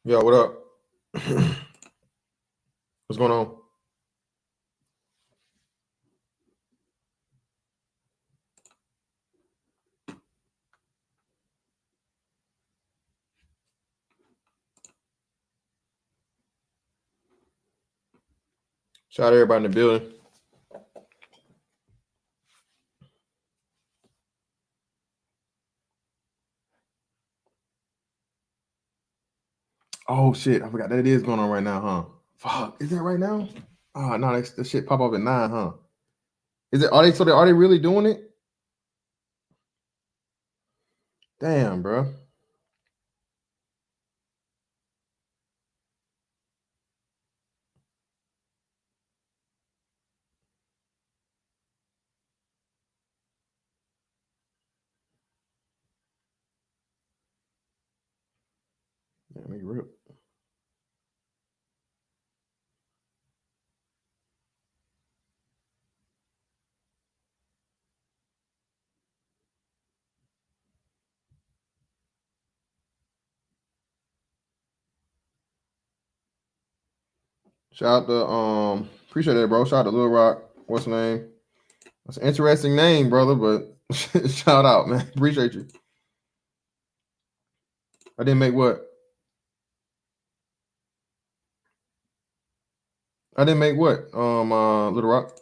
Yo, what up? What's going on? Shout out to everybody in the building. Oh shit, I forgot that it is going on right now, huh? Fuck, is that right now? Oh no, that shit pop up at 9, huh? Is it? Are they really doing it? Damn, bro. Yeah, make it real. Shout out to appreciate that, bro. Shout out to Lil Rock. What's the name? That's an interesting name, brother, but shout out, man. Appreciate you. I didn't make what? I didn't make what? Little Rock.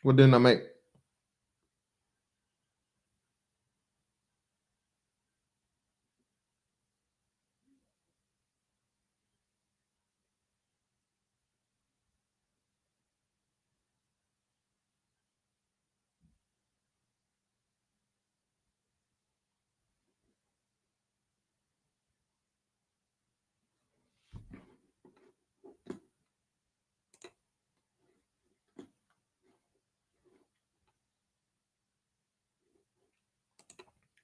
What didn't I make?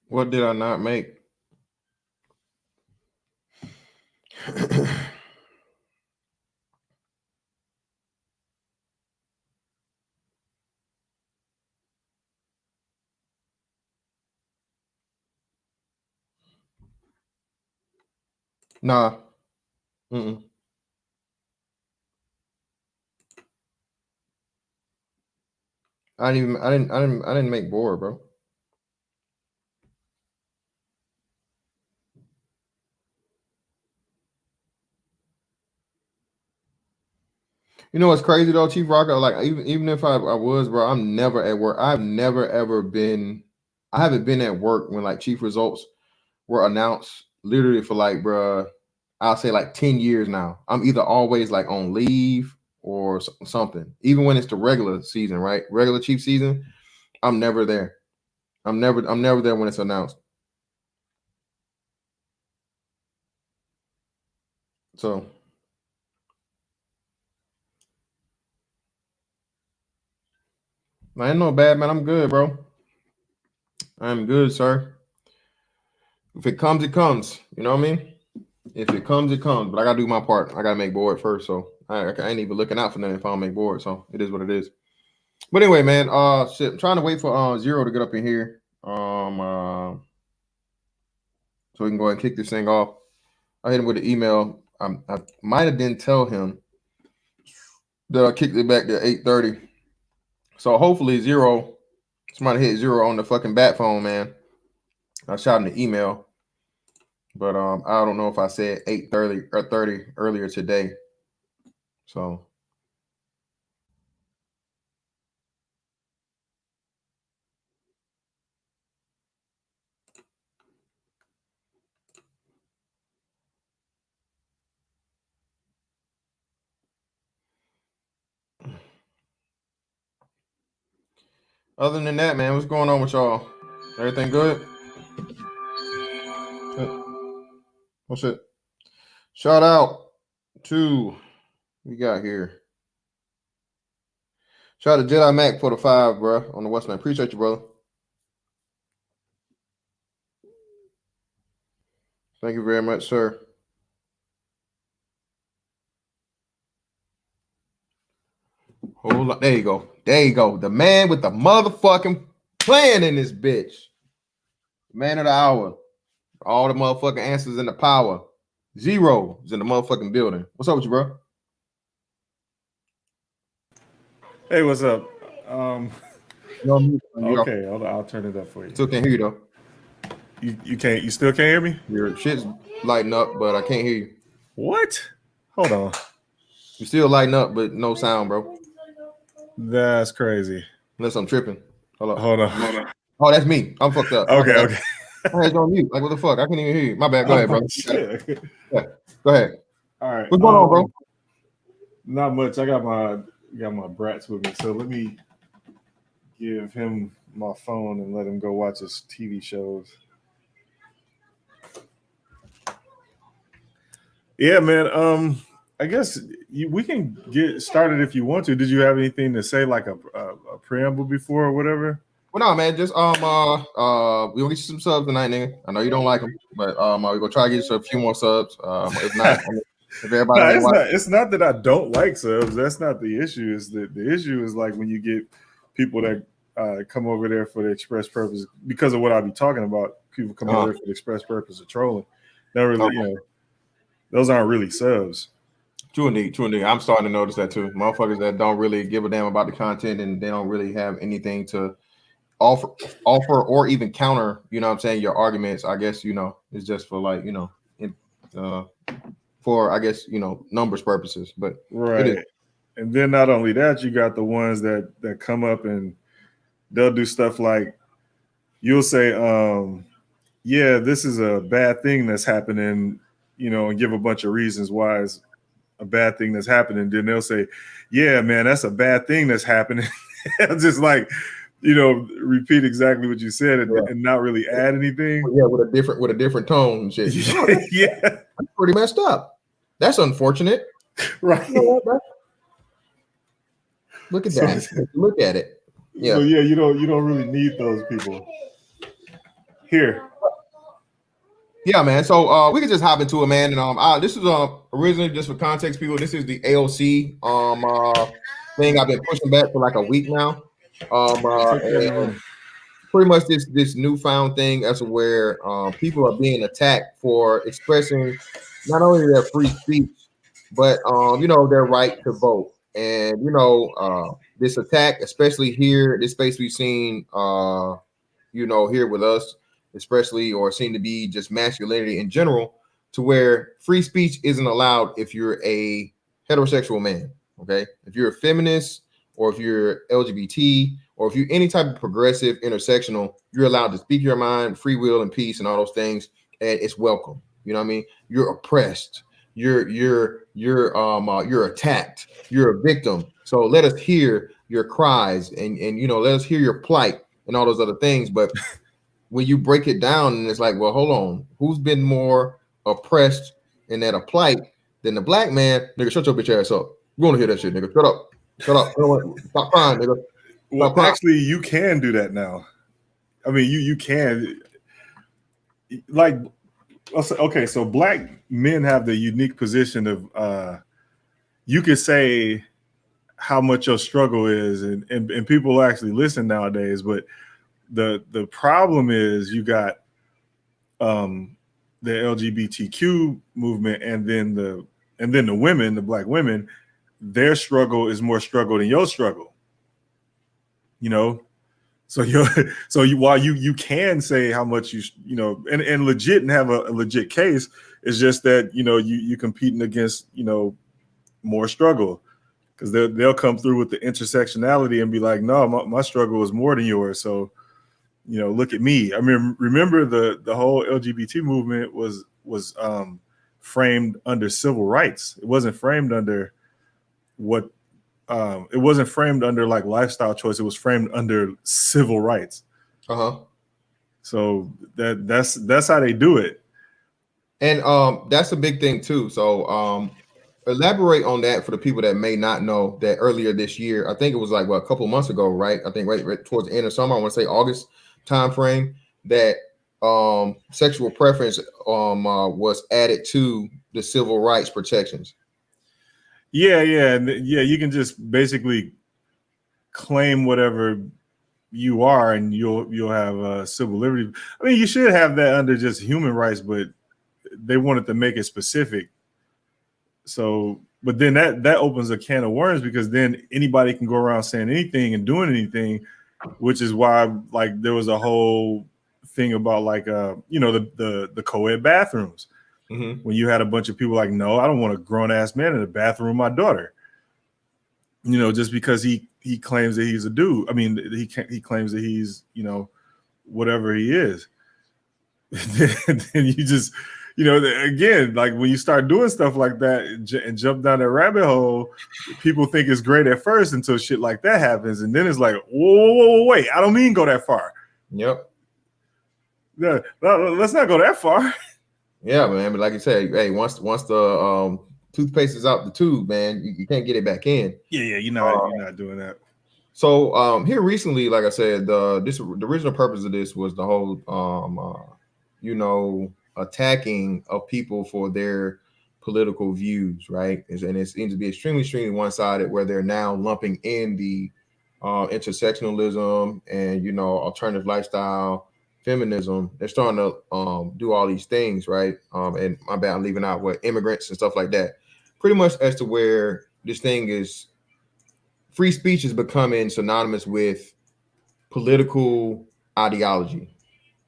What did I not make? Nah. Mm-mm. I didn't make board, bro. You know what's crazy though, Chief Rocker? Like even if I was, bro, I'm never at work. I've never ever been. I haven't been at work when like chief results were announced. Literally for like, bro, I'll say like 10 years now. I'm either always like on leave or something. Even when it's the regular season, right? Regular chief season, I'm never there. I'm never there when it's announced. So I ain't no bad, man. I'm good, bro. I'm good, sir. If it comes, it comes. You know what I mean? If it comes, it comes. But I gotta do my part. I gotta make board first. So I ain't even looking out for nothing if I don't make board. So it is what it is. But anyway, man. Shit. I'm trying to wait for Zero to get up in here. So we can go ahead and kick this thing off. I hit him with an email. I might have didn't tell him that I kicked it back to 8:30. So hopefully Zero, somebody hit Zero on the fucking bat phone, man. I shot him the email, but I don't know if I said 8:30 or 30 earlier today. So other than that, man, what's going on with y'all? Everything good? What's it? Shout out to we got here. Shout out to Jedi Mac for the 5, bro, on the West Man. Appreciate you, brother. Thank you very much, sir. Hold on. There you go. There you go. The man with the motherfucking plan in this bitch. Man of the hour. All the motherfucking answers in the power. Zero is in the motherfucking building. What's up with you, bro? Hey, what's up? No, you Okay, I'll turn it up for you. still can't hear you though. You still can't hear me? Your shit's lighting up, but I can't hear you. What? Hold on. You still lighting up, but no sound, bro. That's crazy. Unless I'm tripping. Hold up. Hold on. Oh, that's me. I'm fucked up. My Okay, bad. okay. My head's on mute. Like what the fuck? I can't even hear you. My bad. Go ahead, Oh, bro. shit. Yeah. Go ahead. All right. What's going on, bro? Not much. I got my brats with me, so let me give him my phone and let him go watch his TV shows. Yeah, man. I guess we can get started if you want to. Did you have anything to say, like a preamble before or whatever? Well, no, man. Just we gonna get you some subs tonight, nigga. I know you don't like them, but we gonna try to get you a few more subs. If not, if everybody No, ain't it's watching, not. It's not that I don't like subs. That's not the issue. Is that the issue is like when you get people that come over there for the express purpose because of what I be talking about. People come over there for the express purpose of trolling. Not really, those aren't really subs. True indeed. I'm starting to notice that too. Motherfuckers that don't really give a damn about the content and they don't really have anything to offer or even counter. You know what I'm saying? Your arguments. I guess it's just for like for I guess numbers purposes. But Right. And then not only that, you got the ones that come up and they'll do stuff like you'll say, yeah, this is a bad thing that's happening, and give a bunch of reasons why it's a bad thing that's happening. Then they'll say, yeah, man, that's a bad thing that's happening. Just like, repeat exactly what you said and not really add anything. Yeah, with a different tone and shit. Yeah. That's pretty messed up. That's unfortunate. Right. Look at that. Look at it. Yeah. So yeah, you don't really need those people. Here. Yeah, man. So we can just hop into it, man. And this is originally just for context, people. This is the AOC thing I've been pushing back for like a week now. And pretty much this newfound thing as to where people are being attacked for expressing not only their free speech, but their right to vote. And this attack, especially here, this space we've seen here with us, especially, or seem to be just masculinity in general, to where free speech isn't allowed if you're a heterosexual man. Okay, if you're a feminist or if you're LGBT or if you're any type of progressive intersectional, you're allowed to speak your mind, free will and peace and all those things, and it's welcome. You know what I mean? You're oppressed. You're attacked. You're a victim. So let us hear your cries and let us hear your plight and all those other things. But when you break it down and it's like, well, hold on, who's been more oppressed in that a plight than the black man? Nigga, shut your bitch ass up. We want to hear that shit, nigga. Shut up. Stop crying, nigga. Well, actually, you can do that now. I mean, you can. Like, okay, so black men have the unique position of you could say how much your struggle is, and people actually listen nowadays. But the problem is you got the LGBTQ movement, and then the women, the black women, their struggle is more struggle than your struggle. So while you can say how much and legit and have a legit case, it's just that you competing against more struggle, because they'll come through with the intersectionality and be like, no, my struggle is more than yours. So look at me. I mean, remember the whole LGBT movement was framed under civil rights. It wasn't framed under it wasn't framed under like lifestyle choice. It was framed under civil rights. So that's how they do it. And that's a big thing too. So elaborate on that for the people that may not know that earlier this year, I think it was like a couple months ago, right? I think right towards the end of summer, I want to say August time frame, that sexual preference was added to the civil rights protections. Yeah, yeah. You can just basically claim whatever you are, and you'll have civil liberty. I mean, you should have that under just human rights, but they wanted to make it specific. So, but then that opens a can of worms, because then anybody can go around saying anything and doing anything, which is why like there was a whole thing about like the co-ed bathrooms, Mm-hmm. when you had a bunch of people like, no, I don't want a grown ass man in the bathroom with my daughter. Just because he claims that he's a dude. I mean, he claims that he's whatever he is. Then you just again, like when you start doing stuff like that and jump down that rabbit hole, people think it's great at first until shit like that happens, and then it's like, whoa, wait, I don't mean go that far. Yep. Yeah, let's not go that far. Yeah, man. But like you said, hey, once the toothpaste is out the tube, man, you can't get it back in. Yeah, you're not doing that. So here recently, like I said, the original purpose of this was the whole attacking of people for their political views, right? And it seems to be extremely one-sided, where they're now lumping in the intersectionalism and alternative lifestyle, feminism. They're starting to do all these things, right? And my bad, I'm leaving out what immigrants and stuff like that. Pretty much as to where this thing is, free speech is becoming synonymous with political ideology.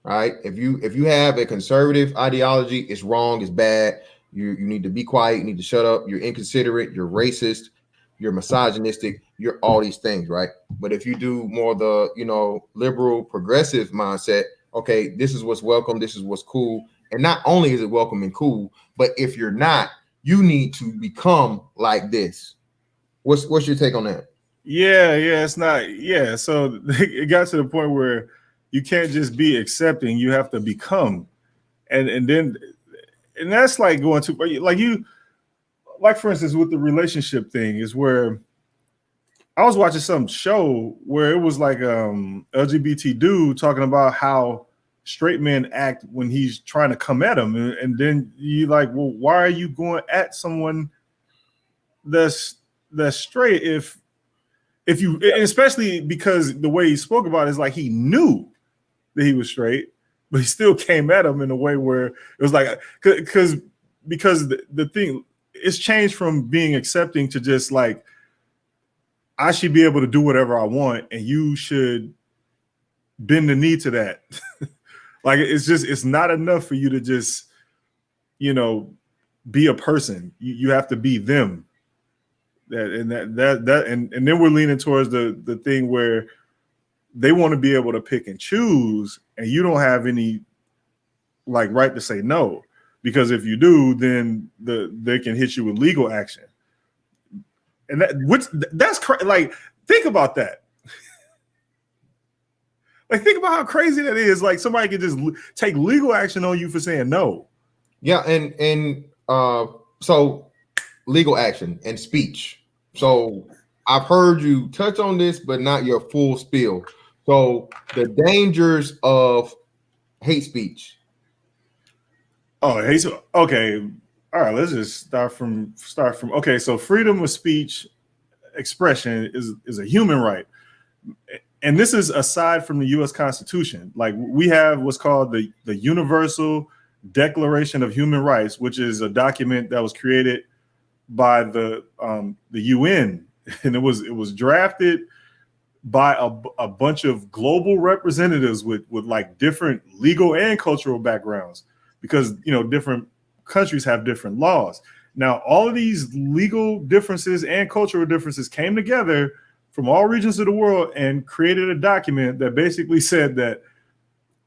Right? If you have a conservative ideology, it's wrong, it's bad. You need to be quiet, you need to shut up, you're inconsiderate, you're racist, you're misogynistic, you're all these things, right? But if you do more the liberal progressive mindset, okay, this is what's welcome, this is what's cool. And not only is it welcome and cool, but if you're not, you need to become like this. What's your take on that? Yeah, it's not. Yeah, so it got to the point where you can't just be accepting; you have to become, and that's like going to like for instance with the relationship thing is where I was watching some show where it was like LGBT dude talking about how straight men act when he's trying to come at him, and then you like, well, why are you going at someone that's straight if you, especially because the way he spoke about it is like he knew that he was straight, but he still came at him in a way where it was like, because the thing, it's changed from being accepting to just like, I should be able to do whatever I want, and you should bend the knee to that. Like it's not enough for you to just, be a person. You have to be them. And then we're leaning towards the thing where they want to be able to pick and choose, and you don't have any like right to say no, because if you do, then they can hit you with legal action. And that's like, think about that. Like, think about how crazy that is. Like, somebody could just take legal action on you for saying no. Yeah, and so legal action and speech. So I've heard you touch on this, but not your full spiel. So the dangers of hate speech. Oh, okay. All right, let's just start from okay. So freedom of speech, expression is a human right. And this is aside from the U.S. Constitution. Like, we have what's called the Universal Declaration of Human Rights, which is a document that was created by the UN, and it was drafted by a bunch of global representatives with like different legal and cultural backgrounds, because different countries have different laws. Now, all of these legal differences and cultural differences came together from all regions of the world and created a document that basically said that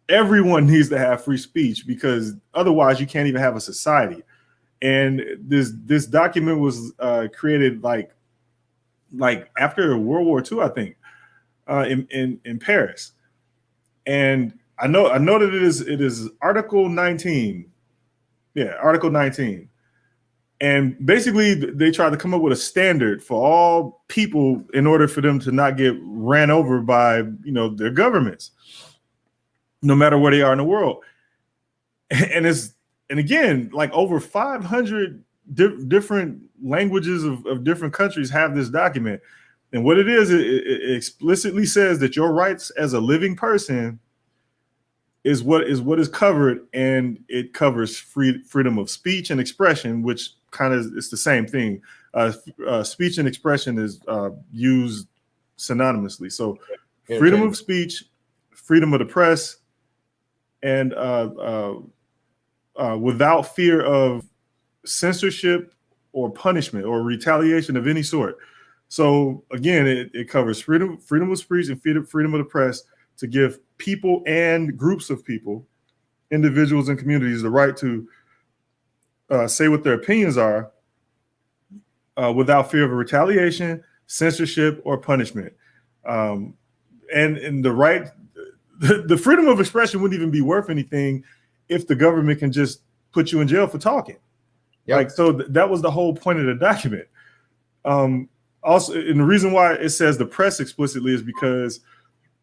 everyone needs to have free speech, because otherwise you can't even have a society. And this document was created like after World War II, I think, in Paris. And I know that it is Article 19. Yeah, Article 19. And basically, they tried to come up with a standard for all people in order for them to not get ran over by their governments, no matter where they are in the world. and again, like over 500 different languages of different countries have this document. And what it is, it explicitly says that your rights as a living person is what is covered, and it covers freedom of speech and expression, which kind of it's the same thing. Speech and expression is used synonymously. So freedom of speech, freedom of the press, and without fear of censorship or punishment or retaliation of any sort. So again, it covers freedom of speech and freedom of the press to give people and groups of people, individuals and communities, the right to say what their opinions are without fear of retaliation, censorship, or punishment. And the right, the freedom of expression wouldn't even be worth anything if the government can just put you in jail for talking. Yep. Like, so that was the whole point of the document. Also, and the reason why it says the press explicitly is because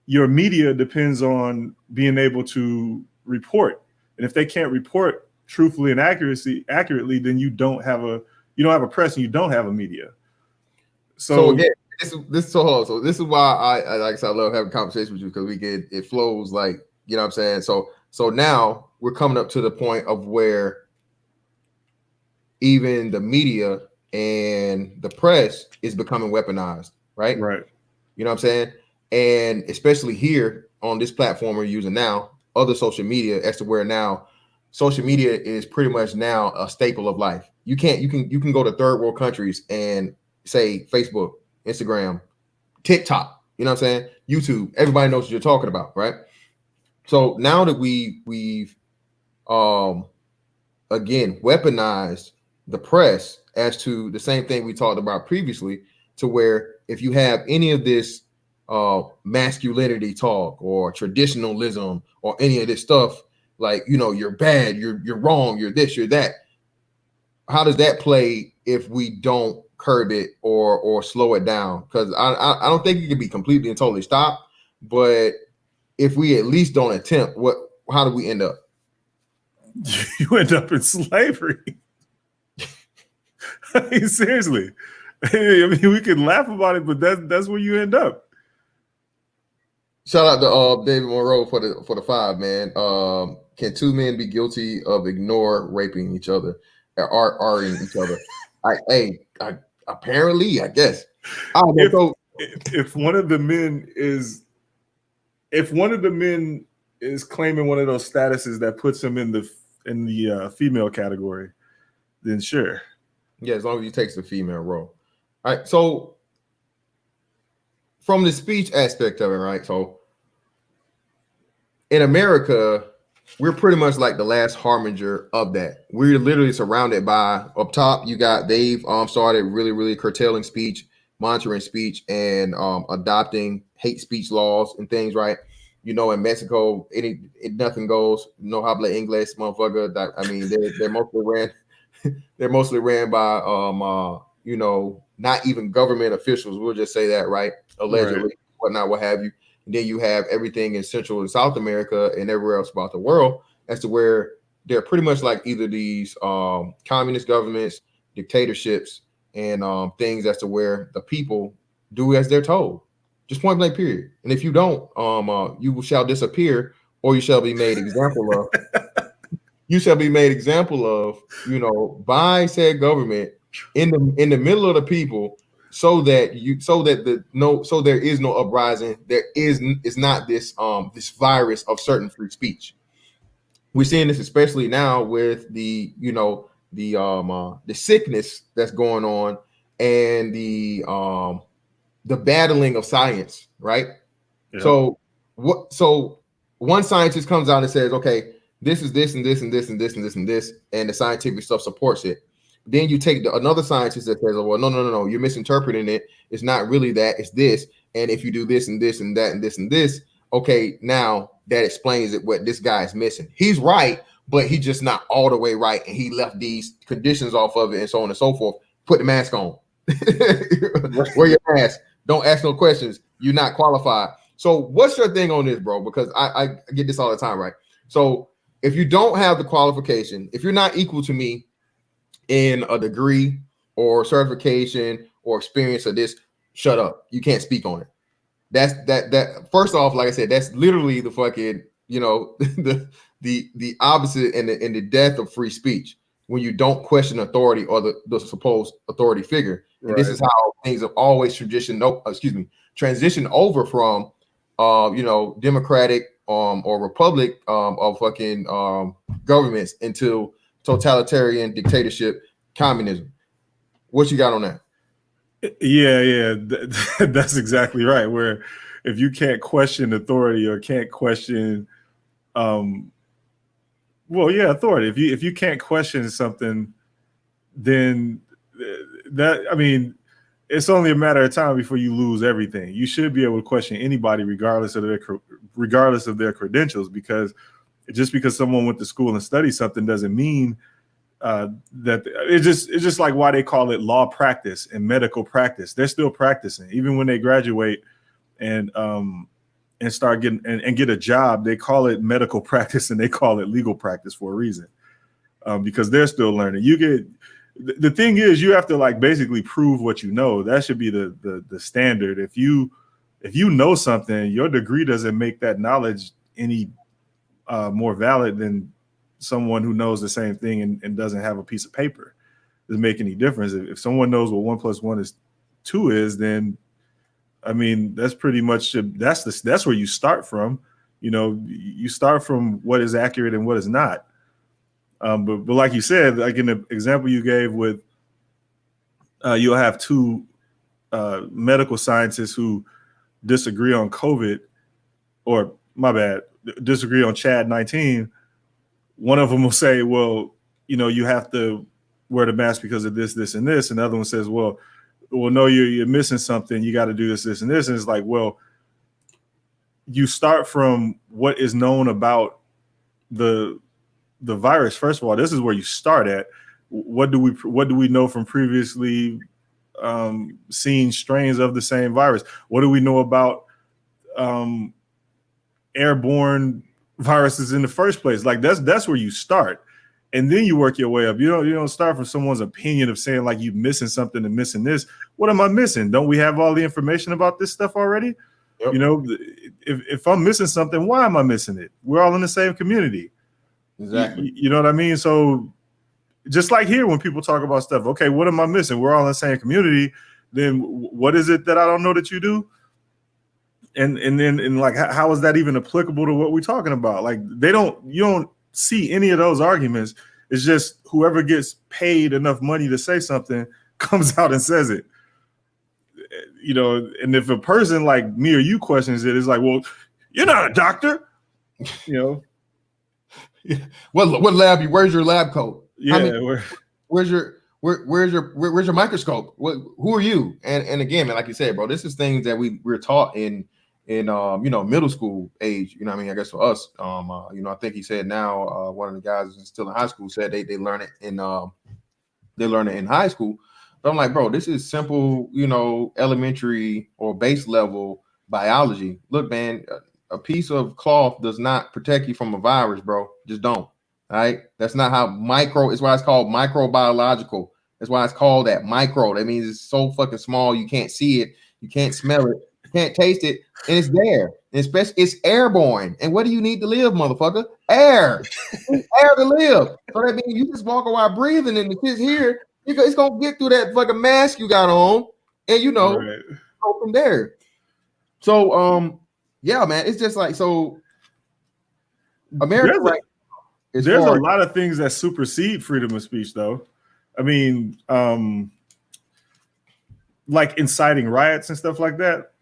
your media depends on being able to report. And if they can't report truthfully and accurately, then you don't have a press and you don't have a media. So again, this is why I like I said, I love having conversations with you, because it flows like, you know what I'm saying? So now we're coming up to the point of where even the media and the press is becoming weaponized, right? Right. You know what I'm saying? And especially here on this platform we're using now, other social media, as to where now social media is pretty much now a staple of life. You can go to third world countries and say Facebook, Instagram, TikTok, you know what I'm saying? YouTube, everybody knows what you're talking about, right? So now that we've again weaponized the press as to the same thing we talked about previously, to where if you have any of this masculinity talk or traditionalism or any of this stuff, like, you know, you're bad, you're wrong, you're this, you're that. How does that play if we don't curb it or slow it down? Because I don't think it can be completely and totally stopped, but if we at least don't attempt, how do we end up? You end up in slavery. I mean, seriously. I mean, we can laugh about it, but that's where you end up. Shout out to David Monroe for the 5, man. Can two men be guilty of raping each other, arguing each other? Apparently, I guess. If one of the men is claiming one of those statuses that puts him in the female category, then sure. Yeah, as long as he takes the female role. All right. So from the speech aspect of it, right? So in America, we're pretty much like the last harbinger of that. We're literally surrounded by, up top, you got they've started really, really curtailing speech, monitoring speech, and adopting hate speech laws and things, right? You know, in Mexico, nothing goes. No habla inglés, motherfucker. I mean, they're mostly ran by you know, not even government officials. We'll just say that, right? Allegedly, right. Whatnot, what have you. And then you have everything in Central and South America and everywhere else about the world, as to where they're pretty much like either these communist governments, dictatorships, and things as to where the people do as they're told. Just point blank, period. And if you don't, you shall disappear, or you shall be made example of. You shall be made example of, you know, by said government in the middle of the people, so there is no uprising. There is not this virus of certain free speech. We're seeing this especially now with the sickness that's going on, and the battling of science, right? Yeah. So one scientist comes out and says, okay, this is this and this and this and this and this and this, and the scientific stuff supports it. Then you take another scientist that says, oh, well, no, you're misinterpreting it. It's not really that, it's this. And if you do this and this and that and this and this, okay, now that explains it, what this guy is missing. He's right, but he's just not all the way right. And he left these conditions off of it and so on and so forth. Put the mask on. Wear your mask. Don't ask no questions. You're not qualified. So what's your thing on this, bro? Because I get this all the time, right? So If you don't have the qualification, if you're not equal to me in a degree or certification or experience of this, shut up. You can't speak on it. That's that first off, like I said, that's literally the fucking, the opposite and the death of free speech, when you don't question authority or the supposed authority figure. And Right. this is how things have always transitioned over from democratic or republic of fucking governments into totalitarian dictatorship communism. What you got on that? Yeah, that's exactly right. Where if you can't question authority or can't question, authority. If you can't question something, then it's only a matter of time before you lose everything. You should be able to question anybody regardless of their credentials, because just because someone went to school and studied something doesn't mean that it's just like why they call it law practice and medical practice. They're still practicing even when they graduate and start getting and get a job. They call it medical practice and they call it legal practice for a reason, because they're still learning. The thing is, you have to like basically prove what you know. That should be the standard. If you know something, your degree doesn't make that knowledge any more valid than someone who knows the same thing and doesn't have a piece of paper. Doesn't make any difference. If someone knows what 1 + 1 is 2 is, then that's pretty much that's where you start from. You start from what is accurate and what is not. But like you said, like in the example you gave with you'll have two medical scientists who disagree on COVID, or my bad, disagree on Chad 19. One of them will say, well, you have to wear the mask because of this, this, and this. And the other one says, well, no, you're missing something. You got to do this, this, and this. And it's like, well, you start from what is known about the virus. First of all, this is where you start at. What do we know from previously seen strains of the same virus? What do we know about airborne viruses in the first place? Like that's where you start, and then you work your way up. You don't start from someone's opinion of saying like you're missing something and missing this. What am I missing? Don't we have all the information about this stuff already? Yep. If I'm missing something, why am I missing it? We're all in the same community. Exactly. You know what I mean? So just like here, when people talk about stuff, okay, what am I missing? We're all in the same community. Then what is it that I don't know that you do? And then like, how is that even applicable to what we're talking about? Like you don't see any of those arguments. It's just whoever gets paid enough money to say something comes out and says it. And if a person like me or you questions it, it's like, well, you're not a doctor. What lab? Where's your lab coat? Yeah. Where's your microscope? Who are you? And again, man, like you said, bro, this is things that we're taught in middle school age. I guess for us, I think he said now one of the guys who's still in high school said they learn it in high school. But I'm like, bro, this is simple, elementary or base level biology. Look, man, a piece of cloth does not protect you from a virus, bro. Just don't. All right. That's not how it's why it's called microbiological. That's why it's called that micro. That means it's so fucking small you can't see it, you can't smell it, you can't taste it, and it's there. And especially it's airborne. And what do you need to live, motherfucker? Air. Air to live. So that means you just walk while breathing and it's here. It's gonna get through that fucking mask you got on, and right. Go from there. So yeah, man, it's just like so. America, there's a lot of things that supersede freedom of speech, though. Like inciting riots and stuff like that,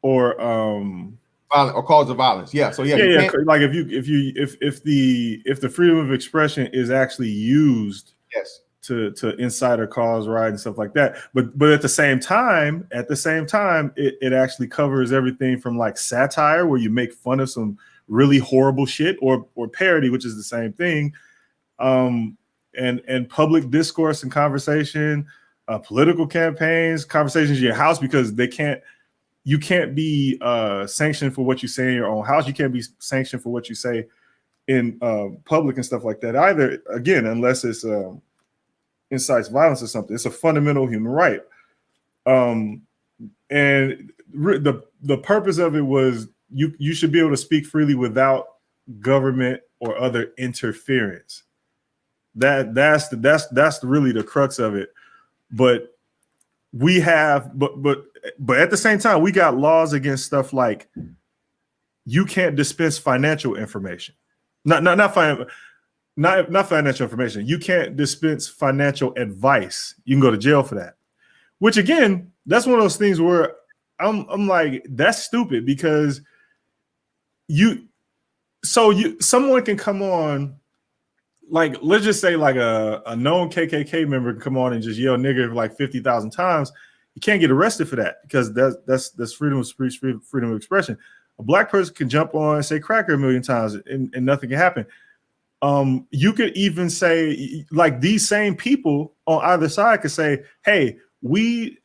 or violent or cause of violence. Yeah. So yeah. Like if the freedom of expression is actually used, yes, to incite or cause riot and stuff like that. But at the same time, it actually covers everything from like satire, where you make fun of some really horrible shit, or parody, which is the same thing, and public discourse and conversation, political campaigns, conversations in your house, because you can't be sanctioned for what you say in your own house. You can't be sanctioned for what you say in public and stuff like that either. Again, unless it's incites violence or something, it's a fundamental human right. And the purpose of it was you should be able to speak freely without government or other interference. That's really the crux of it. But we have, but at the same time, we got laws against stuff like you can't dispense financial information. Not financial information. You can't dispense financial advice. You can go to jail for that. Which again, that's one of those things where I'm like, that's stupid, because someone can come on, like, let's just say like a known KKK member can come on and just yell nigger like 50,000 times. You can't get arrested for that, because that's freedom of speech, freedom of expression. A black person can jump on and say cracker a million times and nothing can happen. You could even say, like, these same people on either side could say, hey, we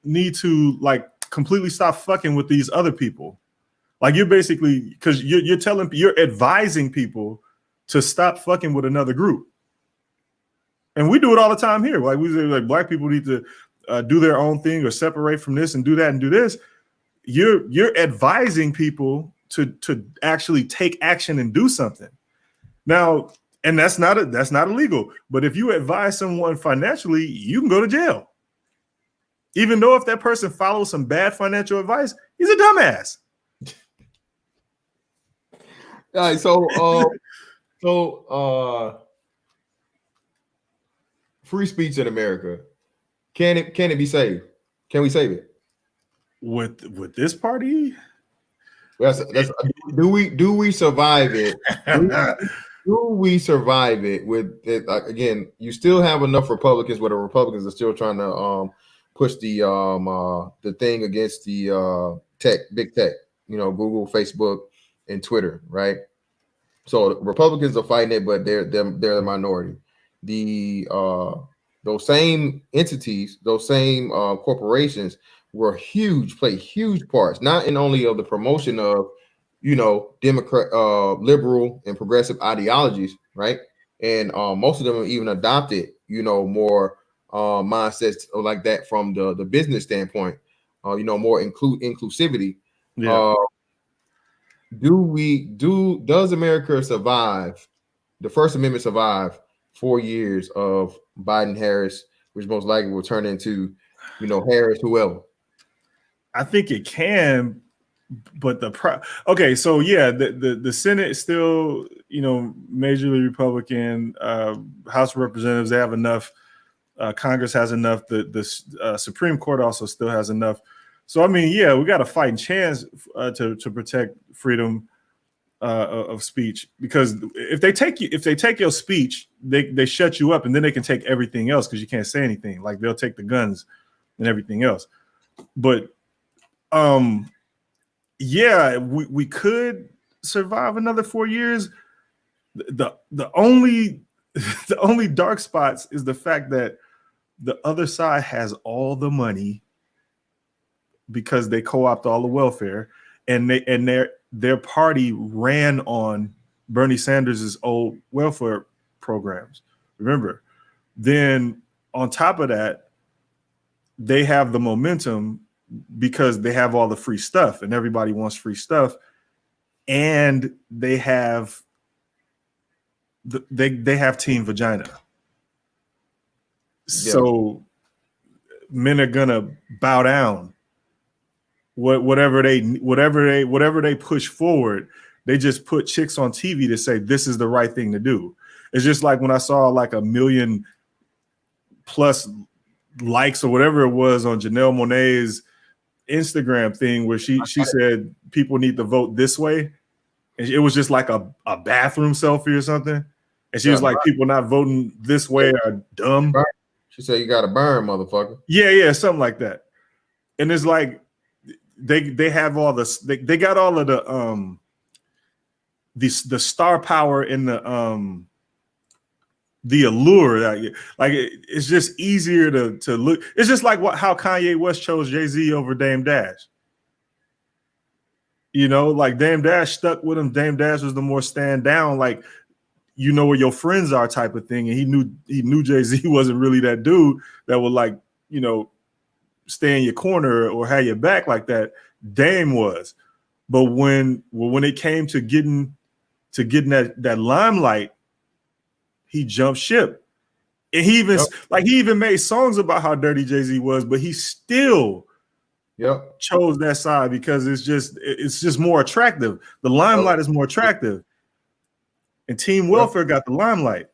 need to like completely stop fucking with these other people. Like, you're basically, because you're advising people to stop fucking with another group. And we do it all the time here. Like, we say, like, black people need to do their own thing or separate from this and do that and do this. You're advising people to actually take action and do something. Now, and that's not illegal. But if you advise someone financially, you can go to jail. Even though if that person follows some bad financial advice, he's a dumbass. All right, so free speech in America, can it be saved? Can we save it with this party? Do we survive it? Do we survive it with it? Like, again, you still have enough Republicans where the Republicans are still trying to push the thing against the big tech, Google, Facebook, and Twitter, right? So the Republicans are fighting it, but they're the minority. Those same entities, those same corporations play huge parts, not in only of the promotion of Democrat, liberal, and progressive ideologies, right? And most of them have even adopted, more mindsets like that from the business standpoint, more inclusivity. Yeah. Does America survive, the First Amendment survive 4 years of Biden Harris, which most likely will turn into, Harris whoever? I think it can, but okay, so yeah, the Senate is still, majorly Republican. House of Representatives, they have enough. Congress has enough. The Supreme Court also still has enough. So I mean, yeah, we got a fighting chance to protect freedom of speech, because if they take your speech, they shut you up, and then they can take everything else because you can't say anything. Like, they'll take the guns and everything else. But yeah, we could survive another 4 years. The only dark spots is the fact that the other side has all the money because they co-opt all the welfare, and their party ran on Bernie Sanders' old welfare programs. Remember, then on top of that, they have the momentum because they have all the free stuff, and everybody wants free stuff, and they have they have team vagina. Yeah. So men are gonna bow down. Whatever they push forward, they just put chicks on TV to say this is the right thing to do. It's just like when I saw like 1 million plus likes or whatever it was on Janelle Monáe's Instagram thing where she said people need to vote this way, and it was just like a bathroom selfie or something, and she was like, people not voting this way are dumb. She said, you gotta burn, motherfucker. Yeah, something like that. And it's like they have all this, they got all of the star power in the allure. Like it's just easier to look. It's just like how Kanye West chose Jay-Z over Dame Dash. You know, like Dame Dash stuck with him. Dame Dash was the more stand down, like you know where your friends are type of thing. And he knew Jay-Z wasn't really that dude that would like, you know, stay in your corner or have your back like that. Dame was. But when it came to getting that limelight, he jumped ship. And he even made songs about how dirty Jay-Z was, but he still chose that side because it's just more attractive. The limelight is more attractive. And Team Welfare got the limelight.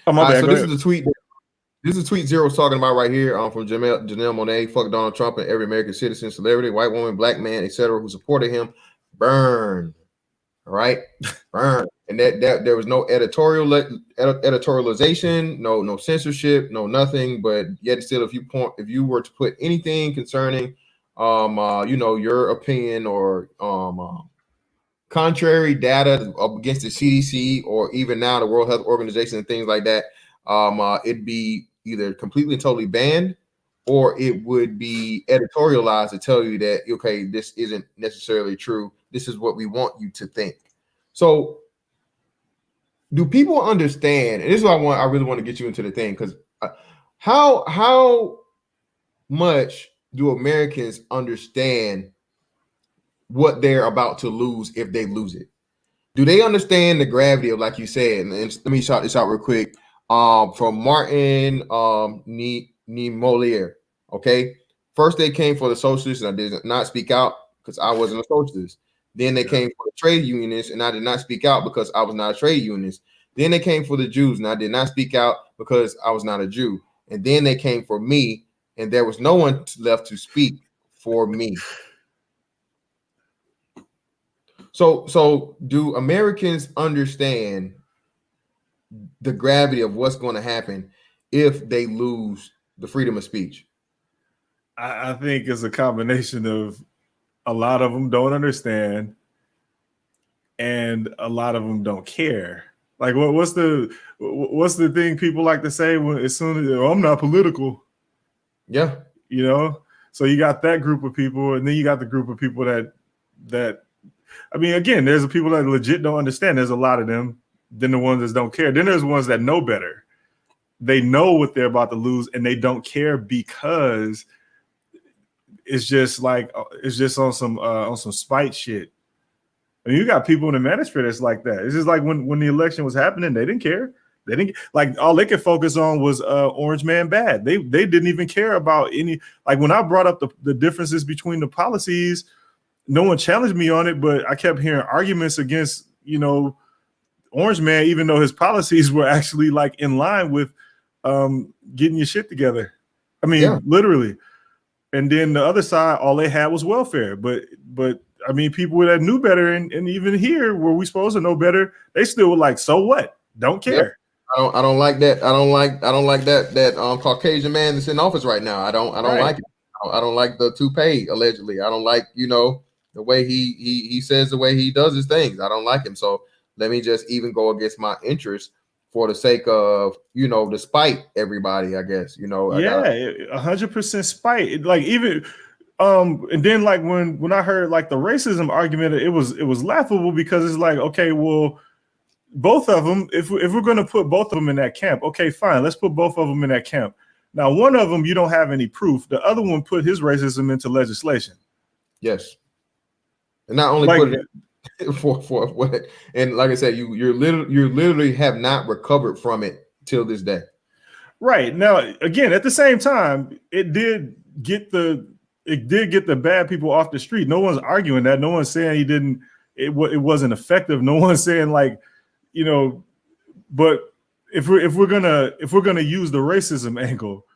Oh, my bad. So this is the tweet. This is a tweet Zero's talking about right here from Janelle Monáe. Fuck Donald Trump and every American citizen, celebrity, white woman, black man, etc., who supported him. Burn. All right, burn. And that there was no editorialization, no censorship, no nothing. But yet still, if you were to put anything concerning, you know, your opinion or contrary data against the CDC or even now the World Health Organization and things like that, it'd be either completely and totally banned, or it would be editorialized to tell you that, okay, this isn't necessarily true. This is what we want you to think. So do people understand? And this is what I really want to get you into the thing, because how much do Americans understand what they're about to lose if they lose it? Do they understand the gravity of, like you said, and let me shout this out real quick, from Martin Niemöller. Okay, first they came for the socialists, and I did not speak out because I wasn't a socialist. Then they came for the trade unionists, and I did not speak out because I was not a trade unionist. Then they came for the Jews, and I did not speak out because I was not a Jew. And then they came for me, and there was no one left to speak for me. So do Americans understand the gravity of what's going to happen if they lose the freedom of speech? I think it's a combination of a lot of them don't understand and a lot of them don't care. Like what's the thing people like to say when as soon as I'm not political? Yeah. You know? So you got that group of people, and then you got the group of people that I mean, again, there's the people that legit don't understand. There's a lot of them. Then the ones that don't care. Then there's ones that know better. They know what they're about to lose, and they don't care because it's just on some spite shit. I mean, you got people in the manosphere that's like that. It's just like when the election was happening, they didn't care. They didn't like all they could focus on was Orange Man bad. They didn't even care about any. Like when I brought up the differences between the policies, no one challenged me on it, but I kept hearing arguments against, you know, Orange Man, even though his policies were actually like in line with getting your shit together. I mean, literally. And then the other side, all they had was welfare. But I mean, people that knew better, and even here where we supposed to know better, they still were like, so what? Don't care. Yep. I don't like that. I don't like that Caucasian man that's in office right now. I don't like it. I don't like the toupee, allegedly. I don't like, you know, the way he says, the way he does his things. I don't like him. So let me just even go against my interests for the sake of, you know, despite everybody, I guess, you know. 100% spite. Like even and then like when I heard like the racism argument, it was laughable because it's like, okay, well, both of them, if we're going to put both of them in that camp, okay, fine, let's put both of them in that camp. Now, one of them, you don't have any proof. The other one put his racism into legislation. Yes. And not only put it for what, and like I said, you literally have not recovered from it till this day. Right. Now, again, at the same time, it did get the bad people off the street. No one's arguing that. No one's saying it wasn't effective. No one's saying like, you know, but if we're gonna use the racism angle,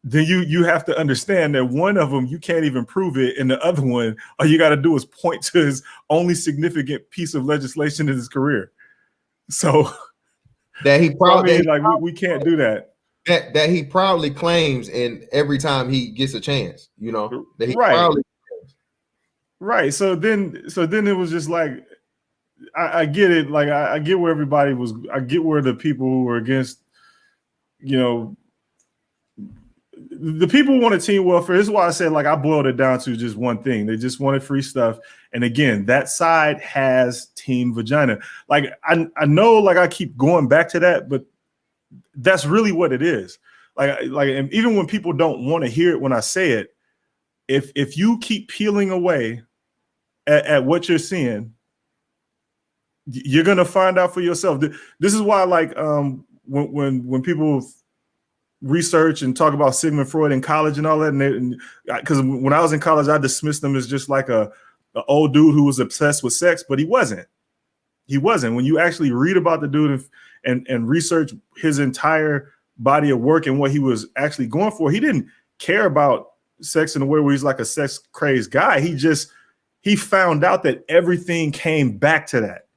then you have to understand that one of them you can't even prove it, and the other one all you got to do is point to his only significant piece of legislation in his career. So that he probably we can't do that. That he proudly claims, and every time he gets a chance, you know, that he proudly claims. Right. So then it was just like I get it. Like I get where everybody was. I get where the people who were against, you know, the people wanted team welfare. This is why I said, like, I boiled it down to just one thing. They just wanted free stuff. And again, that side has team vagina. Like, I know, like, I keep going back to that, but that's really what it is. Like, and even when people don't want to hear it when I say it, if you keep peeling away at what you're seeing, you're gonna find out for yourself. This is why, like, when people research and talk about Sigmund Freud in college and all that, and because when I was in college, I dismissed him as just like a old dude who was obsessed with sex, but he wasn't. He wasn't. When you actually read about the dude and research his entire body of work and what he was actually going for, he didn't care about sex in a way where he's like a sex crazed guy. He found out that everything came back to that.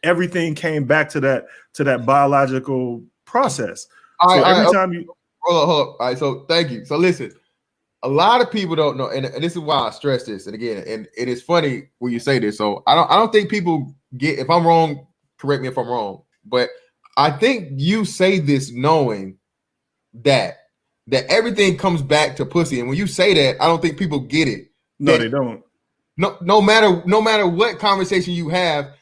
Everything came back to that biological process. So every time you hold on. All right, so thank you. So listen, a lot of people don't know, and this is why I stress this. And again, and it is funny when you say this. So I don't think people get. If I'm wrong, correct me if I'm wrong. But I think you say this knowing that everything comes back to pussy. And when you say that, I don't think people get it. No, they don't. No matter what conversation you have,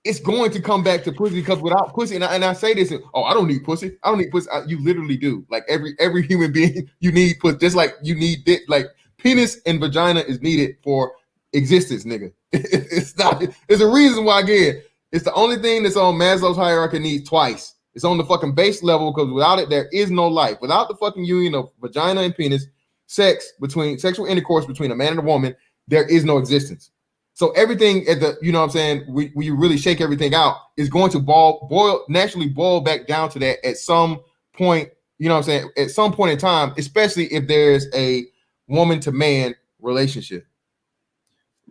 it's going to come back to pussy, because without pussy, and I say this, I don't need pussy. I don't need pussy. You literally do. Like every human being, you need pussy. Just like you need it. Like penis and vagina is needed for existence, nigga. It's not. There's a reason why. Again, it's the only thing that's on Maslow's hierarchy needs twice. It's on the fucking base level, because without it, there is no life. Without the fucking union of vagina and penis, sexual intercourse between a man and a woman, there is no existence. So everything at the, you know what I'm saying, when you really shake everything out, is going to naturally boil back down to that at some point, you know what I'm saying, at some point in time, especially if there's a woman to man relationship.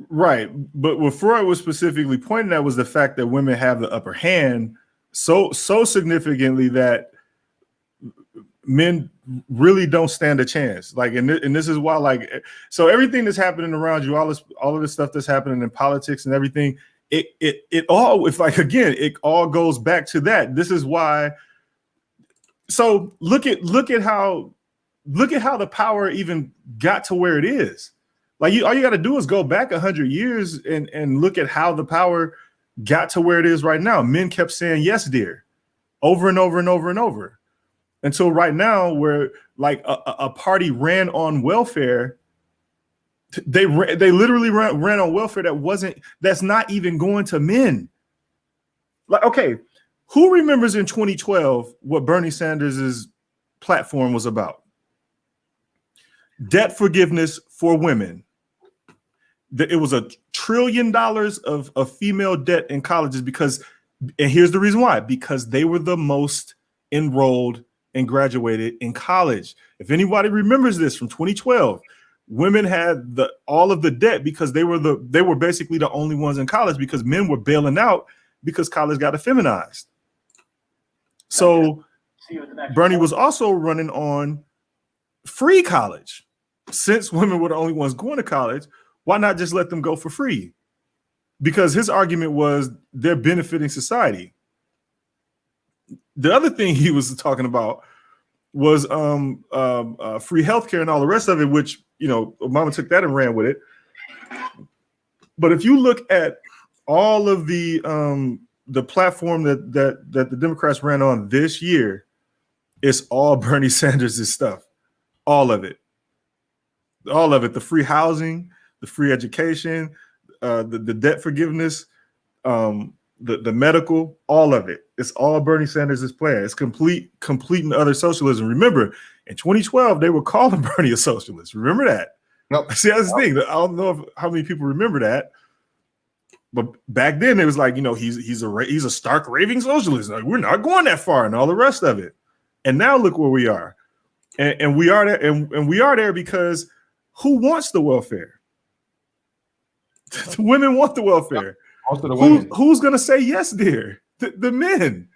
Right. But what Freud was specifically pointing at was the fact that women have the upper hand so significantly that men really don't stand a chance. Like, and this is why, like, so everything that's happening around you, all of the stuff that's happening in politics and everything, it all, if like, again, it all goes back to that. This is why. So look at how the power even got to where it is. Like, all you got to do is go back 100 years and look at how the power got to where it is right now. Men kept saying yes, dear, over and over and over and over. Until right now, where like a party ran on welfare, they literally ran on welfare that's not even going to men. Like, okay, who remembers in 2012 what Bernie Sanders' platform was about? Debt forgiveness for women. It was $1 trillion of female debt in colleges because, and here's the reason why, because they were the most enrolled and graduated in college. If anybody remembers this from 2012, women had all of the debt because they were basically the only ones in college, because men were bailing out because college got effeminized. So Bernie was also running on free college. Since women were the only ones going to college, why not just let them go for free? Because his argument was they're benefiting society. The other thing he was talking about was free healthcare and all the rest of it, which, you know, Obama took that and ran with it. But if you look at all of the platform that the Democrats ran on this year, it's all Bernie Sanders' stuff. All of it. The free housing, the free education, the debt forgiveness, the medical, all of it. It's all Bernie Sanders' plan. It's complete and utter socialism. Remember, in 2012, they were calling Bernie a socialist. Remember that? Nope. See, that's the thing. I don't know how many people remember that. But back then, it was like, you know, he's a stark raving socialist. Like, we're not going that far, and all the rest of it. And now look where we are. And we are there, and we are there because who wants the welfare? The women want the welfare. Most of the women. Who's going to say yes, dear? The men.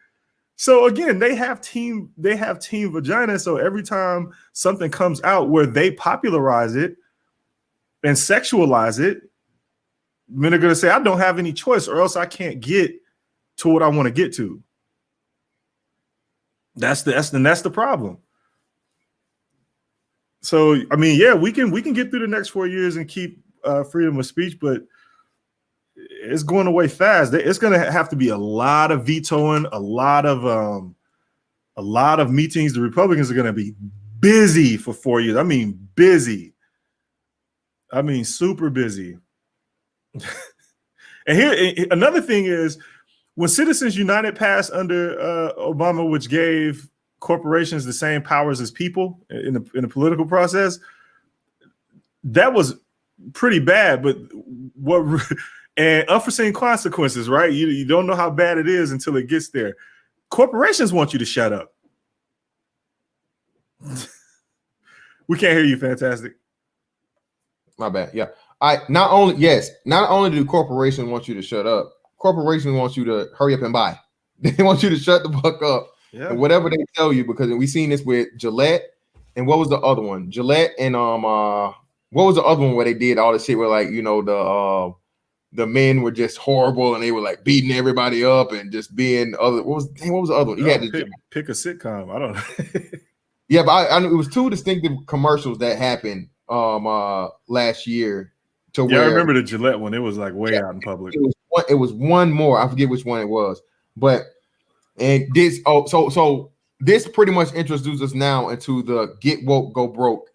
So again, they have team vagina. So every time something comes out where they popularize it and sexualize it, men are going to say, I don't have any choice, or else I can't get to what I want to get to. That's the problem. So I mean, yeah, we can get through the next 4 years and keep freedom of speech, but it's going away fast. It's going to have to be a lot of vetoing, a lot of meetings. The Republicans are going to be busy for 4 years. I mean, busy. I mean, super busy. And here, another thing is, when Citizens United passed under Obama, which gave corporations the same powers as people in the political process, that was pretty bad. But and unforeseen consequences, right? You don't know how bad it is until it gets there. Corporations want you to shut up. We can't hear you. Fantastic. My bad. Yeah. Not only do corporations want you to shut up, corporations want you to hurry up and buy. They want you to shut the fuck up. Yeah. And whatever they tell you, because we seen this with Gillette, and what was the other one? Gillette and what was the other one where they did all the shit where, like, you know, the men were just horrible and they were like beating everybody up and just being other. What was the other one? You had to pick a sitcom. I don't know. Yeah, but I it was two distinctive commercials that happened last year. I remember the Gillette one. It was like way out in public. It was one more. I forget which one it was, but this this pretty much introduces us now into the get woke, go broke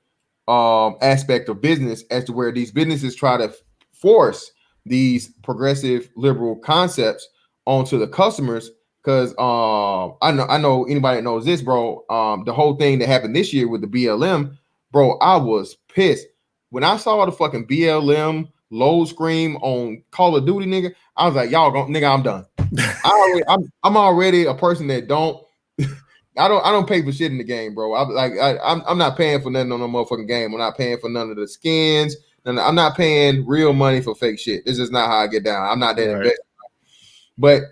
aspect of business, as to where these businesses try to force these progressive liberal concepts onto the customers. Because I know anybody that knows this, bro. The whole thing that happened this year with the BLM, bro, I was pissed when I saw the fucking BLM load screen on Call of Duty, nigga. I was like, y'all, nigga, I'm done. I'm already a person that don't. I don't pay for shit in the game, bro. I'm not paying for nothing on no motherfucking game. I'm not paying for none of the skins. I'm not paying real money for fake shit. This is not how I get down. I'm not that invested. But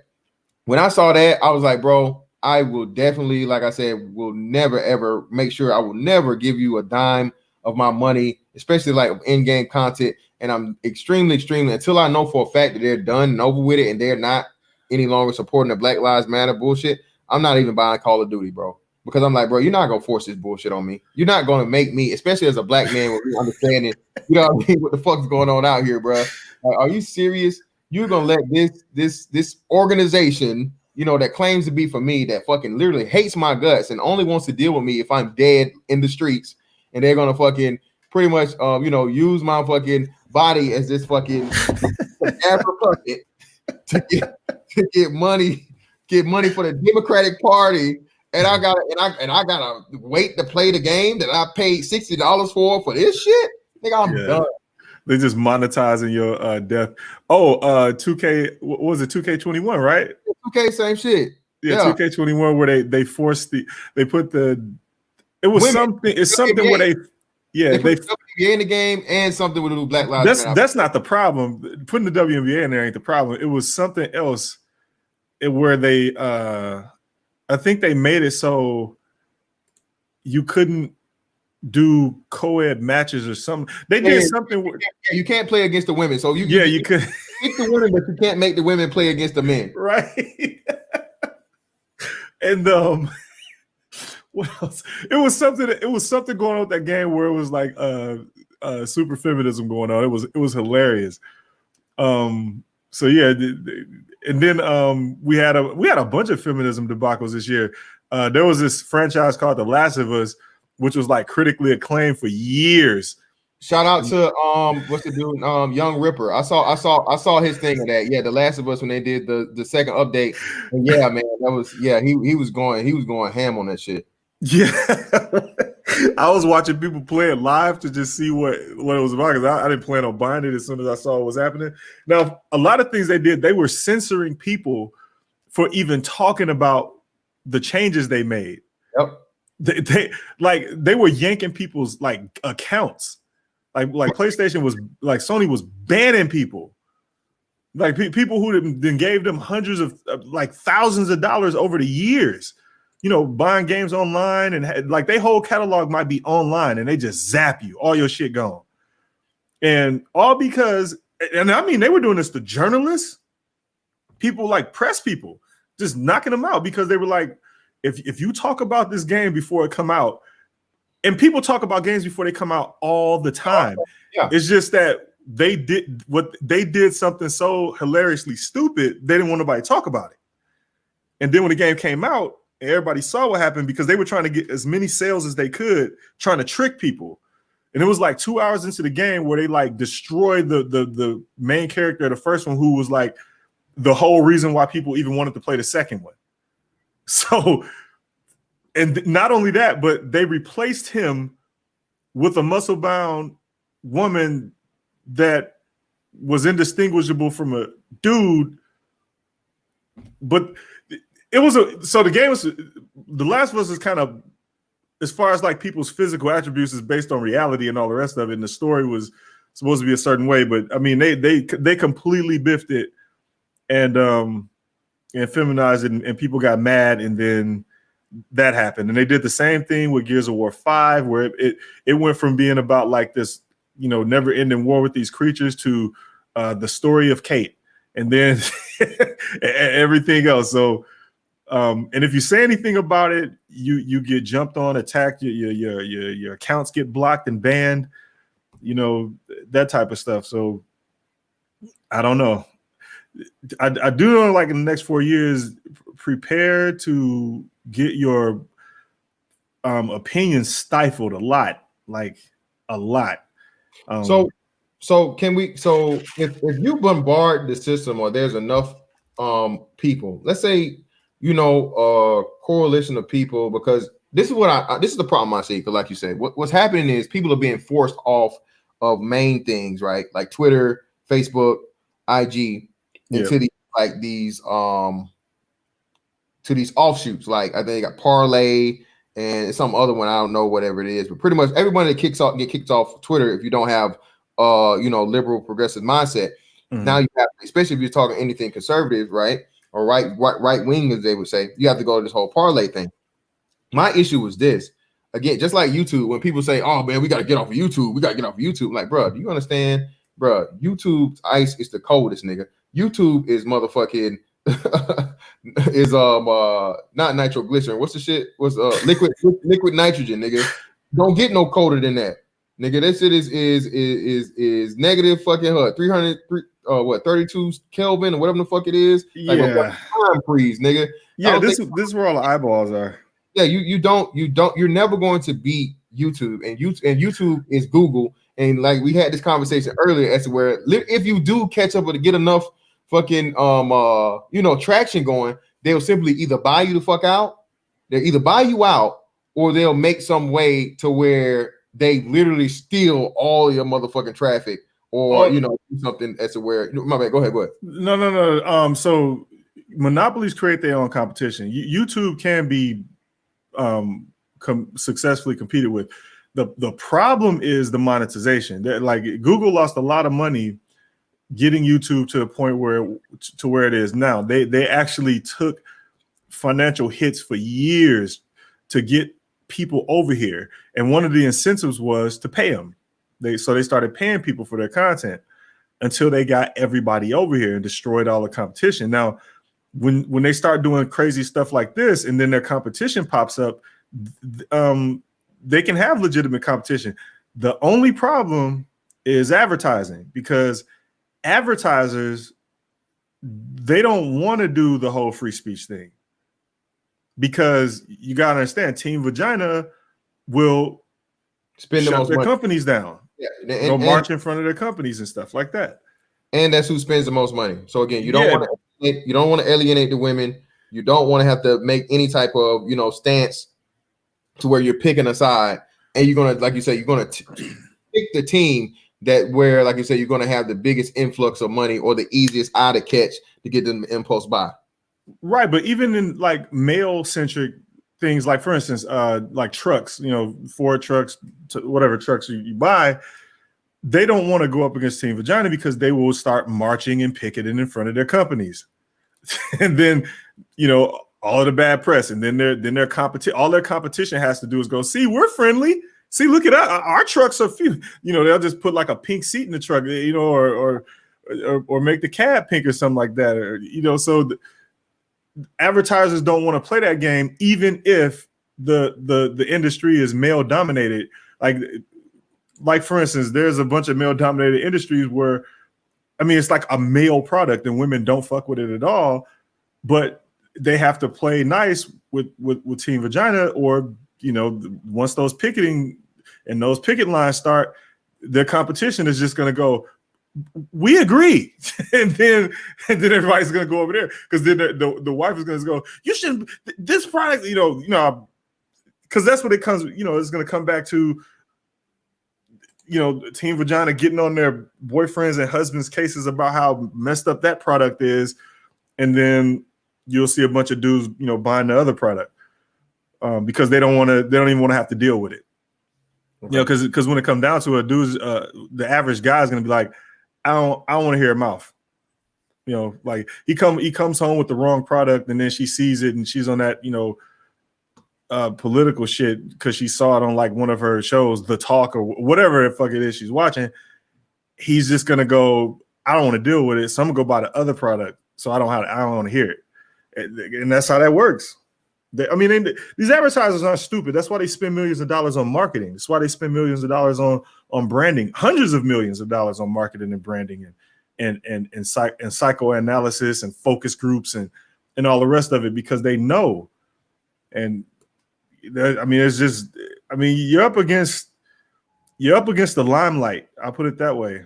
when I saw that, I was like, bro, I will definitely, like I said, will never, ever make sure I will never give you a dime of my money, especially like in-game content. And I'm extremely, until I know for a fact that they're done and over with it and they're not any longer supporting the Black Lives Matter bullshit, I'm not even buying Call of Duty, bro. Because I'm like, bro, you're not going to force this bullshit on me. You're not going to make me, especially as a black man, with understanding, you know what I mean, what the fuck's going on out here, bro. Like, are you serious? You're gonna let this organization, you know, that claims to be for me, that fucking literally hates my guts and only wants to deal with me if I'm dead in the streets, and they're gonna fucking pretty much use my fucking body as this fucking puppet to get money for the Democratic Party, and I gotta wait to play the game that I paid $60 for this shit. Nigga, I'm done. They're just monetizing your death. Oh, 2K, what was it? 2K21, right? 2K, same shit. Yeah. 2K21, where they forced it was women, something. It's something where they put the WNBA in the game and something with a little Black Lives Matter. That's not the problem. Putting the WNBA in there ain't the problem. It was something else where they I think they made it so you couldn't do co-ed matches or something. They did something. You can't play against the women. So you could beat the women, but you can't make the women play against the men. Right. And what else? It was something going on with that game where it was like super feminism going on. It was hilarious. So yeah, and then we had a bunch of feminism debacles this year. There was this franchise called The Last of Us, which was like critically acclaimed for years. Shout out to what's the dude, Young Ripper. I saw his thing of that. Yeah, The Last of Us, when they did the second update. And yeah, man, that was he was going ham on that shit. Yeah. I was watching people play it live to just see what it was about, because I didn't plan on buying it as soon as I saw what was happening. Now, a lot of things they did, they were censoring people for even talking about the changes they made. Yep. They were yanking people's like accounts, like PlayStation was like Sony was banning people, like people who then gave them hundreds of like thousands of dollars over the years, you know, buying games online, and had, like their whole catalog might be online, and they just zap you, all your shit gone, and all because, and I mean they were doing this to journalists, people like press people, just knocking them out because they were like, if you talk about this game before it come out, and people talk about games before they come out all the time. Yeah. It's just that they did something so hilariously stupid, they didn't want nobody to talk about it. And then when the game came out, everybody saw what happened because they were trying to get as many sales as they could, trying to trick people. And it was like 2 hours into the game where they like destroyed the main character of the first one, who was like the whole reason why people even wanted to play the second one. So, and not only that, but they replaced him with a muscle-bound woman that was indistinguishable from a dude. But it was so the game was, The Last of Us is kind of, as far as like people's physical attributes, is based on reality and all the rest of it. And the story was supposed to be a certain way, but I mean, they completely biffed it and feminized it, and people got mad, and then that happened. And they did the same thing with Gears of War 5, where it went from being about like this, never ending war with these creatures to the story of Kate, and then everything else. So, and if you say anything about it, you get jumped on, attacked, your accounts get blocked and banned, that type of stuff. So I don't know. I do know, like, in the next 4 years, prepare to get your opinions stifled a lot, like a lot. So can we? So if you bombard the system, or there's enough people, let's say coalition of people, because this is the problem I see. Because like you said, what's happening is people are being forced off of main things, right? Like Twitter, Facebook, IG, into these to these offshoots. Like I think they got Parlay and some other one, I don't know, whatever it is, but pretty much everybody that get kicked off Twitter if you don't have liberal progressive mindset. Mm-hmm. Now you have, especially if you're talking anything conservative, right? Or right wing, as they would say, you have to go to this whole Parlay thing. My issue was this. Again, just like YouTube, when people say, "Oh man, we got to get off of YouTube. We got to get off of YouTube." I'm like, bro, do you understand? Bro, YouTube's ice is the coldest, nigga. YouTube is motherfucking is not nitroglycerin. What's the shit? What's liquid nitrogen, nigga? Don't get no colder than that, nigga. That shit is negative fucking 32 Kelvin or whatever the fuck it is. Like time freeze, nigga. Yeah, this is where all the eyeballs are. Yeah, you're never going to beat YouTube, and YouTube is Google. And like we had this conversation earlier as to where if you do catch up or to get enough fucking traction going, they'll simply either buy you the fuck out, they'll either buy you out, or they'll make some way to where they literally steal all your motherfucking traffic, or do something as to where my bad. Go ahead. No. So monopolies create their own competition. YouTube can be successfully competed with. The problem is the monetization. Like Google lost a lot of money getting YouTube to the point where it is now. They actually took financial hits for years to get people over here, and one of the incentives was to pay them. They started paying people for their content until they got everybody over here and destroyed all the competition. Now, when they start doing crazy stuff like this, and then their competition pops up, they can have legitimate competition. The only problem is advertising, because advertisers, they don't want to do the whole free speech thing, because you got to understand, Team Vagina will spend shut their companies down. Yeah, go march in front of their companies and stuff like that. And that's who spends the most money. So again, you don't want to alienate the women. You don't want to have to make any type of stance to where you're picking a side, and you're gonna, like you say, you're gonna pick the team that where, like you say, you're gonna have the biggest influx of money or the easiest eye to catch to get them impulse buy. Right, but even in like male centric things, like for instance, like trucks, Ford trucks, whatever trucks you buy, they don't want to go up against Team Vagina because they will start marching and picketing in front of their companies, and then all of the bad press, and then their competition. All their competition has to do is go, see, we're friendly. See, look at our trucks are few. They'll just put like a pink seat in the truck, or make the cab pink or something like that, So advertisers don't want to play that game, even if the industry is male dominated. Like for instance, there's a bunch of male dominated industries where, I mean, it's like a male product and women don't fuck with it at all, but they have to play nice with Team Vagina, or, you know, once those picketing and those picket lines start, their competition is just going to go, we agree. and then everybody's going to go over there, because then the wife is going to go, you shouldn't, this product, you know, because that's what it comes, you know, it's going to come back to, you know, Team Vagina getting on their boyfriends and husbands' cases about how messed up that product is. And then you'll see a bunch of dudes, you know, buying the other product because they don't even want to have to deal with it. Okay. You know, because when it comes down to it, dudes, the average guy is going to be like, I don't want to hear her mouth. You know, like he comes home with the wrong product, and then she sees it and she's on that, you know, political shit because she saw it on like one of her shows, The Talk or whatever the fuck it is she's watching. He's just gonna go, I don't want to deal with it, so I'm gonna go buy the other product, so I don't want to hear it. And that's how that works. These advertisers aren't stupid. That's why they spend millions of dollars on marketing. That's why they spend millions of dollars on branding, hundreds of millions of dollars on marketing and branding and psychoanalysis and focus groups and all the rest of it, because they know. And I mean, it's just, I mean, you're up against the limelight. I'll put it that way.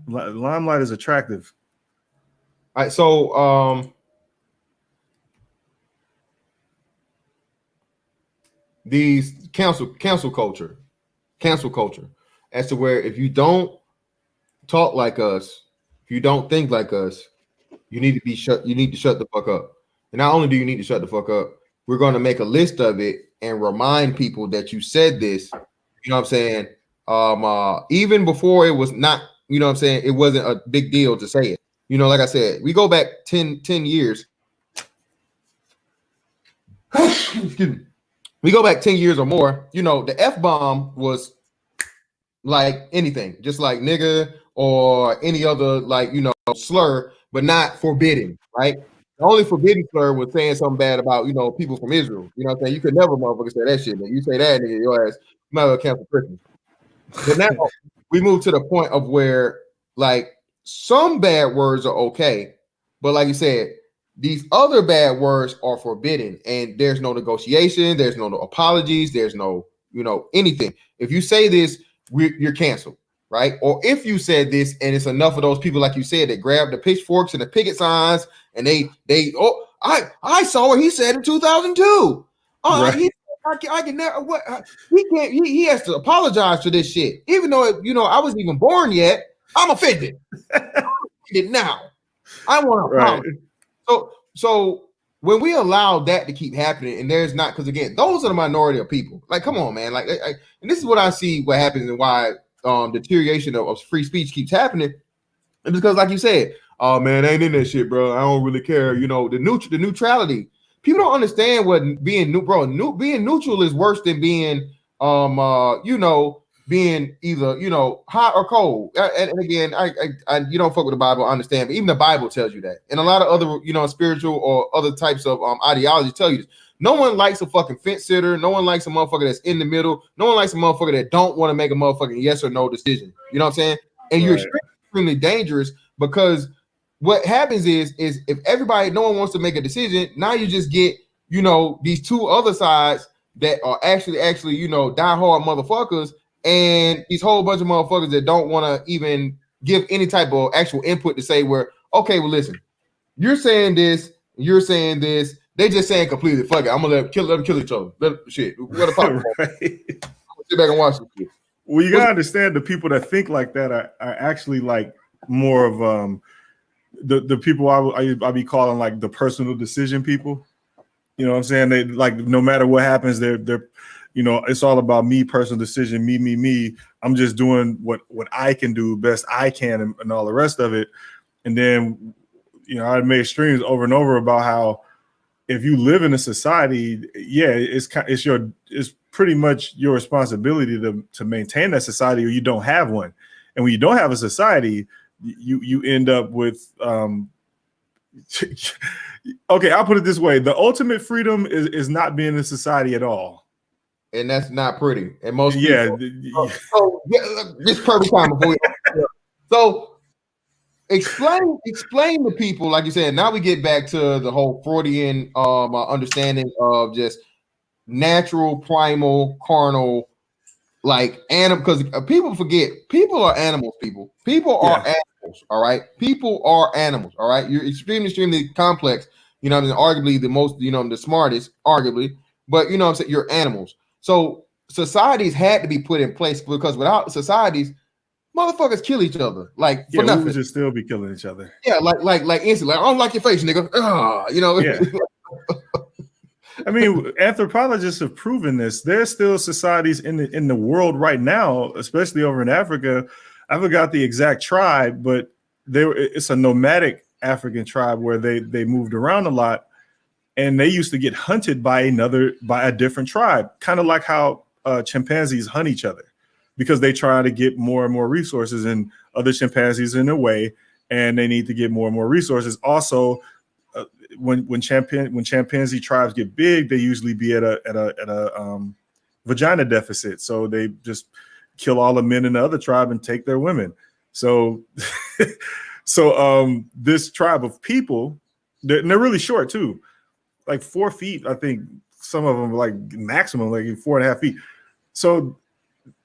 Limelight is attractive. All right, so these cancel culture, as to where if you don't talk like us, if you don't think like us, you need to shut the fuck up. And not only do you need to shut the fuck up, we're going to make a list of it and remind people that you said this. You know what I'm saying? Even before it was not, you know what I'm saying, it wasn't a big deal to say it. You know, like I said, we go back 10 years. Excuse me. We go back 10 years or more. You know, the F-bomb was like anything, just like nigga or any other, like, you know, slur, but not forbidden, right? The only forbidden slur was saying something bad about, you know, people from Israel. You know what I'm saying? You could never motherfucker say that shit. Man. You say that, nigga, your ass, you might as well cancel Christmas. But now we move to the point of where, like, some bad words are okay, but like you said, these other bad words are forbidden, and there's no negotiation, there's no apologies, there's no, you know, anything. If you say this, you're canceled, right? Or if you said this, and it's enough of those people, like you said, that grab the pitchforks and the picket signs, and I saw what he said in 2002. Right. I can never. What he can't. He has to apologize for this shit, even though I wasn't even born yet. I'm offended. I'm offended now. I want to apologize. Right. So when we allow that to keep happening, and there's not, because again, those are the minority of people. Like, come on, man. Like, and this is what I see. What happens and why deterioration of free speech keeps happening, and because, like you said, oh man, I ain't in that shit, bro. I don't really care. You know, the neutrality. People don't understand what being being neutral is worse than being being either hot or cold. And again, I you don't fuck with the Bible, I understand, but even the Bible tells you that, and a lot of other spiritual or other types of ideologies tell you this. No one likes a fucking fence sitter. No one likes a motherfucker that's in the middle. No one likes a motherfucker that don't want to make a motherfucking yes or no decision. You know what I'm saying? And you're extremely dangerous, because what happens is if no one wants to make a decision, now you just get, these two other sides that are actually, diehard motherfuckers, and these whole bunch of motherfuckers that don't want to even give any type of actual input to say, okay, well, listen, you're saying this, they just saying completely, fuck it, I'm gonna let them kill each other. Shit, we gotta pop. Right. Sit back and watch this shit. Well, you gotta understand, the people that think like that are actually like more of the people I be calling like the personal decision people. You know what I'm saying? They like, no matter what happens, they're it's all about me, personal decision, me. I'm just doing what I can do best I can, and all the rest of it. And then, I made streams over and over about how if you live in a society, it's pretty much your responsibility to maintain that society, or you don't have one. And when you don't have a society, you end up with Okay, I'll put it this way: the ultimate freedom is not being in society at all. And that's not pretty. And most Yeah, people. So this perfect time before we. So explain to people, like you said. Now we get back to the whole Freudian understanding of just natural, primal, carnal, like animal. Because people forget, people are animals. People are yeah, animals. All right, people are animals. All right, you're extremely complex. You know, I mean, arguably the most, the smartest, arguably. But you know, what I'm saying, you're animals. So societies had to be put in place because without societies, motherfuckers kill each other like for yeah. We would nothing. just still be killing each other. Yeah, like instantly. Like, I don't like your face, nigga. Yeah. I mean, anthropologists have proven this. There's still societies in the world right now, especially over in Africa. I forgot the exact tribe, but it's a nomadic African tribe where they moved around a lot, and they used to get hunted by a different tribe, kind of like how chimpanzees hunt each other, because they try to get more and more resources, and other chimpanzees in their way, and they need to get more and more resources. Also, when chimpanzee tribes get big, they usually be at a vagina deficit, so they just kill all the men in the other tribe and take their women. So, this tribe of people, they're really short too, like 4 feet. I think some of them like maximum like 4.5 feet. So,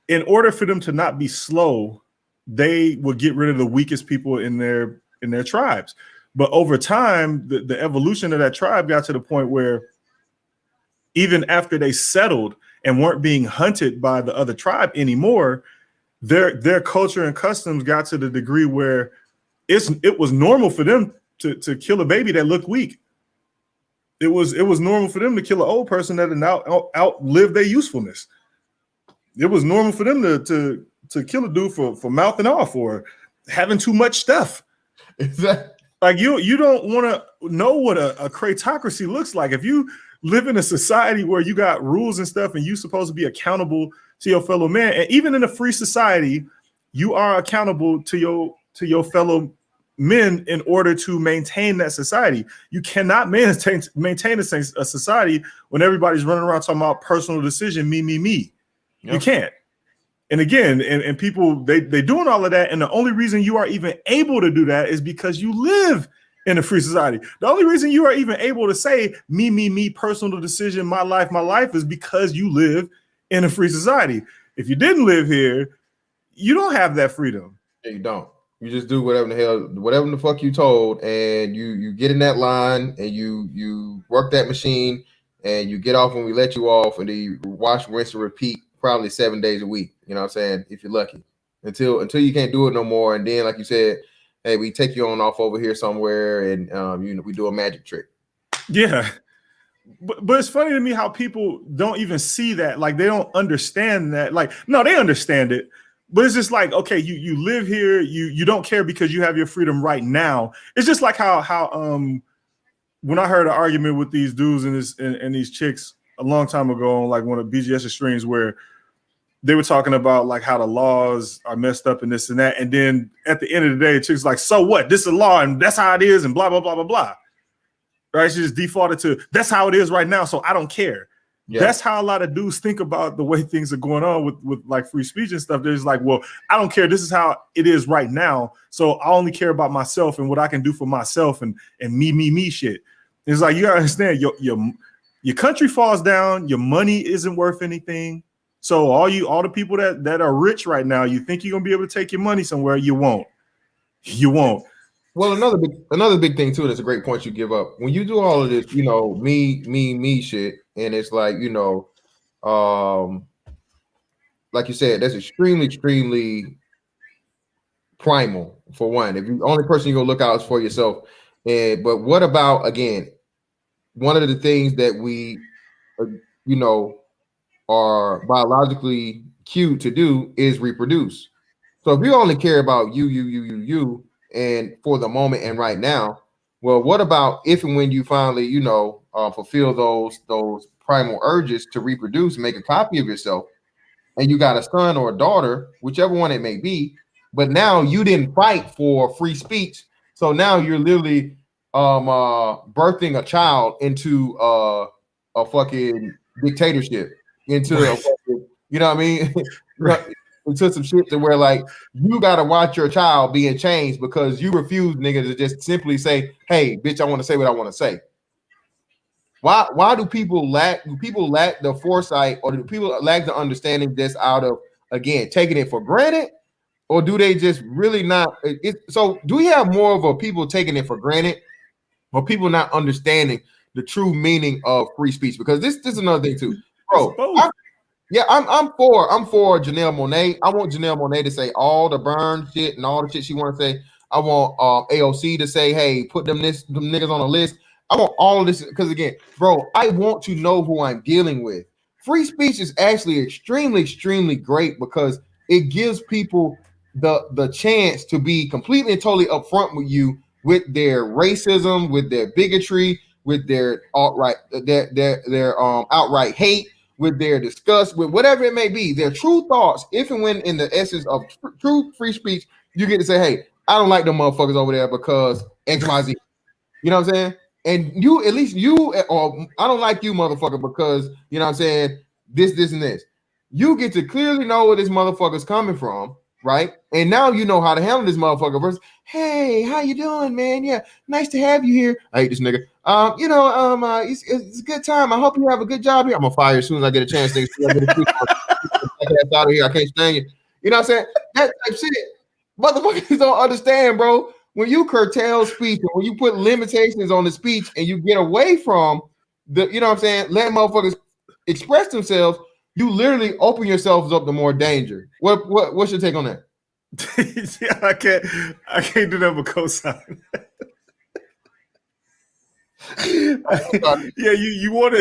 in order for them to not be slow, they would get rid of the weakest people in their tribes. But over time, the evolution of that tribe got to the point where even after they settled and weren't being hunted by the other tribe anymore, their culture and customs got to the degree where it was normal for them to kill a baby that looked weak. It was normal for them to kill an old person that had outlived their usefulness. It was normal for them to kill a dude for mouthing off or having too much stuff. Exactly. Like you don't want to know what a cratocracy looks like. If you live in a society where you got rules and stuff and you're supposed to be accountable to your fellow man, and even in a free society, you are accountable to your fellow men in order to maintain that society. You cannot maintain a society when everybody's running around talking about personal decision, me. Yep. You can't. And again, and people, they doing all of that. And the only reason you are even able to do that is because you live in a free society. The only reason you are even able to say me, personal decision, my life is because you live in a free society. If you didn't live here, you don't have that freedom. Yeah, you don't. You just do whatever the fuck you told, and you get in that line and you work that machine and you get off when we let you off, and then you wash, rinse, and repeat probably 7 days a week. You know what I'm saying? If you're lucky, until you can't do it no more, and then like you said, hey, we take you on off over here somewhere, and we do a magic trick. Yeah, but it's funny to me how people don't even see that. Like, they don't understand that. Like, no, they understand it, but it's just like, okay, you live here, you don't care because you have your freedom right now. It's just like how when I heard an argument with these dudes and these chicks a long time ago on like one of BGS streams where they were talking about like how the laws are messed up and this and that. And then at the end of the day, the chick's like, so what? This is a law and that's how it is and blah, blah, blah, blah, blah. Right? She just defaulted to that's how it is right now. So I don't care. Yeah. That's how a lot of dudes think about the way things are going on with like free speech and stuff. They're just like, well, I don't care. This is how it is right now. So I only care about myself and what I can do for myself and me shit. It's like, you gotta understand, your country falls down, your money isn't worth anything. So all the people that are rich right now, you think you're gonna be able to take your money somewhere, you won't. You won't. Well, another big thing too, that's a great point you give up. When you do all of this, me shit, and it's like, like you said, that's extremely primal for one. If you only person you're gonna look out is for yourself. But what about, again, one of the things that we are biologically cued to do is reproduce. So if you only care about you, and for the moment and right now, well, what about if and when you finally, fulfill those primal urges to reproduce and make a copy of yourself, and you got a son or a daughter, whichever one it may be, but now you didn't fight for free speech, so now you're literally birthing a child into a fucking dictatorship, into a fucking, you know what I mean? Into some shit to where like you gotta watch your child being changed because you refuse niggas to just simply say, hey, bitch, I want to say what I want to say. Why do people lack the foresight, or do people lack the understanding just out of, again, taking it for granted, or do they just really not so do we have more of a people taking it for granted, or people not understanding the true meaning of free speech? Because this is another thing too, bro. I'm for Janelle Monáe. I want Janelle Monáe to say all the burn shit and all the shit she want to say. I want AOC to say, hey, put them niggas on a list. I want all of this because, again, bro, I want to know who I'm dealing with. Free speech is actually extremely, extremely great because it gives people the chance to be completely and totally upfront with you with their racism, with their bigotry, with their outright outright hate, with their disgust, with whatever it may be, their true thoughts. If and when in the essence of true free speech, you get to say, hey, I don't like them motherfuckers over there because XYZ. You know what I'm saying? And you, at least you, or I don't like you, motherfucker, because, you know what I'm saying, this, and this. You get to clearly know where this motherfucker's coming from, right? And now you know how to handle this motherfucker versus, hey, how you doing, man? Yeah, nice to have you here. I hate this nigga. It's a good time. I hope you have a good job here. I'm gonna fire you as soon as I get a chance. Nigga. Out of here. I can't stand you. You know what I'm saying? That type shit. Motherfuckers don't understand, bro. When you curtail speech, or when you put limitations on the speech and you get away from the, you know what I'm saying, let motherfuckers express themselves, you literally open yourselves up to more danger. What's your take on that? Yeah, I can't do that but co-sign. Yeah, you want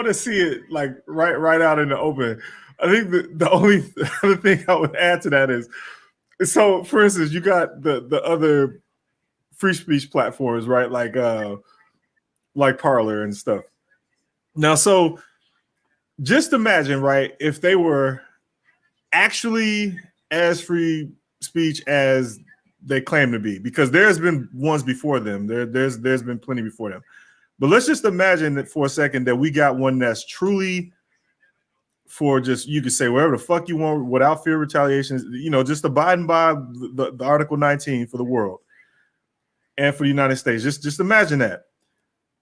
to see it like right out in the open. I think the only other thing I would add to that is, so for instance, you got the other free speech platforms, right? Like Parler and stuff. Now, so just imagine, right, if they were actually as free speech as they claim to be, because there's been ones before them. There's been plenty before them. But let's just imagine that for a second that we got one that's truly for just, you can say whatever the fuck you want without fear of retaliation, you know, just abiding by the Article 19 for the world and for the United States. Just imagine that.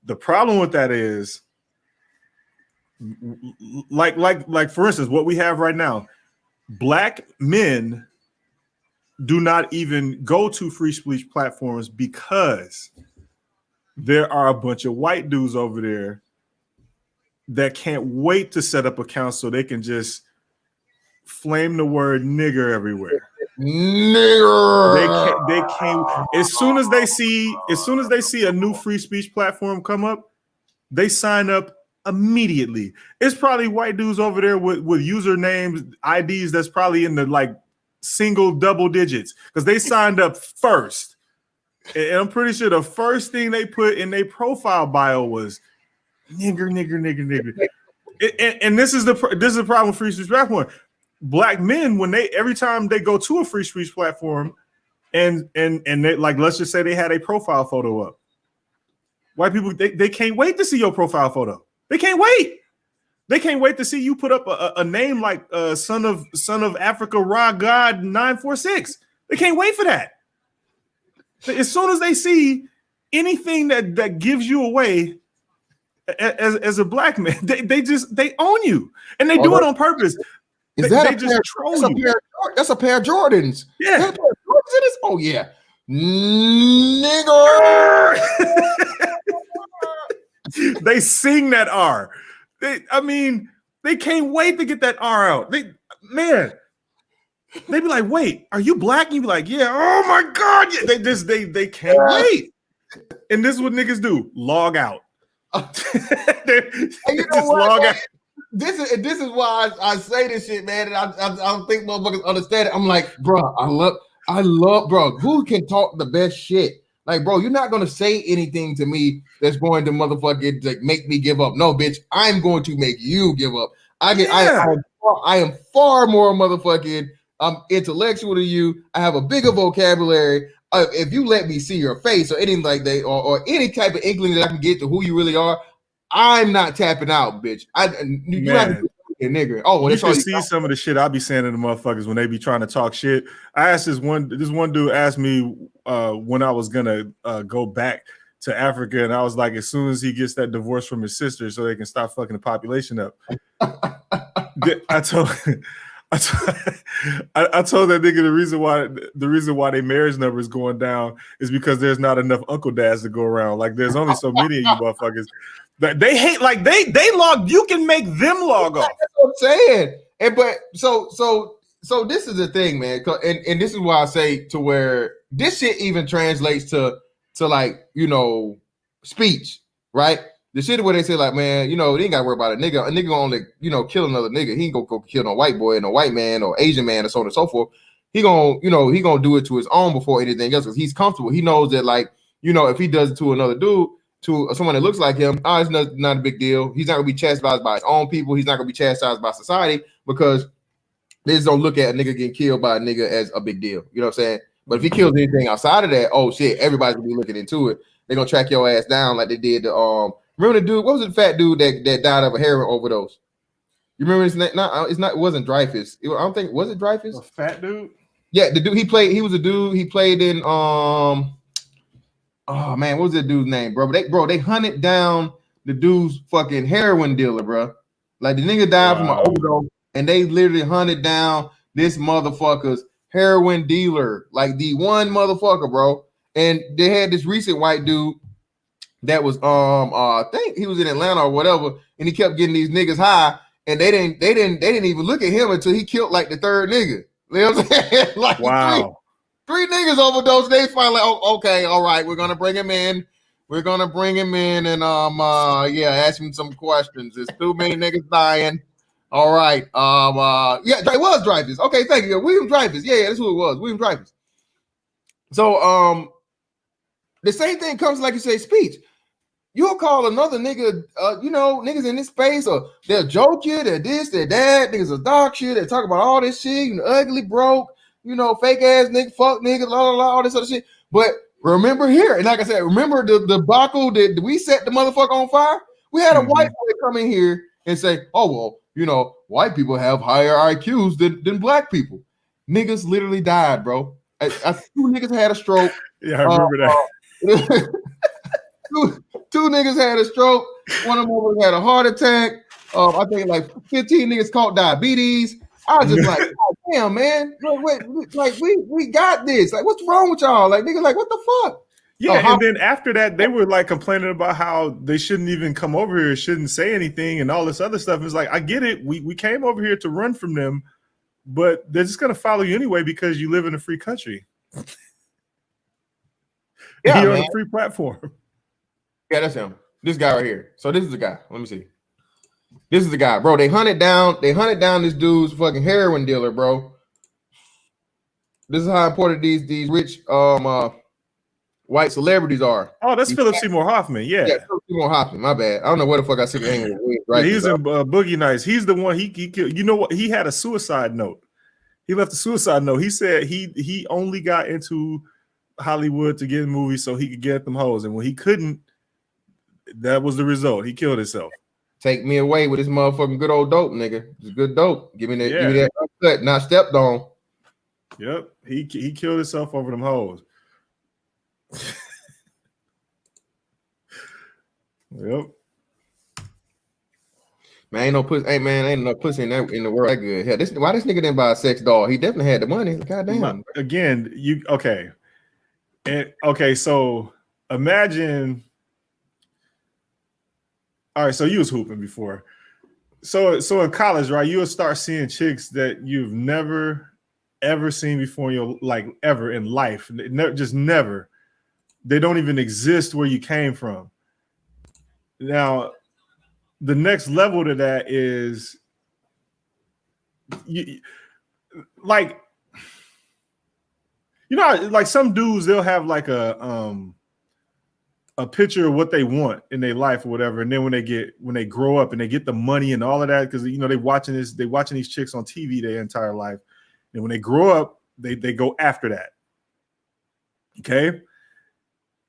The problem with that is, like for instance, what we have right now, Black men do not even go to free speech platforms because there are a bunch of white dudes over there that can't wait to set up accounts so they can just flame the word nigger everywhere. Nigger. They can't. As soon as they see a new free speech platform come up, they sign up immediately. It's probably white dudes over there with usernames, IDs that's probably in the like single double digits because they signed up first. And I'm pretty sure the first thing they put in their profile bio was nigger. And this is the problem with free speech platform. Black men, when every time they go to a free speech platform and they, like, let's just say they had a profile photo up, white people, they can't wait to see your profile photo. They can't wait. They can't wait to see you put up a name like son of Africa Ra God 946. They can't wait for that. As soon as they see anything that gives you away as a black man, they own you, and they do it on purpose. Is that they just troll you? That's a pair of Jordans. Yeah. That a pair of Jordans in this? Oh yeah, nigger. They sing that R. They can't wait to get that R out. They be like, wait, are you black? And you be like, yeah. Oh my God. Yeah. They can't wait. And this is what niggas do. Log out. Log out. This is why I say this shit, man. And I don't think motherfuckers understand it. I'm like, bro, I love, bro, who can talk the best shit? Like, bro, you're not gonna say anything to me that's going to motherfucking like make me give up. No, bitch, I'm going to make you give up. I am far more motherfucking intellectual than you. I have a bigger vocabulary. if you let me see your face or anything like that, or any type of inkling that I can get to who you really are, I'm not tapping out, bitch. You have to be a nigga. Oh, well, you that's all should you see got. some of the shit I be saying to the motherfuckers when they be trying to talk shit. I asked this one dude asked me when I was gonna go back to Africa, and I was like, as soon as he gets that divorce from his sister, so they can stop fucking the population up. I told that nigga the reason why their marriage number is going down is because there's not enough Uncle Dads to go around. Like there's only so many of you motherfuckers that they hate. Like they log. You can make them log off. That's what I'm saying. And but so this is the thing, man. And this is why I say to where this shit even translates to like, you know, speech, right? The shit where they say like, man, you know, they ain't got to worry about a nigga. A nigga gonna only, you know, kill another nigga. He ain't gonna go kill no white boy, no white man, or Asian man, or so on and so forth. He gonna, you know, he gonna do it to his own before anything else because he's comfortable. He knows that, like, you know, if he does it to another dude, to someone that looks like him, it's not a big deal. He's not gonna be chastised by his own people. He's not gonna be chastised by society because they just don't look at a nigga getting killed by a nigga as a big deal. You know what I'm saying? But if he kills anything outside of that, oh shit, everybody's gonna be looking into it. They're gonna track your ass down like they did the remember the dude, what was it, the fat dude that died of a heroin overdose? You remember his name? It wasn't Dreyfus. I don't think, was it Dreyfus? A fat dude? Yeah, the dude he was a dude, he played in oh man, what was that dude's name, bro? They hunted down the dude's fucking heroin dealer, bro. Like the nigga died from an overdose, and they literally hunted down this motherfucker's heroin dealer, like the one motherfucker, bro. And they had this recent white dude that was I think he was in Atlanta or whatever, and he kept getting these niggas high, and they didn't even look at him until he killed like the third nigga. You know what I'm saying? Like wow. Three niggas overdosed. They finally, okay, all right, we're gonna bring him in. We're gonna bring him in and ask him some questions. There's too many niggas dying. All right. It was Dreyfus. Okay, thank you. William Dreyfus. Yeah, that's who it was. William Dreyfus. So the same thing comes, like you say, speech. You'll call another nigga, niggas in this space, or they'll joke you, they're this, they're that, niggas are dog shit, they talk about all this shit, ugly, broke, fake ass nigga, fuck nigga, la la la, all this other shit. But remember here, and like I said, remember the debacle that we set the motherfucker on fire? We had a white boy come in here and say, oh, well, white people have higher IQs than black people. Niggas literally died, bro. Two niggas had a stroke. Yeah, I remember that. Two niggas had a stroke. One of them had a heart attack. I think like 15 niggas caught diabetes. I was just like, oh, damn, man. Wait, like we got this. Like, what's wrong with y'all? Like, niggas, like, what the fuck? Yeah, and then after that, they were like complaining about how they shouldn't even come over here, shouldn't say anything, and all this other stuff. It's like, I get it. We came over here to run from them, but they're just gonna follow you anyway because you live in a free country. Yeah, you're on a free platform. Yeah, that's him. This guy right here. So this is the guy. Let me see. This is the guy, bro. They hunted down this dude's fucking heroin dealer, bro. This is how important these rich white celebrities are. Oh, that's Philip Seymour Hoffman. Yeah, Philip Seymour Hoffman. My bad. I don't know where the fuck I see the angle. Right, he's in Boogie Nights. He's the one he killed. You know what? He had a suicide note. He left a suicide note. He said he only got into Hollywood to get in movies so he could get them hoes, and when he couldn't, that was the result. He killed himself. Take me away with this motherfucking good old dope, nigga. It's good dope. Give me that cut, not stepped on. Yep. He killed himself over them hoes. Yep. Man, ain't no pussy in the world that good. Hell, why this nigga didn't buy a sex doll? He definitely had the money. Goddamn. Again, so imagine. All right, so you was hooping before. So in college, right, you'll start seeing chicks that you've never ever seen before in your ever in life. Just never. They don't even exist where you came from. Now, the next level to that is like some dudes, they'll have like a picture of what they want in their life or whatever, and then when they grow up and they get the money and all of that, because they watching these chicks on TV their entire life, and when they grow up, they go after that. Okay.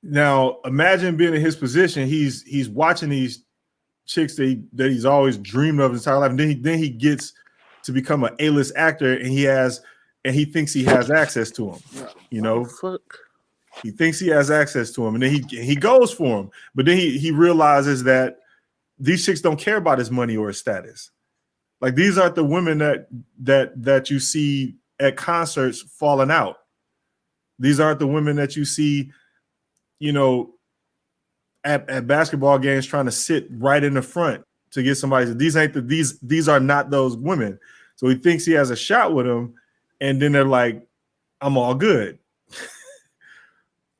Now imagine being in his position. He's watching these chicks that he's always dreamed of his entire life, and then he gets to become an A-list actor, and he thinks he has access to them. You know, fuck. he thinks he has access to him, and then he goes for him. But then he realizes that these chicks don't care about his money or his status. Like, these aren't the women that you see at concerts falling out. These aren't the women that you see, you know, at basketball games trying to sit right in the front to get somebody. These are not those women. So he thinks he has a shot with them, and then they're like, I'm all good.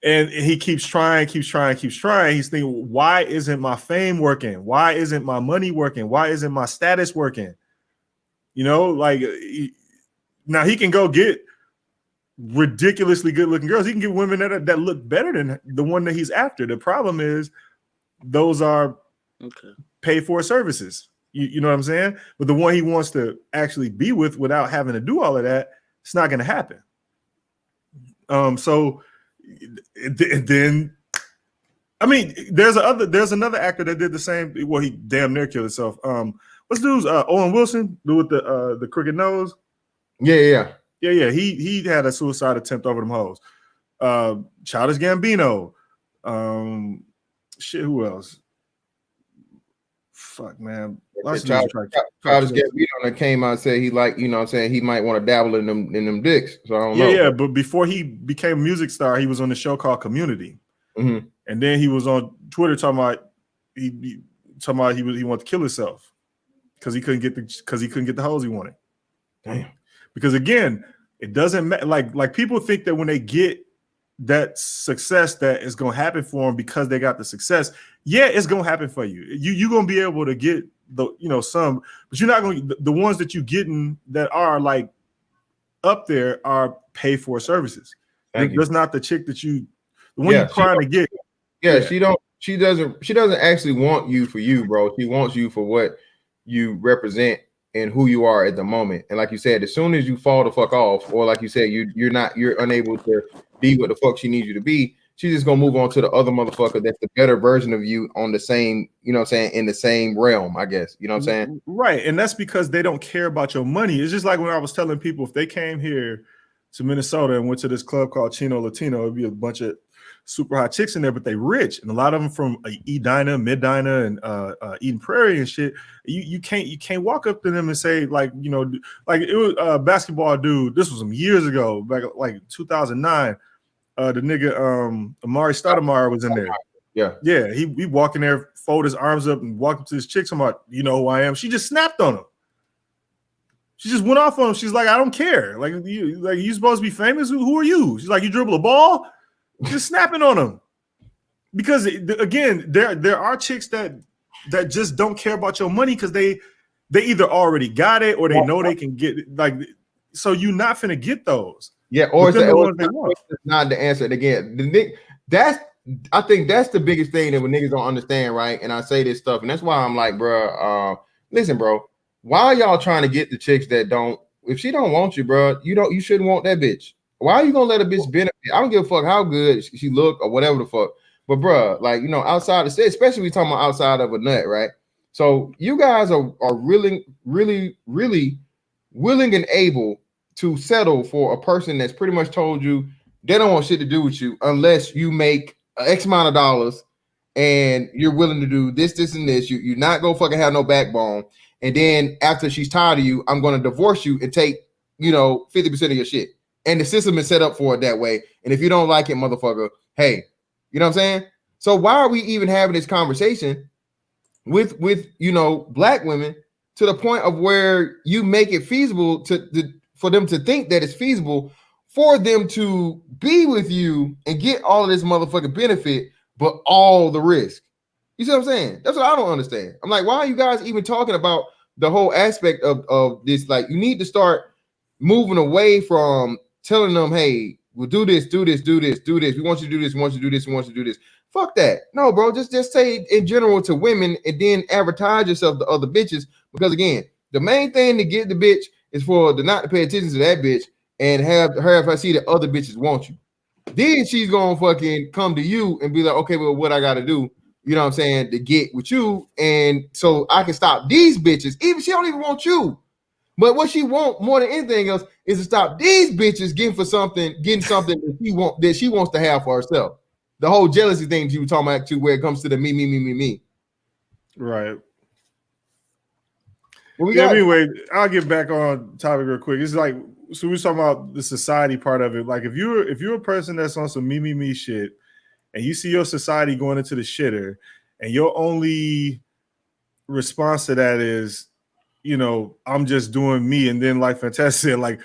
And he keeps trying. He's thinking, why isn't my fame working? Why isn't my money working? Why isn't my status working? You know, like, now he can go get ridiculously good looking girls. He can get women that look better than the one that he's after. The problem is those are paid for services. You know what I'm saying? But the one he wants to actually be with without having to do all of that, it's not going to happen. So then, I mean, there's another actor that did the same. Well, he damn near killed himself. What's the dude's Owen Wilson, dude with the crooked nose? Yeah. He had a suicide attempt over them hoes. Childish Gambino. Shit, who else? Fuck, man. Childish Gambino came out and said he, like, you know what I'm saying, he might want to dabble in them dicks. So I don't know. Yeah, but before he became a music star, he was on the show called Community. Mm-hmm. And then he was on Twitter talking about he wanted to kill himself because he couldn't get the hoes he wanted. Damn. Because again, it doesn't matter. Like people think that when they get that success, that is going to happen for them because they got the success. Yeah, it's going to happen for you. You're going to be able to get some, but you're not going to. The ones that you getting that are like up there are paid for services. That's not the chick that the one you're trying to get. Yeah, she doesn't actually want you for you, bro. She wants you for what you represent and who you are at the moment. And like you said, as soon as you fall the fuck off, or like you said, you're unable to be what the fuck she needs you to be, she's just gonna move on to the other motherfucker that's the better version of you on the same, you know what I'm saying, in the same realm, I guess. You know what I'm saying? Right. And that's because they don't care about your money. It's just like when I was telling people, if they came here to Minnesota and went to this club called Chino Latino, it'd be a bunch of super hot chicks in there, but they rich, and a lot of them from Edina, Medina, and Eden Prairie and shit. You can't walk up to them and say, like, you know, like it was a basketball dude. This was some years ago, back like 2009. The nigga Amari Stoudemire was in there. Yeah. He walked in there, fold his arms up, and walked up to this chick. I'm like, you know who I am? She just snapped on him. She just went off on him. She's like, I don't care. Like you supposed to be famous? Who are you? She's like, you dribble a ball? Just snapping on them. Because again, there are chicks that just don't care about your money because they either already got it or they know they can get it. Like, so you're not finna get those. Yeah, or it's not the answer. And again, I think that's the biggest thing that when niggas don't understand, right? And I say this stuff, and that's why I'm like, bro, listen, bro, why are y'all trying to get the chicks that don't? If she don't want you, bro, you shouldn't want that bitch. Why are you gonna let a bitch benefit? I don't give a fuck how good she look or whatever the fuck. But bro, like, you know, outside of state, especially we talking about outside of a nut, right? So you guys are really, really, really willing and able to settle for a person that's pretty much told you they don't want shit to do with you unless you make X amount of dollars and you're willing to do this, this, and this. You're not gonna fucking have no backbone. And then after she's tired of you, I'm gonna divorce you and take, 50% of your shit. And the system is set up for it that way. And if you don't like it, motherfucker, hey, you know what I'm saying? So why are we even having this conversation with black women to the point of where you make it feasible for them to think that it's feasible for them to be with you and get all of this motherfucking benefit, but all the risk? You see what I'm saying? That's what I don't understand. I'm like, why are you guys even talking about the whole aspect of this? Like, you need to start moving away from telling them, hey, we'll do this, do this, do this, do this. We want you to do this, we want you to do this, we want you to do this. Fuck that. No, bro, just say in general to women and then advertise yourself to other bitches. Because again, the main thing to get the bitch is for the not to pay attention to that bitch and have her see that other bitches want you. Then she's gonna fucking come to you and be like, okay, well, what I gotta do, you know what I'm saying, to get with you, and so I can stop these bitches. Even she don't even want you. But what she want more than anything else is to stop these bitches getting something that she wants to have for herself. The whole jealousy thing you were talking about too, where it comes to the me. Right. Well, we Yeah, got anyway, I'll get back on topic real quick. It's like, so we're talking about the society part of it. Like if you're a person that's on some me shit and you see your society going into the shitter and your only response to that is, I'm just doing me, and then like Fantastic said,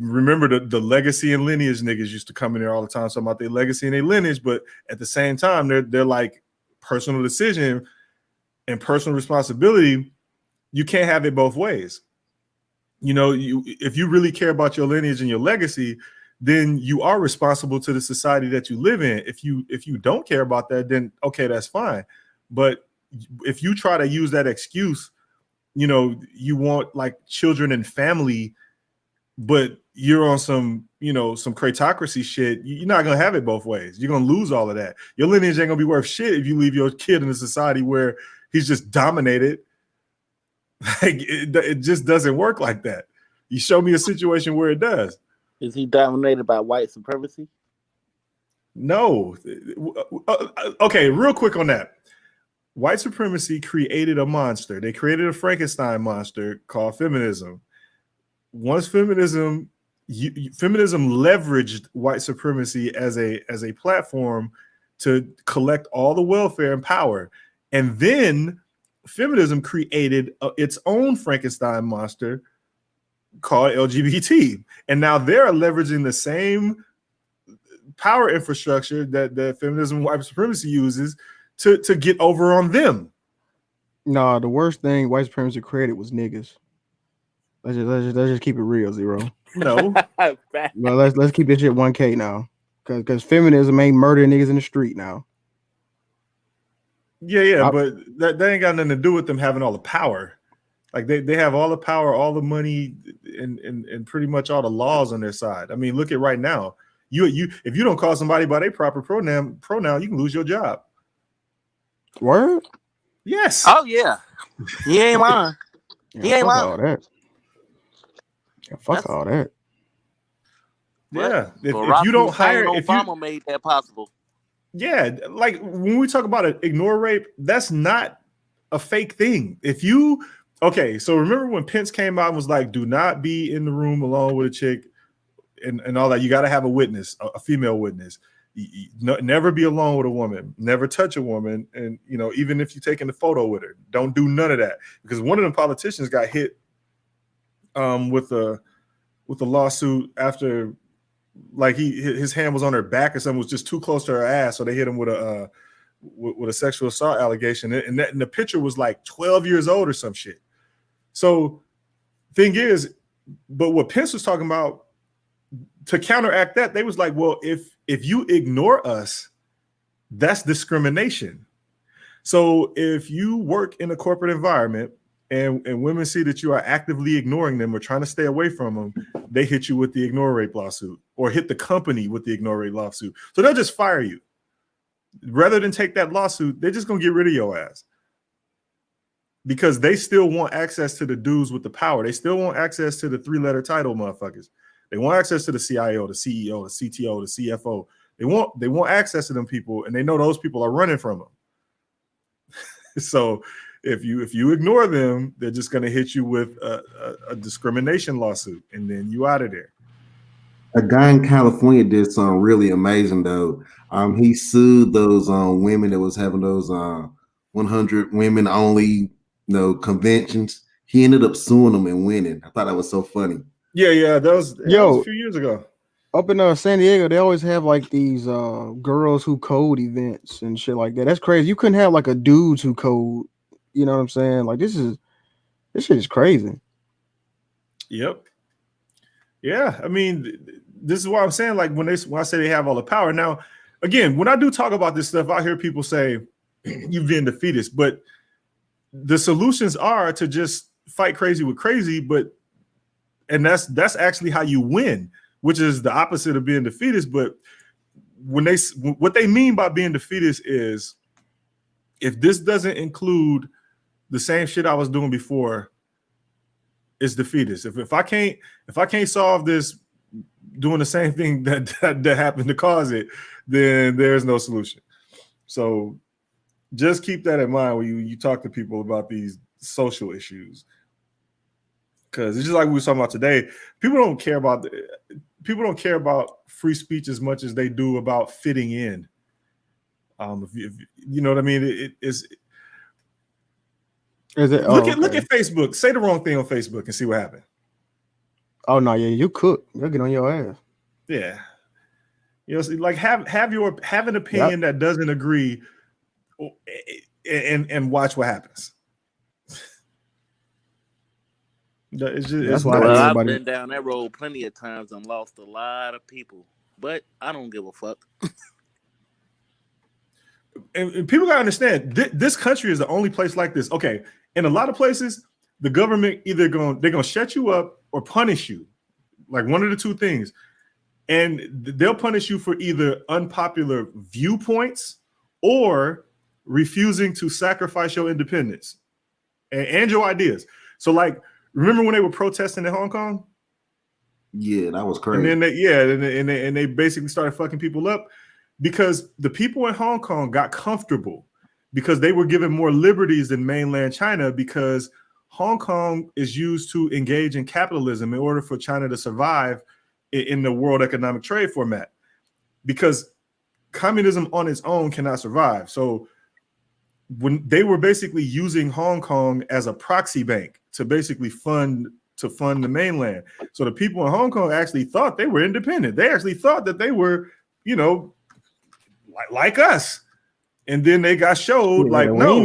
remember the legacy and lineage niggas used to come in there all the time talking about their legacy and their lineage, but at the same time they're like personal decision and personal responsibility. You can't have it both ways. If you really care about your lineage and your legacy, then you are responsible to the society that you live in. If you don't care about that, then okay, that's fine. But if you try to use that excuse, you want like children and family, but you're on some cratocracy shit, you're not going to have it both ways. You're going to lose all of that. Your lineage ain't going to be worth shit if you leave your kid in a society where he's just dominated. Like it just doesn't work like that. You show me a situation where it does. Is he dominated by white supremacy? No. Okay, real quick on that. White supremacy created a monster. They created a Frankenstein monster called feminism. Once feminism leveraged white supremacy as a platform to collect all the welfare and power. And then feminism created its own Frankenstein monster called LGBT. And now they're leveraging the same power infrastructure that feminism and white supremacy uses to get over on them. No, the worst thing white supremacy created was niggas. Let's just keep it real, Zero. No. Well, let's keep this shit 1K now. Because feminism ain't murdering niggas in the street now. Yeah, but that ain't got nothing to do with them having all the power. Like they have all the power, all the money, and pretty much all the laws on their side. I mean, look at right now. You if you don't call somebody by their proper pronoun, you can lose your job. Word? Yes. Oh yeah. He ain't lying. He ain't lying. All that. Yeah, fuck all that. Yeah. If you don't hire, Obama made that possible. Yeah, like when we talk about ignore rape, that's not a fake thing. So remember when Pence came out and was like, do not be in the room alone with a chick and all that. You got to have a witness, a female witness. Never be alone with a woman. Never touch a woman. And, even if you're taking the photo with her, don't do none of that. Because one of the politicians got hit with a lawsuit after, like his hand was on her back or something, was just too close to her ass, so they hit him with a sexual assault allegation, and the picture was like 12 years old or some shit. So, thing is, but what Pence was talking about to counteract that, they was like, well, if you ignore us, that's discrimination. So if you work in a corporate environment and women see that you are actively ignoring them or trying to stay away from them, they hit you with the ignore rape lawsuit, or hit the company with the ignore rape lawsuit. So they'll just fire you. Rather than take that lawsuit, they're just going to get rid of your ass. Because they still want access to the dudes with the power. They still want access to the 3-letter title motherfuckers. They want access to the CIO, the CEO, the CTO, the CFO. They want access to them people, and they know those people are running from them. So if you ignore them, they're just going to hit you with a discrimination lawsuit, and then you out of there. A guy in California did something really amazing though. He sued those women that was having those 100 women only conventions. He ended up suing them and winning. I thought that was so funny. Yeah, that was a few years ago. Up in San Diego, they always have like these girls who code events and shit like that. That's crazy. You couldn't have like a dudes who code. You know what I'm saying? Like this shit is crazy. Yep. Yeah, I mean, this is why I'm saying, like, when I say they have all the power. Now, again, when I do talk about this stuff, I hear people say you've been defeatist, but the solutions are to just fight crazy with crazy, and that's actually how you win. which is the opposite of being defeatist. But what they mean by being defeatist is, if this doesn't include the same shit I was doing before, it's defeatist. If I can't solve this doing the same thing that happened to cause it, then there's no solution. So just keep that in mind when you talk to people about these social issues, because it's just like we were talking about today. People don't care about free speech as much as they do about fitting in. If you know what I mean, is it? Look at Facebook. Say the wrong thing on Facebook and see what happens. Oh no, yeah, you cook. They'll get on your ass. Yeah, you know, like have an opinion that doesn't agree, and watch what happens. That's why I've been down that road plenty of times and lost a lot of people, but I don't give a fuck. And people gotta understand, this country is the only place like this. Okay, in a lot of places, the government they're gonna shut you up or punish you, like one of the two things, and they'll punish you for either unpopular viewpoints or refusing to sacrifice your independence and your ideas. So, like, remember when they were protesting in Hong Kong? Yeah, that was crazy. And then they basically started fucking people up because the people in Hong Kong got comfortable because they were given more liberties than mainland China, because Hong Kong is used to engage in capitalism in order for China to survive in the World Economic Trade format, because communism on its own cannot survive. So when they were basically using Hong Kong as a proxy bank to basically fund the mainland. So the people in Hong Kong actually thought they were independent. They actually thought that they were, you know, like us. And then they got showed no,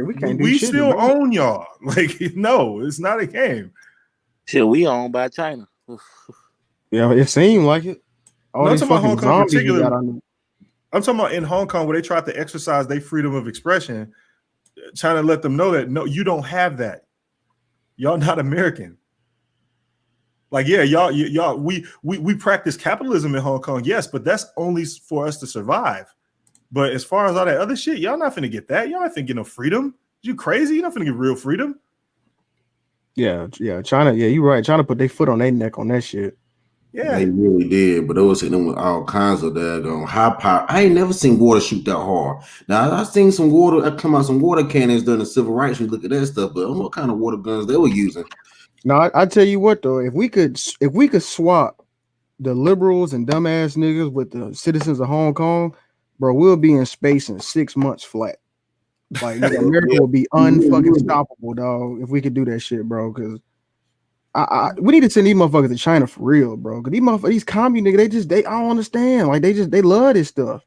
we can't do we shit still own y'all. Like, no, it's not a game. Shit, we owned by China. Yeah, it seemed like it. No, I'm talking about Hong Kong in particular. I'm talking about in Hong Kong where they tried to exercise their freedom of expression. China let them know that, no, you don't have that. Y'all not American. Like, yeah, y'all, we practice capitalism in Hong Kong, yes, but that's only for us to survive. But as far as all that other shit, y'all not finna get that. Y'all not finna get no freedom. You crazy? You're not finna get real freedom. Yeah, China. Yeah, you're right. China put their foot on their neck on that shit. Yeah, they really did. But they was hitting them with all kinds of daggone high power. I ain't never seen water shoot that hard. Now I seen some water come out, some water cannons during the civil rights. You look at that stuff, but I don't know what kind of water guns they were using. No, I tell you what though, if we could swap the liberals and dumbass niggas with the citizens of Hong Kong, bro, we'll be in space in 6 months flat. Like, nigga, America will be unfucking stoppable, dog. If we could do that shit, bro, because we need to send these motherfuckers to China for real, bro. Because these commie niggas, I don't understand. Like, they love this stuff.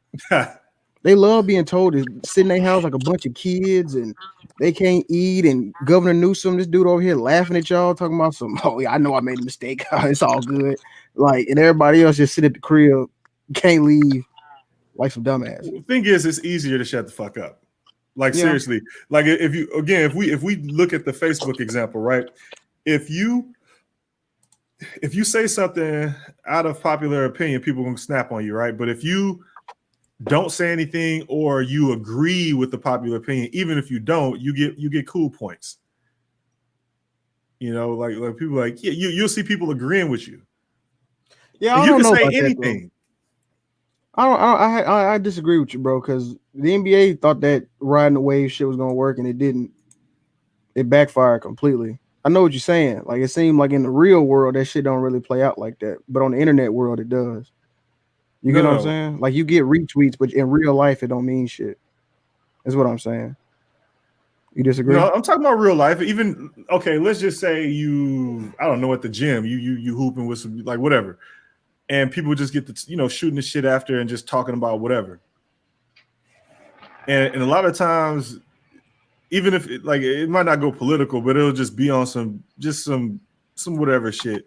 They love being told to sit in their house like a bunch of kids and they can't eat. And Governor Newsom, this dude over here laughing at y'all, talking about some, oh yeah, I know I made a mistake. It's all good. Like, and everybody else just sit at the crib, can't leave, like some dumbass. The thing is, it's easier to shut the fuck up. Like, seriously. Like, if we look at the Facebook example, right? If you say something out of popular opinion, people are gonna snap on you, right? But if you don't say anything or you agree with the popular opinion, even if you don't, you get cool points. You know, like people like, yeah, you'll see people agreeing with you. Yeah, and you can say anything. I disagree with you, bro, because the NBA thought that riding the wave shit was gonna work and it didn't. It backfired completely. I know what you're saying. Like, it seemed like in the real world that shit don't really play out like that, but on the internet world it does. You get what I'm saying? Like, you get retweets, but in real life it don't mean shit. That's what I'm saying. You disagree? No, I'm talking about real life. Even okay, let's just say I don't know, at the gym, you hooping with some, like, whatever, and people just get to, shooting the shit after and just talking about whatever. And a lot of times, even if it might not go political, but it'll just be on some whatever shit,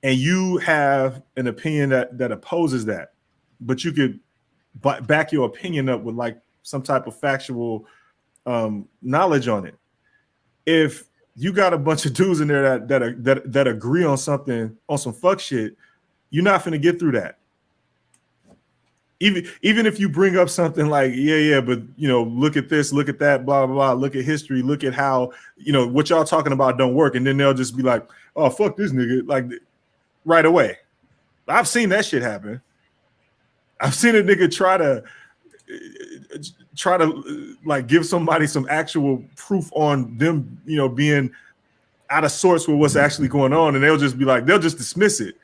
and you have an opinion that opposes that, but you could back your opinion up with like some type of factual knowledge on it. If you got a bunch of dudes in there that agree on something, on some fuck shit, You're not going to get through that. Even if you bring up something like, but look at this, look at that, blah, blah, blah, look at history, look at how, what y'all talking about don't work. And then they'll just be like, oh, fuck this nigga, like right away. I've seen that shit happen. I've seen a nigga try to like give somebody some actual proof on them, being out of sorts with what's actually going on. And they'll just dismiss it.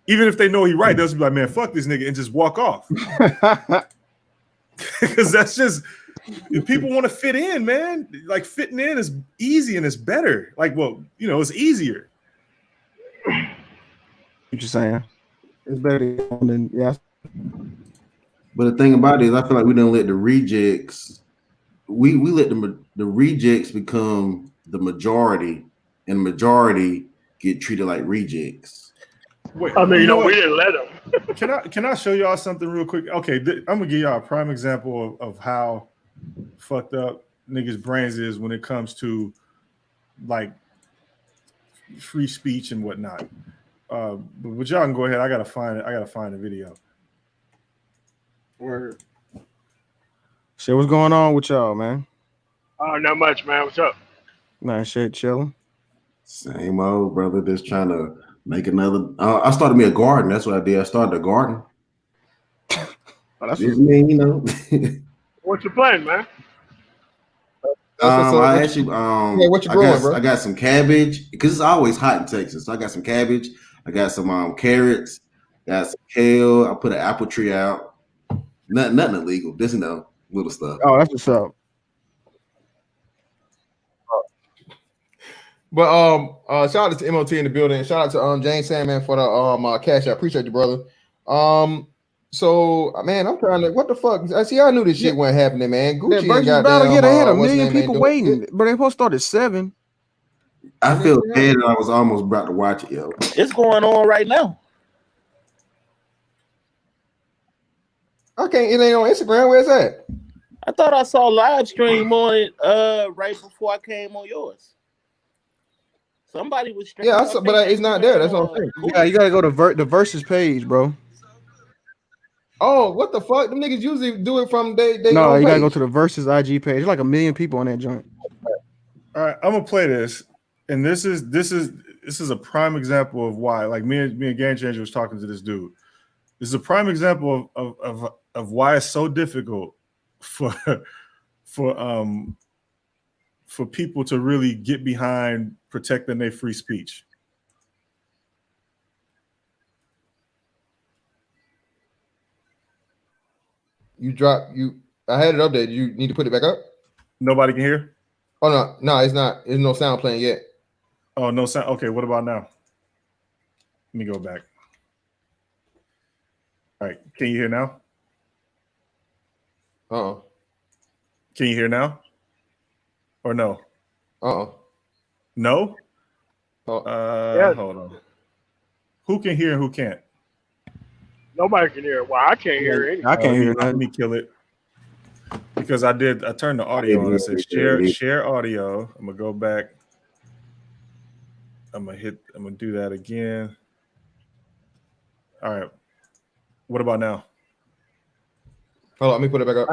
Even if they know he's right, they'll just be like, man, fuck this nigga, and just walk off. Because that's just, people want to fit in, man. Like, fitting in is easy and it's better. Like, well, it's easier. What you saying? It's better than, yeah. But the thing about it is, I feel like we don't let the rejects, we let the rejects become the majority, and majority get treated like rejects. Wait, I mean, we didn't let them. Can I show y'all something real quick? Okay, I'm gonna give y'all a prime example of how fucked up niggas' brains is when it comes to like free speech and whatnot. But y'all can go ahead. I gotta find the video. Word. Shit, what's going on with y'all, man? Not much, man. What's up? Man, shit, chilling. Same old, brother. Just trying to make another. I started me a garden. That's what I did. I started a garden. That's What's your plan, man? I actually what you growing, bro? I got some cabbage because it's always hot in Texas. So I got some cabbage. I got some carrots. Got some kale. I put an apple tree out. Nothing illegal. Just little stuff. Oh, that's what's up. But shout out to MOT in the building. Shout out to James Sandman for the cash. I appreciate you, brother. So man, I'm trying to. What the fuck? I see. I knew this shit wasn't happening, man. Gucci and goddamn. They had a million people waiting, but they supposed to start at 7. I feel bad that I was almost about to watch it, yo. It's going on right now. Okay, it ain't on Instagram. Where's that? I thought I saw live stream on it right before I came on yours. Somebody was streaming. Yeah, but it's not there. That's what I'm saying. Yeah, you gotta go to the Versus page, bro. Oh, what the fuck? Them niggas usually do it from they No, you gotta go to the Versus IG page. There's like a million people on that joint. All right, I'm gonna play this, and this is a prime example of why. Like me and Game Changer was talking to this dude. This is a prime example of why it's so difficult for people to really get behind protecting their free speech. I had it up there. You need to put it back up. Nobody can hear? Oh no, it's not. There's no sound playing yet. Oh, no sound. Okay, what about now? Let me go back. All right, can you hear now? Can you hear now? Or no? No? Yeah. Hold on. Who can hear and who can't? Nobody can hear. Well, I can't hear anything. I can't hear Let nothing. me kill it. Because I turned the audio on. It says share audio. I'm gonna go back. I'm gonna do that again. All right. What about now? Hold on, let me put it back up.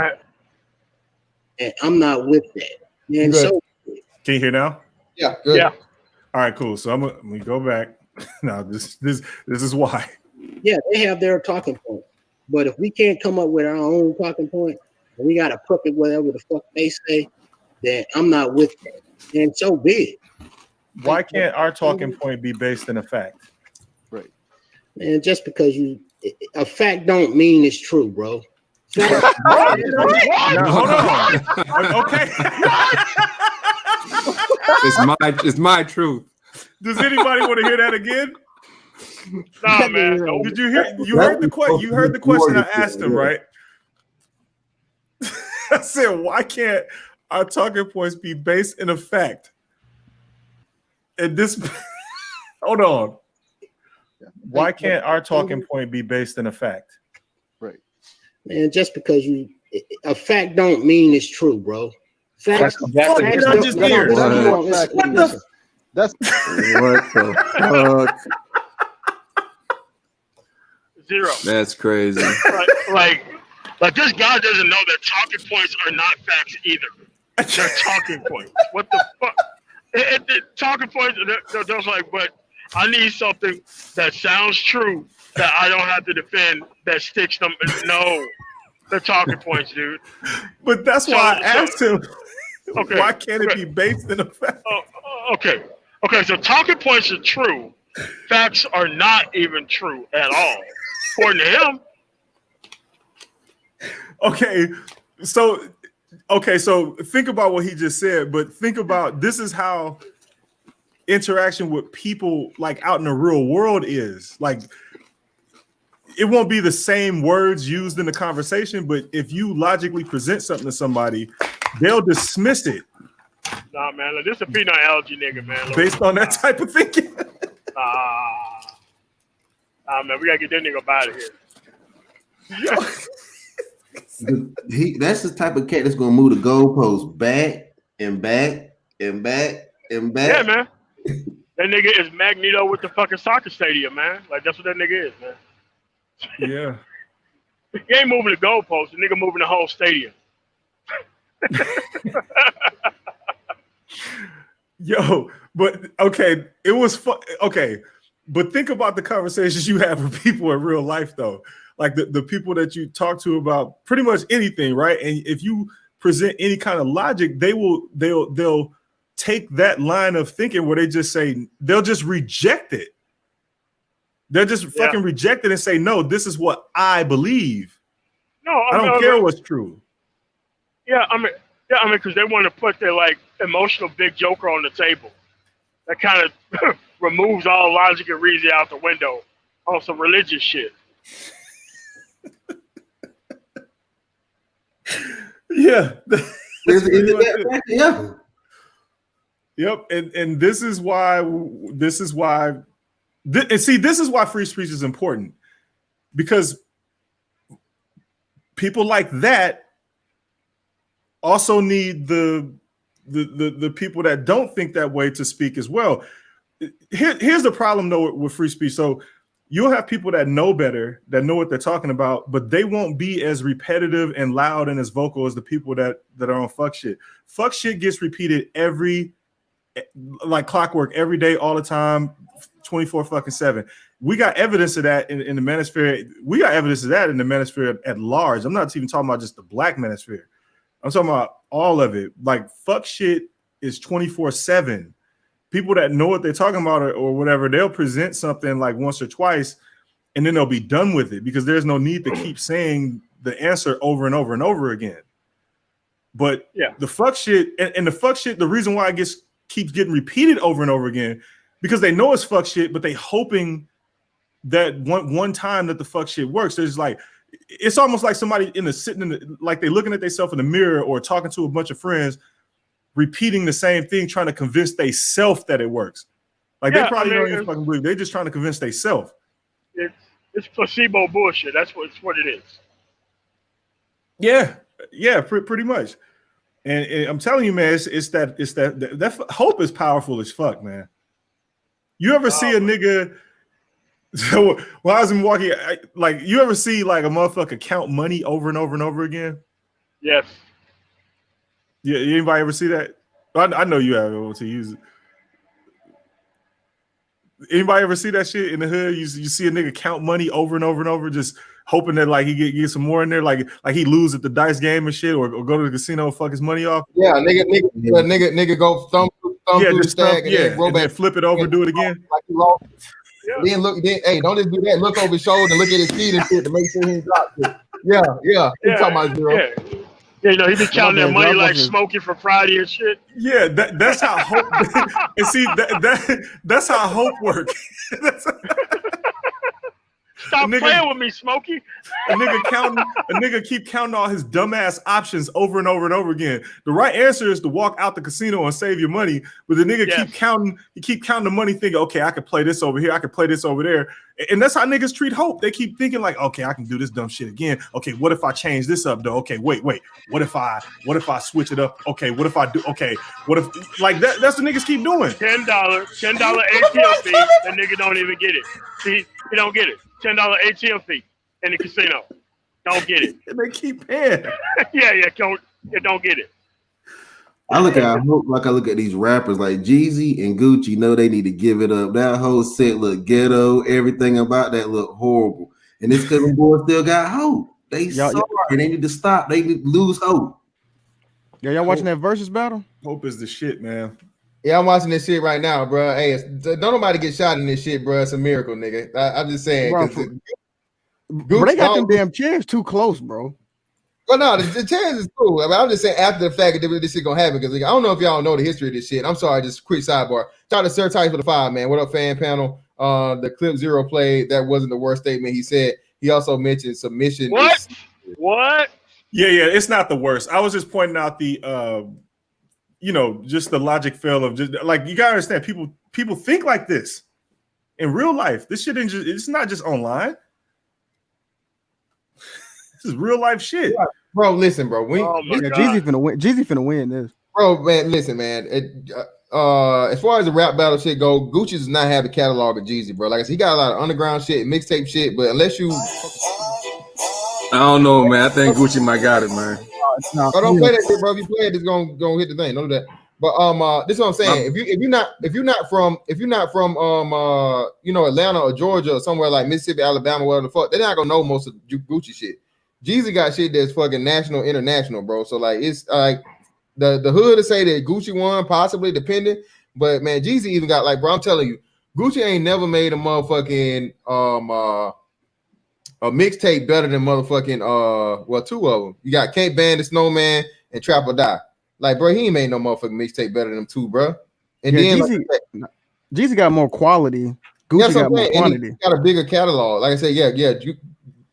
And I'm not with that. Man, so can you hear now? Yeah, good. Yeah. All right, cool. So I'm gonna go back. Now this is why. yeah, they have their talking point. But if we can't come up with our own talking point, and we gotta puppet whatever the fuck they say, then I'm not with that. And so be it. Why can't our talking point be based in a fact? Right. Man, just because a fact don't mean it's true, bro. Now, hold on. Okay. It's my truth. Does anybody want to hear that again? Nah, man. Did you hear? You heard the question. You heard the question I asked him, right? I said, "Why can't our talking points be based in a fact?" And this, hold on. Why can't our talking point be based in a fact? Right. Man, just because a fact don't mean it's true, bro. Facts. What did I just hear? What the? That's what the fuck. Zero. That's crazy. Like this guy doesn't know that talking points are not facts either. They're talking points. What the fuck? Talking points, they're just like, but I need something that sounds true that I don't have to defend that sticks them. No, they're talking points, dude. But that's why I asked him, okay, why can't it be based in a fact? Okay, so talking points are true. Facts are not even true at all, according to him. Okay, so think about what he just said, but think about this is how interaction with people like out in the real world is. Like, it won't be the same words used in the conversation, but if you logically present something to somebody, they'll dismiss it. Nah, man, this is a peanut allergy nigga, man. Based on that type of thinking. Man, we gotta get that nigga up out of here. That's the type of cat that's gonna move the goalposts back and back and back and back. Yeah, man. That nigga is Magneto with the fucking soccer stadium, man. Like, that's what that nigga is, man. Yeah. He ain't moving the goalposts. The nigga moving the whole stadium. Yo, but okay, it was fun. Okay, but think about the conversations you have with people in real life, though. Like the people that you talk to about pretty much anything, right? And if you present any kind of logic, they'll take that line of thinking where they just say, they'll just reject it. They'll just fucking reject it and say, no, this is what I believe. No, I don't care what's true. Yeah, I mean, because they want to put their like emotional big joker on the table. That kind of removes all logic and reason out the window on some religious shit. Yeah. Yeah. Yep. And this is why this is why free speech is important, because people like that also need the people that don't think that way to speak as well. Here's the problem though with free speech. So you'll have people that know better, that know what they're talking about, but they won't be as repetitive and loud and as vocal as the people that are on fuck shit. Fuck shit gets repeated like clockwork every day, all the time, 24/7. We got evidence of that in the manosphere. We got evidence of that in the manosphere at large. I'm not even talking about just the black manosphere. I'm talking about all of it. Like, fuck shit is 24/7. People that know what they're talking about or whatever, they'll present something like once or twice and then they'll be done with it, because there's no need to keep saying the answer over and over and over again. But the fuck shit and the fuck shit, the reason why it keeps getting repeated over and over again, because they know it's fuck shit, but they hoping that one time that the fuck shit works. There's like, it's almost like somebody like they're looking at themselves in the mirror or talking to a bunch of friends, repeating the same thing, trying to convince they self that it works. Like, they probably don't even fucking believe. They're just trying to convince they self. It's placebo bullshit. That's what it is. Yeah, pretty much. And I'm telling you, man, it's that hope is powerful as fuck, man. You ever see a nigga? So when I was in Milwaukee, like, you ever see like a motherfucker count money over and over and over again? Yes. Yeah. Anybody ever see that? I know you have to use it. Anybody ever see that shit in the hood? You see a nigga count money over and over and over, just hoping that like he get some more in there, like he lose at the dice game and shit, or go to the casino and fuck his money off. Yeah, nigga go thumb through the stack and then flip it over, do it again. Like he lost. Yeah. Then don't just do that. Look over his shoulder and look at his feet and shit to make sure he ain't dropped it. Yeah. He's talking about zero. Yeah, you know, he be counting that money like Smokey for Friday and shit. Yeah, that's how hope. And see, that's how hope works. Stop playing with me, Smokey. A nigga keep counting all his dumbass options over and over and over again. The right answer is to walk out the casino and save your money, but the nigga keep counting the money, thinking, okay, I could play this over here, I could play this over there. And that's how niggas treat hope. They keep thinking like, okay, I can do this dumb shit again. Okay, what if I change this up though? Okay, wait. What if I switch it up? Okay, what if I do? Okay, what if, like, that's the niggas keep doing. $10 ATM fee. The nigga don't even get it. See, he don't get it. $10 ATM fee in the casino. Don't get it. And they keep paying. yeah, don't get it. I look at these rappers like Jeezy and Gucci. Know they need to give it up. That whole set look ghetto. Everything about that look horrible. And it's because them boys still got hope. They sorry. They need to stop. They need to lose hope. Yeah, y'all watching that versus battle? Hope is the shit, man. Yeah, I'm watching this shit right now, bro. Hey, don't nobody get shot in this shit, bro. It's a miracle, nigga. I'm just saying. Bro, they got them damn chairs too close, bro. Well, no, the chance is cool. I mean, I'm just saying after the fact that this shit gonna happen because I don't know if y'all know the history of this shit. I'm sorry, just quick sidebar. Shout out to Sir Tice for the 5, man. What up, fan panel? The clip Zero played, that wasn't the worst statement he said. He also mentioned submission. What? Yeah, it's not the worst. I was just pointing out the just the logic fail of just like you gotta understand people think like this in real life. This shit it's not just online. This is real life shit. Yeah. Bro, listen, bro. Jeezy finna win this. Bro, man, listen, man. As far as the rap battle shit go, Gucci does not have the catalog of Jeezy, bro. Like I said, he got a lot of underground shit, mixtape shit, but unless you I don't know, man. I think Gucci might got it, man. Don't play that shit, bro. If you play it, it's gonna hit the thing. Don't do that. But this is what I'm saying. If you're not from Atlanta or Georgia or somewhere like Mississippi, Alabama, whatever the fuck, they're not gonna know most of Gucci shit. Jeezy got shit that's fucking national, international, bro. So like it's like the hood to say that Gucci won, possibly depending. But man, Jeezy even got like, bro, I'm telling you, Gucci ain't never made a motherfucking a mixtape better than motherfucking two of them. You got Can't Ban the Snowman and Trap or Die. Like, bro, he ain't made no motherfucking mixtape better than them two, bro. And then Jeezy got more quality. Gucci got more quantity. He got a bigger catalog. Like I said,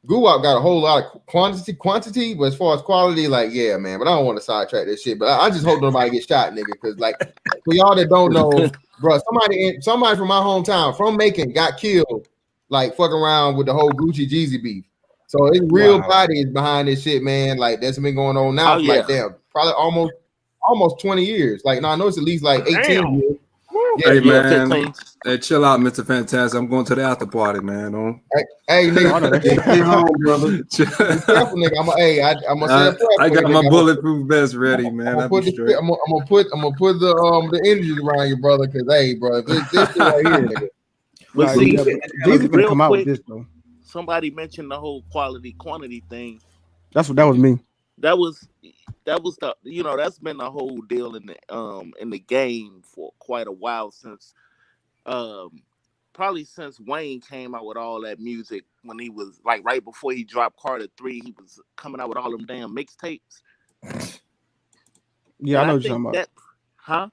Guwap got a whole lot of quantity, but as far as quality, like, yeah, man. But I don't want to sidetrack this shit. But I just hope nobody get shot, nigga. Because like, for y'all that don't know, bro, somebody from my hometown, from Macon, got killed, like fucking around with the whole Gucci Jeezy beef. So it's real bodies behind this shit, man. Like that's been going on now for like damn, probably almost 20 years. Like, no, I know it's at least like 18 years. Yeah, hey man, hey, chill out, Mr. Fantastic. I'm going to the after party, man. Hey, nigga, stay home, brother. Careful, nigga. I'm gonna say I got my bulletproof vest ready, man. I'm gonna put the energy around you, brother. Cause hey, bro, this shit right here, nigga. But see, Jeezy gonna come out with this though. Somebody mentioned the whole quantity thing. That was me. That was the that's been the whole deal in the game for quite a while since probably since Wayne came out with all that music when he was like right before he dropped Carter 3, he was coming out with all them damn mixtapes. Yeah, I know what you're talking about. Huh?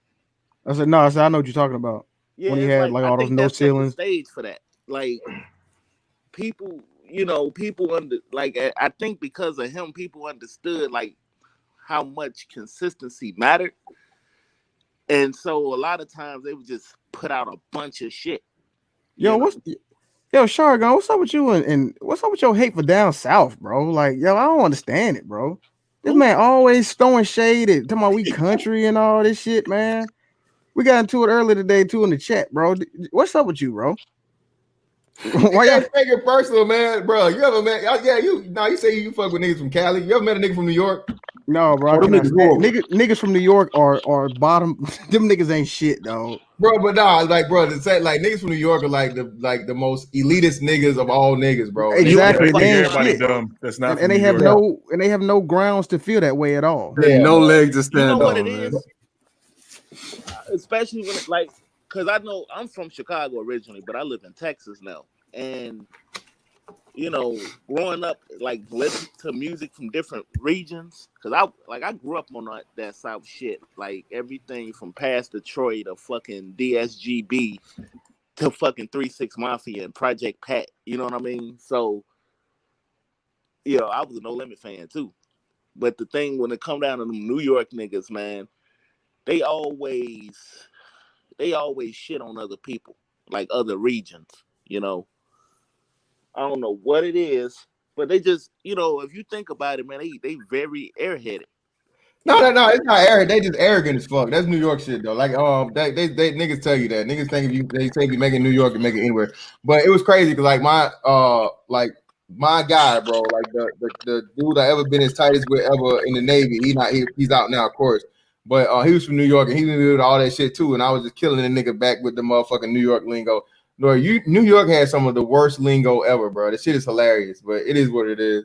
I said I know what you're talking about. Yeah, when he had like all those no ceilings. Stage for that. Like people I think because of him, people understood like how much consistency mattered. And so a lot of times they would just put out a bunch of shit. Shargon, what's up with you and what's up with your hate for down south, bro? Like, I don't understand it, bro. This man always throwing shade at talking about we country and all this shit, man. We got into it earlier today too in the chat, bro. What's up with you, bro? Why y'all take it personal, man, bro? You ever met? You say you fuck with niggas from Cali. You ever met a nigga from New York? No, bro. Niggas from New York are bottom. Them niggas ain't shit, dog. Bro, but nah, like, bro, to say like niggas from New York are like the most elitist niggas of all niggas, bro. Exactly. They everybody dumb. That's not. And they have no grounds to feel that way at all. Yeah, no legs to stand on. You know what it is? Especially when because I know I'm from Chicago originally, but I live in Texas now. And, growing up, like, listening to music from different regions, because I grew up on that South shit. Like, everything from past Detroit to fucking DSGB to fucking 3-6 Mafia and Project Pat. You know what I mean? So, I was a No Limit fan, too. But the thing, when it come down to them New York niggas, man, they always shit on other people, like other regions, I don't know what it is, but they just, if you think about it, man, they very airheaded. No, it's not arrogant. They just arrogant as fuck. That's New York shit though. Like they niggas tell you that. Niggas think they say if you make it New York and make it anywhere. But it was crazy because like my guy, bro, like the dude I ever been as tight as with ever in the Navy. He's out now, of course. But he was from New York and he did all that shit too. And I was just killing the nigga back with the motherfucking New York lingo. No, New York has some of the worst lingo ever, bro. This shit is hilarious, but it is what it is.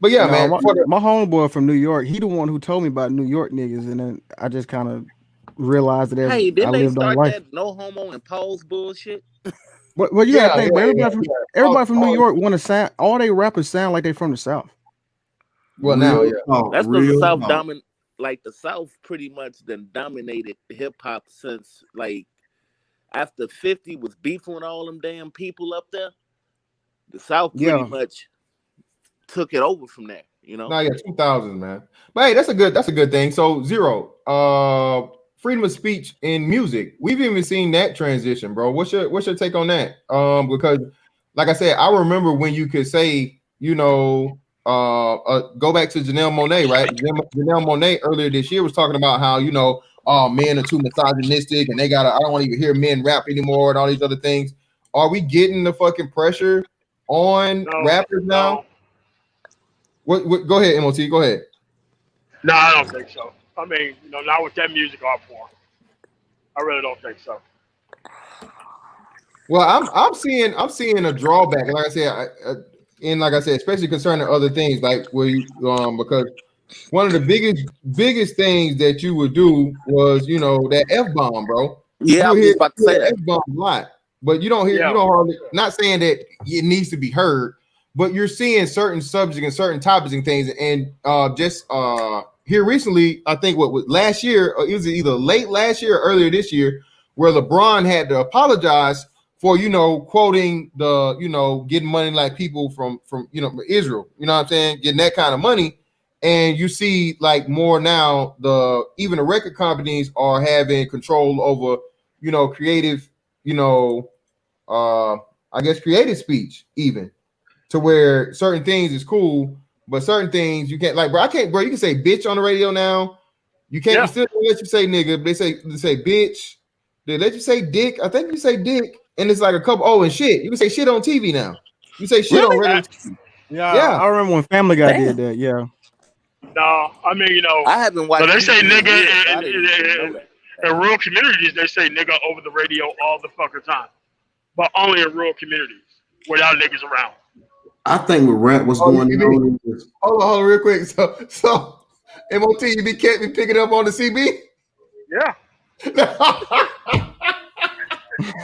But yeah, No, man. my homeboy from New York, he the one who told me about New York niggas, and then I just kind of realized that as Hey, I didn't they lived on start life. that no homo and pause bullshit? Well, you gotta think, but everybody from New Oh, York want to sound. All they rappers sound like they from the South. well, now, yeah. That's because the South like the South pretty much then dominated hip hop since like after 50 was beefing with all them damn people up there. The South pretty much took it over from there, you know. No, yeah, 2000s, man. But hey, that's a good thing. So Zero, freedom of speech in music. We've even seen that transition, bro. What's your take on that? Because like I said, I remember when you could say, you know, go back to Janelle Monáe, right? Janelle Monáe earlier this year was talking about how, you know, men are too misogynistic and I don't want to even hear men rap anymore and all these other things. Are we getting the fucking pressure on rappers now? No. What? Go ahead, MOT. Go ahead. No, I don't think so. I mean, you know, not with that music art form. I really don't think so. Well, I'm seeing a drawback, like I said, especially concerning other things, like where you because one of the biggest things that you would do was, you know, that F-bomb, bro. Yeah, I was just about to say that. F-bomb a lot, but you don't hardly. Not saying that it needs to be heard, but you're seeing certain subjects and certain topics and things, and just here recently, I think what was last year, or it was either late last year or earlier this year, where LeBron had to apologize for, you know, quoting the, you know, getting money like people from you know, Israel, you know what I'm saying, getting that kind of money. And you see like more now, even the record companies are having control over, you know, creative, you know, I guess creative speech, even to where certain things is cool, but certain things you can't. Like, bro, you can say bitch on the radio now. You can't. You still let you say nigga, but they say bitch. They let you say dick. I think you say dick, and it's like a couple. Oh, and shit. You can say shit on TV now. You say shit on radio. Yeah, I remember when Family Guy did that. Yeah. No, I mean, you know, I haven't watched. So they say nigga in rural communities. They say nigga over the radio all the fucking time, but only in rural communities without niggas around. I think with rap, what's going on is hold on, real quick. So MOT, you be picking up on the CB? Yeah.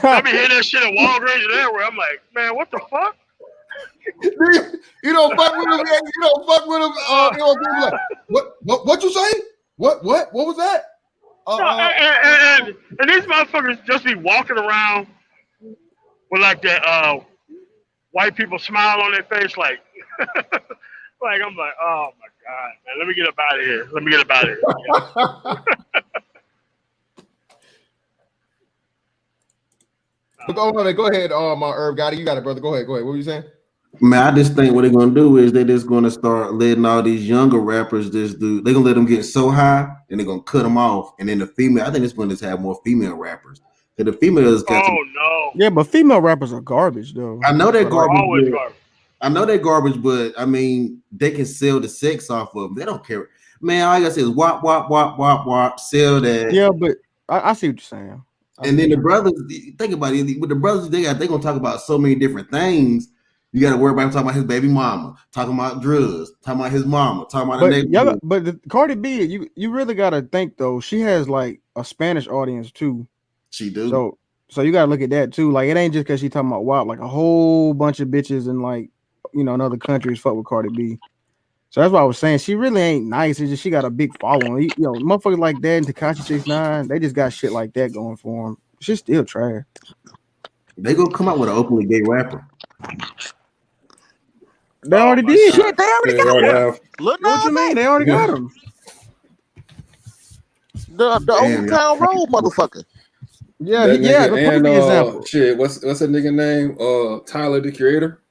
I be hearing that shit at Walgreens and everywhere. I'm like, man, what the fuck? You don't fuck with him. You don't fuck with him. You know, people like, what you say? What was that? And these motherfuckers just be walking around with like that white people smile on their face, like, like I'm like, oh my god, man, let me get up out of here. Go ahead, my Herb got it. You got it, brother. Go ahead. What were you saying? Man, I just think what they're gonna do is they're just gonna start letting all these younger rappers just do. They're gonna let them get so high, and they're gonna cut them off. And then the female, I think it's gonna just have more female rappers. And the females got no. Yeah, but female rappers are garbage, though. I know they're garbage. Always garbage. I know they're garbage, but I mean, they can sell the sex off of them. They don't care. Man, all I gotta say is wop, wop, wop, wop, wop, sell that. Yeah, but I see what you're saying. And then the brothers, think about it. With the brothers, they're gonna talk about so many different things. You got to worry about him talking about his baby mama, talking about drugs, talking about his mama, talking about the neighborhood. But the Cardi B, you really got to think though. She has like a Spanish audience too. She do. So you got to look at that too. Like it ain't just because she talking about WAP. Like a whole bunch of bitches in like, you know, in other countries fuck with Cardi B. So that's why I was saying she really ain't nice. It's just she got a big following. You know, motherfuckers like that and Tekashi 6ix9ine, they just got shit like that going for them. She's still trash. They gonna come out with an openly gay rapper. They already did. Shit, they already got him. Look, what you mean? They already got him. The Old Town Road motherfucker. Yeah, and example. Shit, what's that nigga name? Tyler, the Creator.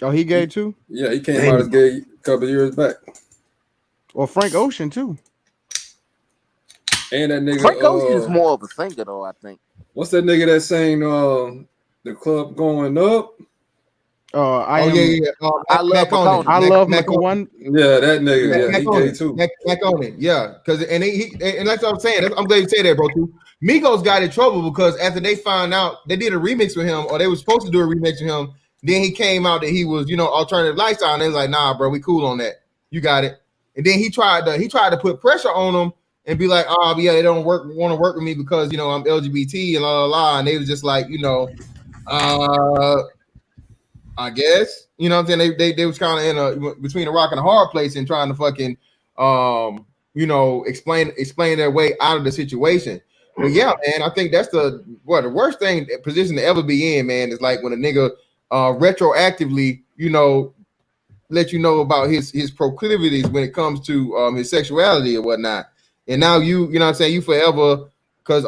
Oh, he gay too? Yeah, he came out as gay a couple years back. Or Frank Ocean too. And that nigga, Frank Ocean is more of a singer, though. I think. what's that nigga that sang the club going up? I love Maconie. I love Maconie. Yeah, that nigga. Yeah, he Mac gay too. on it, yeah. Because and that's what I'm saying. I'm glad you say that, bro. Too. Migos got in trouble because after they found out they did a remix with him, or they were supposed to do a remix with him. Then he came out that he was, alternative lifestyle, and they was like, nah, bro, we cool on that. You got it. And then he tried to put pressure on them and be like, oh yeah, they don't want to work with me because I'm LGBT and la. And they was just like, I guess, what I'm saying, they was kind of in between a rock and a hard place and trying to fucking explain their way out of the situation. But yeah, man, I think that's the worst position to ever be in, man, is like when a nigga retroactively, let you know about his proclivities when it comes to his sexuality or whatnot. And now you know what I'm saying, you forever, because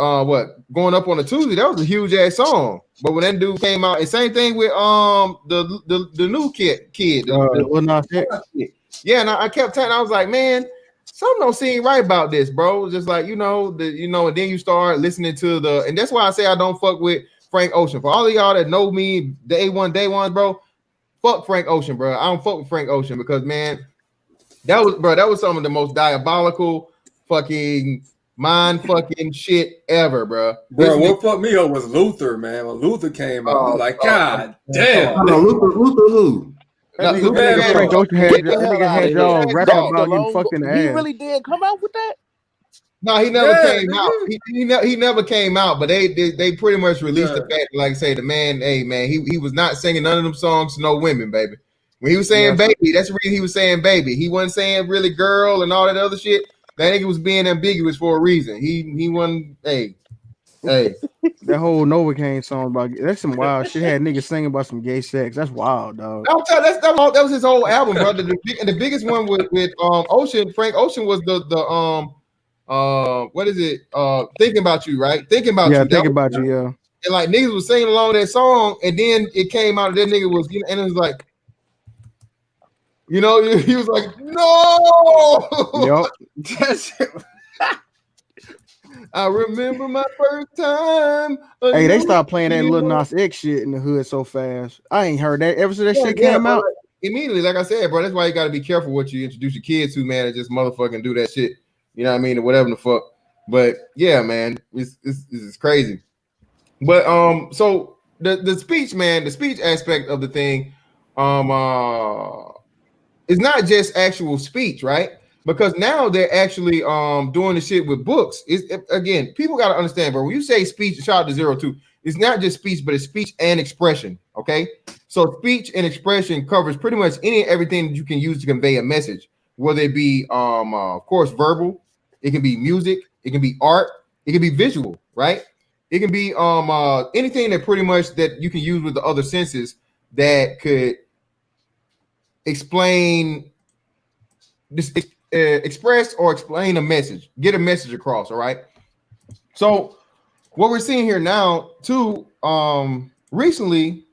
going up on a Tuesday, that was a huge ass song. But when that dude came out, and same thing with the new kid, Lil Nas X. Yeah, and I kept telling, I was like, man, something don't seem right about this, bro. Just like and then you start listening to and that's why I say I don't fuck with Frank Ocean. For all of y'all that know me, day one, bro, fuck Frank Ocean, bro. I don't fuck with Frank Ocean because, man, that was some of the most diabolical fucking mind fucking shit ever, bro. Bro, what fucked me up was Luther, man. When Luther came out, I was like, God damn. Luther who? Frank Ocean had y'all rapping about getting fucked in the ass. He really did come out with that? No, he never came out. He never came out, but they pretty much released the fact, like I say, the man, hey man, he was not singing none of them songs to no women, baby. When he was saying baby, that's the reason he was saying baby. He wasn't saying really girl and all that other shit. That nigga was being ambiguous for a reason. He wasn't. Hey. That whole Novocaine song that's some wild shit. Had niggas singing about some gay sex. That's wild, dog. That was his whole album, brother. The biggest one with Ocean, Frank Ocean, was the what is it? Thinking About You, right? Thinking About You. Thinking About You, yeah. And like niggas was singing along that song, and then it came out that nigga was, and it was like, he was like, no. Yep. That's it. I remember my first time. Hey, they stopped playing that Lil Nas X shit in the hood so fast. I ain't heard that ever since that shit came out. Immediately, like I said, bro, that's why you got to be careful what you introduce your kids to, man, and just motherfucking do that shit. You know what I mean, or whatever the fuck. But yeah, man, it's crazy. But so the speech, man, the speech aspect of the thing, it's not just actual speech, right? Because now they're actually doing the shit with books. Again, people got to understand, bro. When you say speech, shout out to 02, it's not just speech, but it's speech and expression. Okay, so speech and expression covers pretty much any and everything that you can use to convey a message, whether it be, of course, verbal. It can be music. It can be art. It can be visual, right? It can be anything that pretty much that you can use with the other senses that could explain this. Express or explain a message, get a message across. All right. So what we're seeing here now, too, recently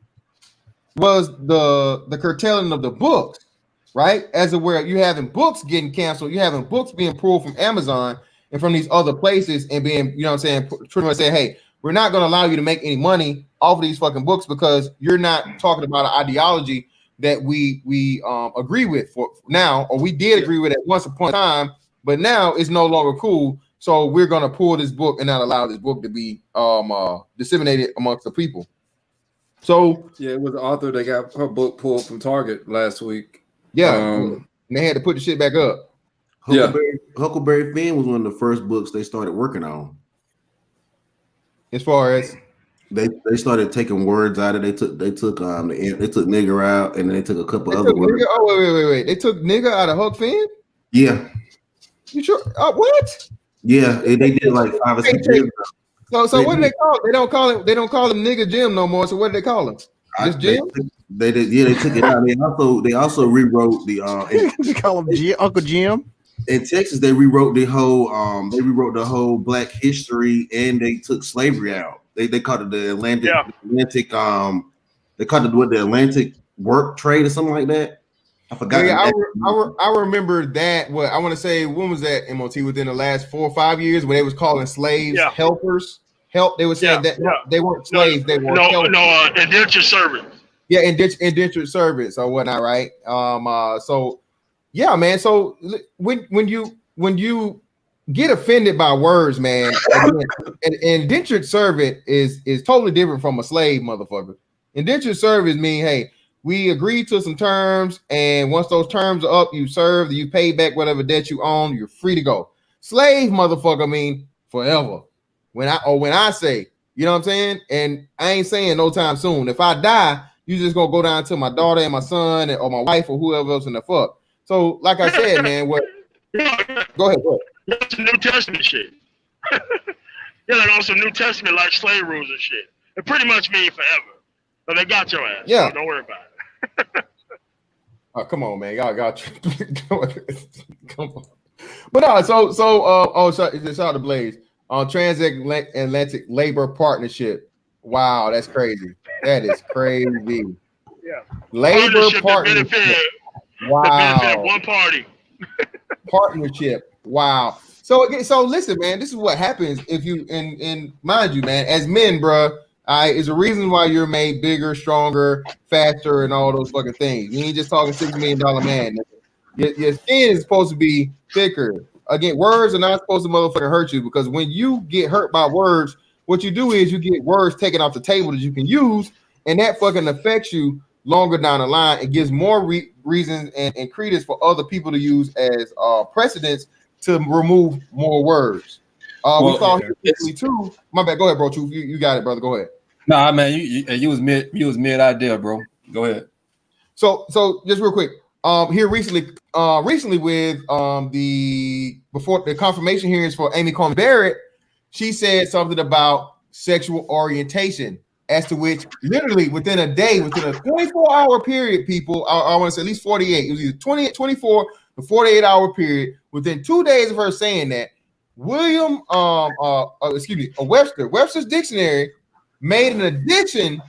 was the curtailing of the books, right? As of where you having books getting canceled, you having books being pulled from Amazon and from these other places and being, pretty much saying, hey, we're not going to allow you to make any money off of these fucking books because you're not talking about an ideology that we agree with for now, or we did agree with it once upon a time, but now it's no longer cool. So we're gonna pull this book and not allow this book to be disseminated amongst the people. So yeah, it was the author that got her book pulled from Target last week. Yeah, and they had to put the shit back up. Huckleberry Finn was one of the first books they started working on. As far as they started taking words out of it. They took nigger out, and then they took a couple other words. Nigger? Oh wait! They took nigger out of Huck Finn. Yeah. You sure? What? Yeah, they did like 5 or 6 years ago. So what do they call it? They don't call him nigger Jim no more. So what do they call him? Just Jim? They did. Yeah, they took it out. They also rewrote the. You call him Uncle Jim. In Texas, they rewrote the whole Black history, and they took slavery out. They called it the Atlantic. Yeah. They called it the Atlantic work trade or something like that. I forgot. Yeah, I remember that. What I want to say, when was that, MOT? Within the last 4 or 5 years, when they was calling slaves Yeah. helpers. Help. They were saying that they weren't slaves, they were helpers. Indentured servants. Yeah, indentured servants or whatnot, right? So yeah, man. So when you get offended by words, man, again, an indentured servant is totally different from a slave, motherfucker. Indentured servants mean, hey, we agreed to some terms, and once those terms are up, you serve, you pay back whatever debt you own, you're free to go. Slave, motherfucker, mean forever. When I say, you know what I'm saying, and I ain't saying no time soon. If I die, you just gonna go down to my daughter and my son or my wife or whoever else in the fuck. So, like I said, man, what? Go ahead. That's some New Testament shit. Yeah, like on some New Testament like slave rules and shit. It pretty much mean forever. But they got your ass. Yeah. So don't worry about it. Oh, come on, man. Y'all got come on. But no, shout out to Blaze. Transatlantic Labor Partnership. Wow, that's crazy. That is crazy. Yeah. Labor partnership. Wow. The benefit of one party. Partnership. Wow. So listen, man, this is what happens if you and mind you, man, as men, bro, is a reason why you're made bigger, stronger, faster, and all those fucking things. You ain't just talking $6 million man. Your skin is supposed to be thicker. Again, words are not supposed to motherfucking hurt you, because when you get hurt by words, what you do is you get words taken off the table that you can use, and that fucking affects you longer down the line. It gives more reasons and credence for other people to use as precedents to remove more words. We saw here too. My bad. Go ahead, bro. You got it, brother. Go ahead. Nah, man, you was mid idea, bro. Go ahead. So just real quick. Here recently with before the confirmation hearings for Amy Coney Barrett, she said something about sexual orientation, as to which literally within a day, within a 24-hour period, people, I want to say at least 48, it was either 24 to 48-hour period, within 2 days of her saying that, Webster's Dictionary made an addition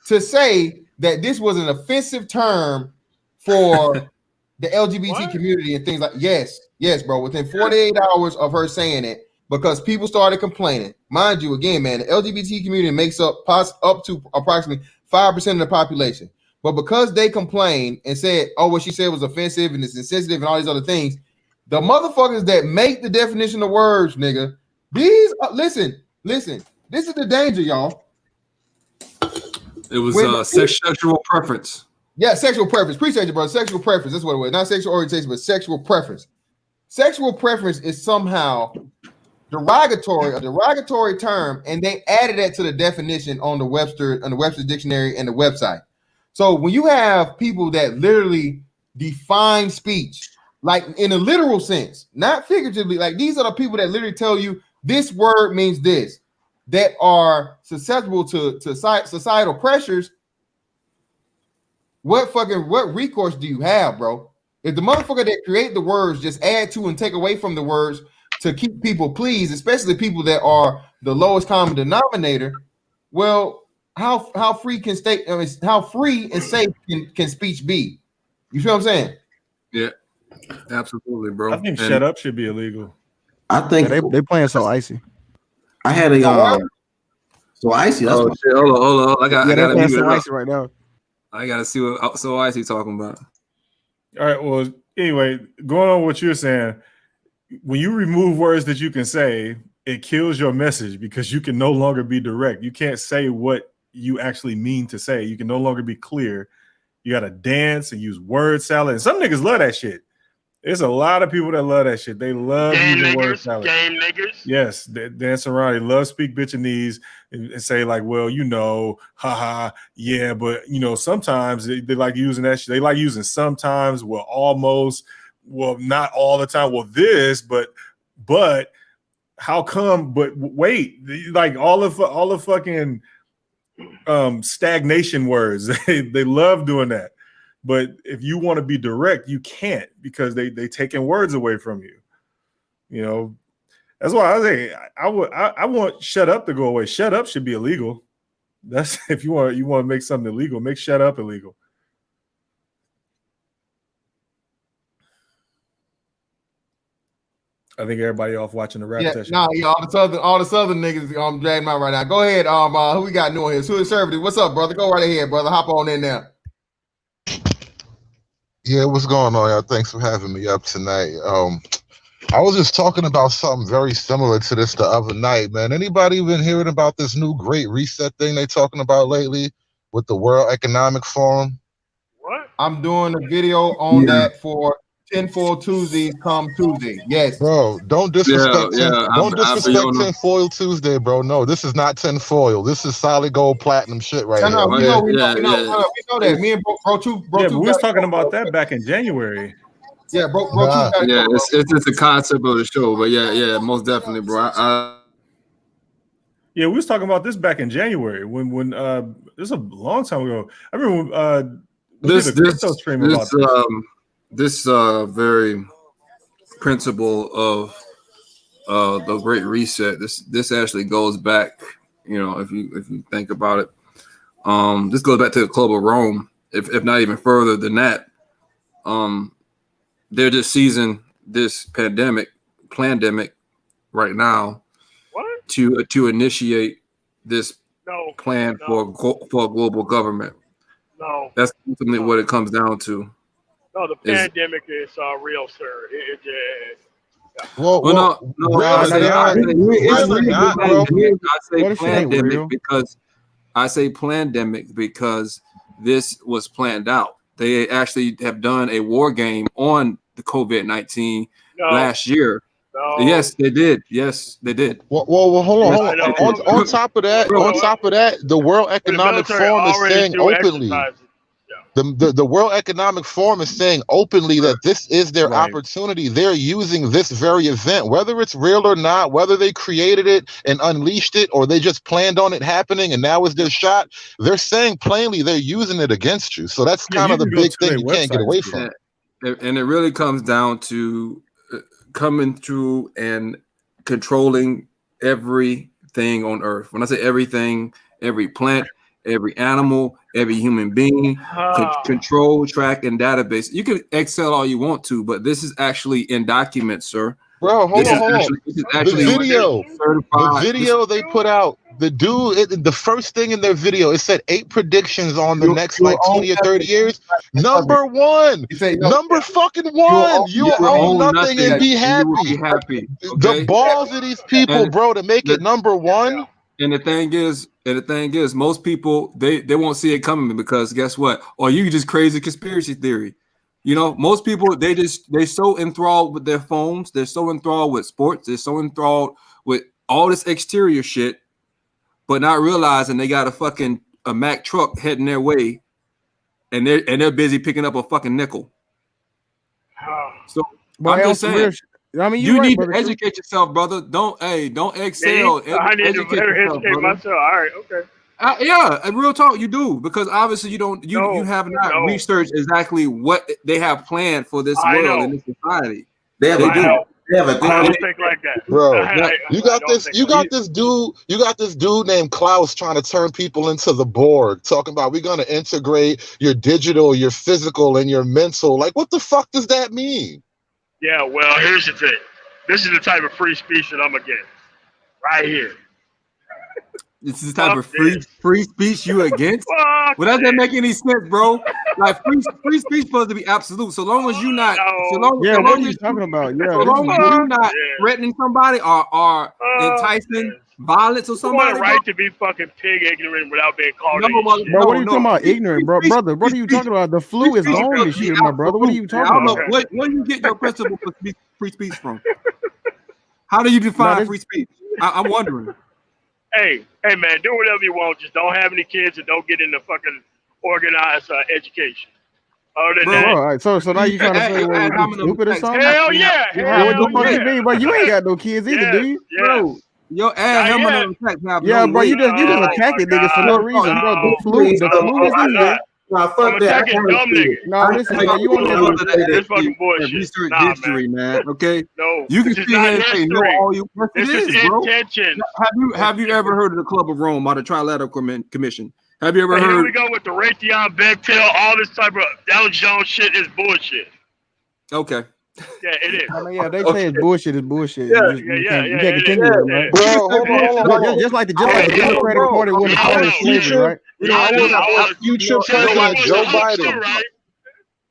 to say that this was an offensive term for the LGBT community and things like yes, bro. Within 48 hours of her saying it, because people started complaining. Mind you, again, man, the LGBT community makes up to approximately 5% of the population. But because they complained and said, oh, what she said was offensive and it's insensitive and all these other things, the motherfuckers that make the definition of words, nigga, these listen, this is the danger, y'all. It was sexual preference. Yeah, sexual preference. Appreciate you, brother. Sexual preference. That's what it was. Not sexual orientation, but sexual preference. Sexual preference is somehow a derogatory term, and they added that to the definition on the Webster's Dictionary and the website. So when you have people that literally define speech, like in a literal sense, not figuratively, like these are the people that literally tell you this word means this, that are susceptible to societal pressures. What recourse do you have, bro? If the motherfucker that create the words just add to and take away from the words to keep people pleased, especially people that are the lowest common denominator, well, how free and safe can speech be? You feel what I'm saying? Yeah, absolutely, bro. I think shut up should be illegal. I think they playing so icy. I had a so icy. That's shit, hold on. I gotta playing mute so it up. icy right now. I gotta see what so icy talking about. All right. Well, anyway, going on what you're saying, when you remove words that you can say, it kills your message because you can no longer be direct. You can't say what you actually mean to say. You can no longer be clear. You got to dance and use word salad. And some niggas love that shit. There's a lot of people that love that shit. They love using word salad. Game niggas. Yes, they dance around. They love speak bitchinese and say like, well, haha, yeah, but sometimes they like using that shit. They like using sometimes, well, almost, well, not all the time. Well, this, but how come? But wait, like all the fucking stagnation words. They love doing that. But if you want to be direct, you can't, because they taking words away from you. That's why I say I want shut up to go away. Shut up should be illegal. That's if you want to make something illegal, make shut up illegal. I think everybody off watching the rap Yeah, session. nah, yeah, all the southern niggas dragging them out right now. Go ahead, who we got new on here? Suicide Service. What's up, brother? Go right ahead, brother. Hop on in there. Yeah, what's going on, y'all? Thanks for having me up tonight. I was just talking about something very similar to this the other night, man. Anybody been hearing about this new Great Reset thing they talking about lately with the World Economic Forum? What? I'm doing a video on that for 10-4 Tuesdays come Tuesday. Yes. Bro, don't disrespect I'll be on them. Tinfoil Tuesday, bro. No, this is not tinfoil. This is solid gold platinum shit right here. We Okay? know that. Me and bro two. Yeah, but we was talking about that back in January. Yeah, bro. Nah. Yeah, it's just the concept of the show, but yeah, most definitely, bro. Yeah, we was talking about this back in January when this is a long time ago. I remember this crypto stream about this very principle of the Great Reset. This actually goes back, you know, if you think about it. This goes back to the Club of Rome, if not even further than that. They're just seizing this pandemic right now to initiate this plan for a global government. No, that's ultimately what it comes down to. No, the pandemic is real, sir. I say pandemic because this was planned out. They actually have done a war game on the COVID-19 last year. No. Yes, they did. Well, hold on. On top of that, the World Economic Forum is saying openly. The World Economic Forum is saying openly that this is their opportunity. They're using this very event, whether it's real or not, whether they created it and unleashed it, or they just planned on it happening and now it's their shot. They're saying plainly they're using it against you. So that's kind of the big thing you can't get away from. And it really comes down to coming through and controlling everything on Earth. When I say everything, every plant, every animal, every human being, control, track, and database. You can Excel all you want to, but this is actually in documents, sir. Bro, hold on. The video they put out, the dude, the first thing in their video, it said 8 predictions on the next like 20 or 30 years. Number 1, number fucking 1, you own nothing and be happy. Okay? The balls of these people, bro, to make it number 1. And the thing is, most people they won't see it coming because guess what? Or you just crazy conspiracy theory. You know, most people they so enthralled with their phones, they're so enthralled with sports, they're so enthralled with all this exterior shit, but not realizing they got a Mack truck heading their way, and they're busy picking up a fucking nickel. So I'm just saying. I mean, you need to educate yourself, brother. Don't excel. I need to better educate myself. All right, okay. Yeah, real talk, you do, because obviously you have not researched exactly what they have planned for this world and this society. They have a think like that, bro. You got this dude named Klaus trying to turn people into the Borg, talking about we're gonna integrate your digital, your physical, and your mental. Like, what the fuck does that mean? Yeah, well, here's the thing. This is the type of free speech that I'm against. Right here. This is the type of free speech you against? Well, does that make any sense, bro? Like free speech supposed to be absolute. So long as you're not what are you talking about? Yeah. So long as you're not threatening somebody or enticing violence or somebody. You want a right to be fucking pig ignorant without being called. Bro, what are you talking about? Ignorant, bro, brother. What are you talking about? The flu is gone this year, my brother. What are you talking about? Where do you get your principle for free speech from? How do you define free speech? I'm wondering. Hey, man, do whatever you want. Just don't have any kids and don't get into fucking organized education. Other than that, all right. So now you trying to say we're stupid or something? Hell yeah. What the fuck you mean? But you ain't got no kids either, do you? Bro, your ass bro, you just attacking niggas for no reason, bro. The flu is in there. Nah, fuck that. No, listen, man, you want to this fucking bullshit. Research history, man. Okay. No, you can see and say no all you. This is intention. Have you ever heard of the Club of Rome by the Trilateral Commission? Have you ever heard? Here we go with the Raytheon Bechtel, all this type of Dow Jones shit is bullshit. Okay. Yeah, it is. I mean, yeah, they say it's bullshit. It's bullshit. Yeah, You can't it continue is. with it, right? Bro, hold on. Just like the Hey, Democratic bro, Party wouldn't I oppose know. slavery, future- right? Our future president Joe Biden.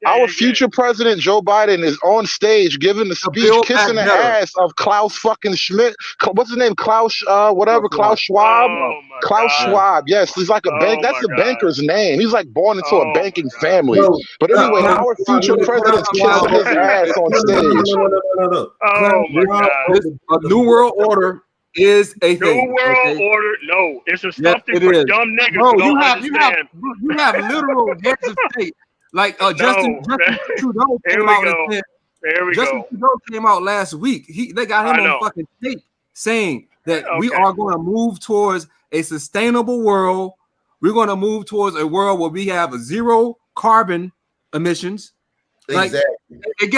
Our future president Joe Biden is on stage giving the speech, Build kissing the Back Better. ass of Klaus fucking Schmidt. What's his name? Klaus, whatever. Klaus Schwab. Oh my Klaus God. Schwab. Yes, he's like a bank. Oh That's my the God. banker's name. He's like born into Oh a my banking God. family. Bro, But anyway, no, our future no, president's no, kissing his ass on stage. No. Oh my God. This a new world order is a New thing. world okay? order? No, it's a Yes, something it for is. dumb niggas Bro, who you don't have understand. literal heads of state. Like Justin Trudeau Here came we out go. and said, There we Justin go. Trudeau came out last week. They got him I on know. fucking tape saying that we Okay. are going to move towards a sustainable world. We're going to move towards a world where we have zero carbon emissions. Exactly. And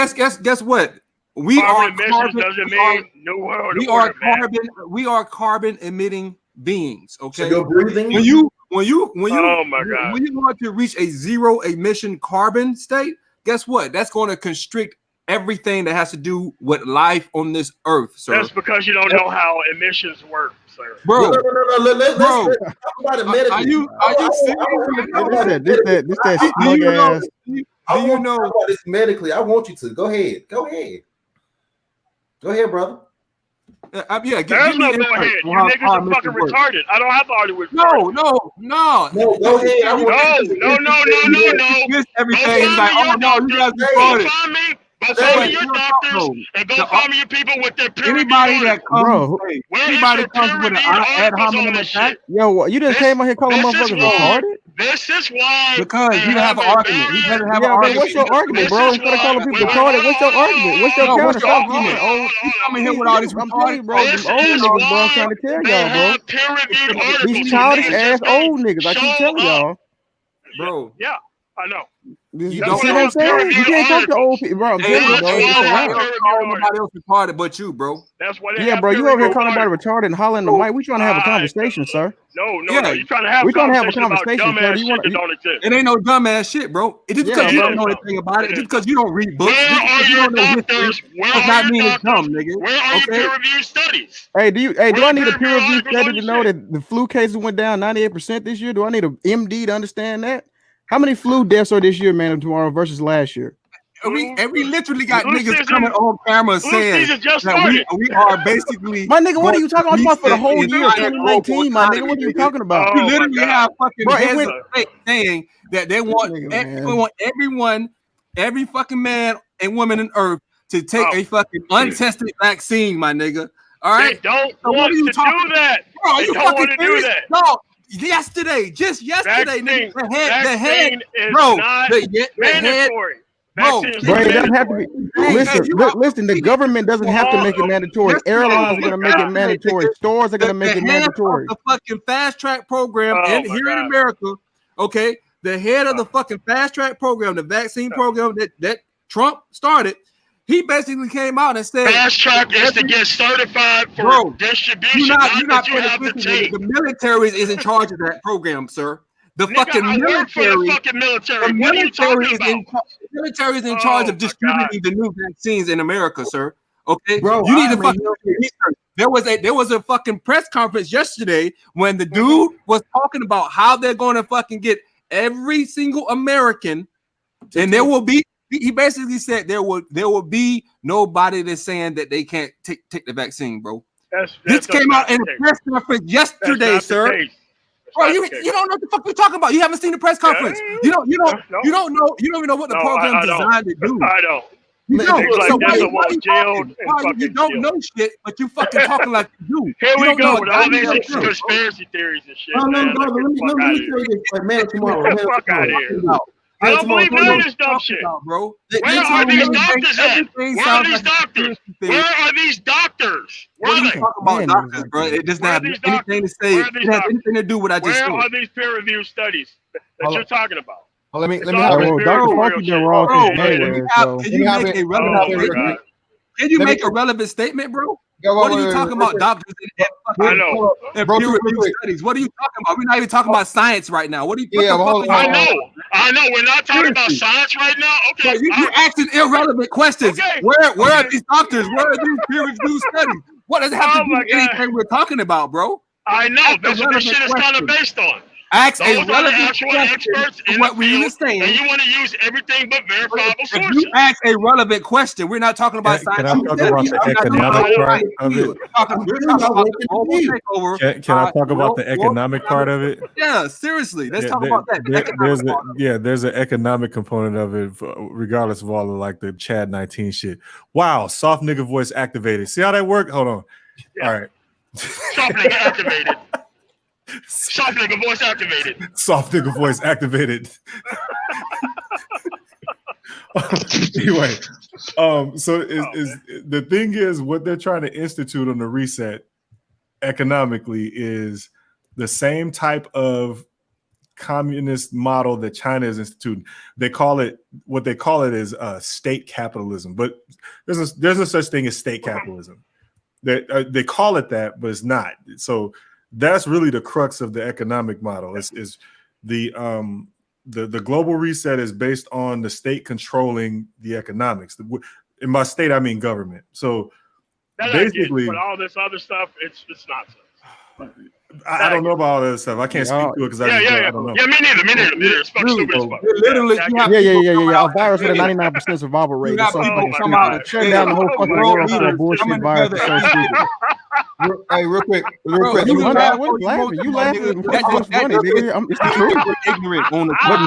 guess what? We Carbon are emissions carbon. doesn't mean new world We order, are man. carbon. We are carbon emitting beings. So Okay. you're breathing. When you Oh my God. when you want to reach a zero emission carbon state, guess what? That's going to constrict everything that has to do with life on this earth, sir. That's because you don't know how emissions work, sir. Bro, No. Let's Bro, talk about it medically. are you serious? This that smug ass. Do you know about this medically? I want you to go ahead, brother. Yeah, There's give me no go insight ahead. on You how niggas are emissions fucking work. retarded. I don't have to argue with you. No. No, go ahead. I want you to- No. Miss Go everything. find He's like, me your oh no, you guys doctors. retarded. Go find me your Hey, doctors, and go find me your people with their peer reviewed Anybody that articles. comes, Where is anybody your comes peer with an reviewed ad articles on hominem this attack, shit? Yo, you didn't came out here calling This is motherfuckers why. retarded? This is why. because they you have an a argument. You better have an Yeah, but argument. what's your argument, This bro? is Instead of why- calling people wait, retarded, what's your hold on, argument? What's your No, counter? what's your Stop argument? calling old. You coming here with all these I'm telling you, retarded. bro. This Them old is niggas, bro. I'm why trying to tell they y'all, bro. have peer-reviewed articles. These You childish niggas ass just don't old niggas. I keep show telling y'all. up. Bro. Yeah, I know. You That's see why what I'm they saying? have You can't talk to old people, bro. I'm Hey, telling you, That's bro. why It's a they have wrap. peer-reviewed Nobody else retarded but you, bro. That's why they Yeah, have bro. You over here peer-reviewed calling everybody articles. retarded and hollering the mic. We trying to have a conversation, sir. No. Yeah. You're trying to have We trying to have a conversation about conversation, sir. dumbass Do you shit wanna- that don't exist. It ain't no dumbass shit, bro. Just Yeah, because you bro. don't know anything about it, just because you don't read books, Where just are because you your don't know history, doctors? Where does are not your mean it's doctors? dumb, nigga. Where are your Okay? peer-reviewed studies? Hey, do I Where need a peer-reviewed peer review articles study on to this know shit? that the flu cases went down 98% this year? Do I need a MD to understand that? How many flu deaths are this year, man, and tomorrow versus last year? And we literally got Flu niggas season- coming on camera flu saying season just that we started. are basically. My nigga, what are you talking about? I'm talking about for the reset whole the year, entire 2019, my nigga. What are you global talking about? You Oh, my literally God. have fucking Bro, it heads went- of state saying that they want Nigga, man. everyone, every fucking man and woman on earth to take a fucking untested vaccine, my nigga. All They right, don't So what want are you to talking- do that. bro, are They you don't fucking want to do serious? that. No, just yesterday, nigga, Vaccine is bro, not the head, mandatory. bro, Vaccine is Bro, it not doesn't have to mandatory. be. Listen, listen. The government doesn't have to make it mandatory. Yes, Airlines are oh gonna my make it God. mandatory. Stores are gonna make it the head mandatory. of the fucking fast track program Oh and my here in God. America, okay, the head of the fucking fast track program, the vaccine program that Trump started, he basically came out and said, Fast track is to get certified for Bro, distribution, you're not not that you paying have to attention. take. The military is in charge of that program, sir. The Nigga, fucking I work for the military. fucking military. The What are you military talking is about? the military is in charge Oh of my distributing the new vaccines in America, sir. Okay, Bro, you need to I'm fucking do your research. There was a fucking press conference yesterday when the dude was talking about how they're going to fucking get every single American, and there will be. He basically said there will be nobody that's saying that they can't take the vaccine, bro. This came out in a press conference yesterday, sir. Bro, you don't know what the fuck you're talking about. You haven't seen the press conference. You don't even know what the program's designed to do. I don't. You don't. Niggas like So this why will walk you jailed talking? and Why you fucking don't killed. know shit, but you fucking talking like you do. Here You we don't go know with all these goddamn thing, bro. conspiracy theories and shit, No, man. brother. Let me tell you this. Like, man, tomorrow. Get the fuck out of here. I don't believe none of this dumb shit. Bro. Where are these doctors at? Where are these doctors? Where are these doctors? Where What are are you they? talking about, doctors, bro? It doesn't Where are have these anything to doctors? say. Where are It these has doctors? anything to do with what I just Where said. are these peer-reviewed studies that Hold you're on. talking about? Let me It's have all it. Well, Dr. conspiratorial Fauci shit. been wrong Bro, since January, so can you have make it. a Let me relevant have it real statement? quick. Can you Let me- make a relevant statement, bro? Go What on, are you talking real about, quick. doctors I know. and Bro, peer real reviewed quick. studies? What are you talking about? We're not even talking about science right now. What are you? Yeah, what the well, fuck hold are you on. I talking know. about? I know we're not talking about science right now. Okay, so you're asking irrelevant questions. Okay. Where are these doctors? Where are these peer-reviewed studies? What does it have to do with anything we're talking about, bro? I know. That's what this shit is kind of based on. Ask Those a are the relevant actual question experts to in what the we were field, saying. and you want to use everything but verifiable If sources. you ask a relevant question, we're not talking about Can science. I talk about the economic part of it? We're talking about the global takeover. Can I talk about the economic part of it? Yeah, seriously. Let's talk about that. There's an economic component of it, regardless of all of like the Chad 19 shit. Wow, soft nigga voice activated. See how that worked? Hold on. Yeah. All right. Soft nigga activated. Soft nigga voice activated. Soft nigga voice activated. Anyway, so the thing is what they're trying to institute on the reset economically is the same type of communist model that China is instituting. They call it is state capitalism, but there's no such thing as state capitalism. They call it that, but it's not. So that's really the crux of the economic model. Is the global reset is based on the state controlling the economics. In my state, I mean government. So That basically, but all this other stuff, it's nonsense. I don't know about all that stuff. I can't speak to it because I don't know. Yeah, me neither. It's fucking stupid as fuck. Literally, yeah. A virus with a 99% survival rate. It's so fucking stupid. Shut down the whole fucking world for a bullshit virus. It's so stupid. Hey, real quick. You laughing? You laughing? It's funny, nigga. It's the truth. Ignorant on the What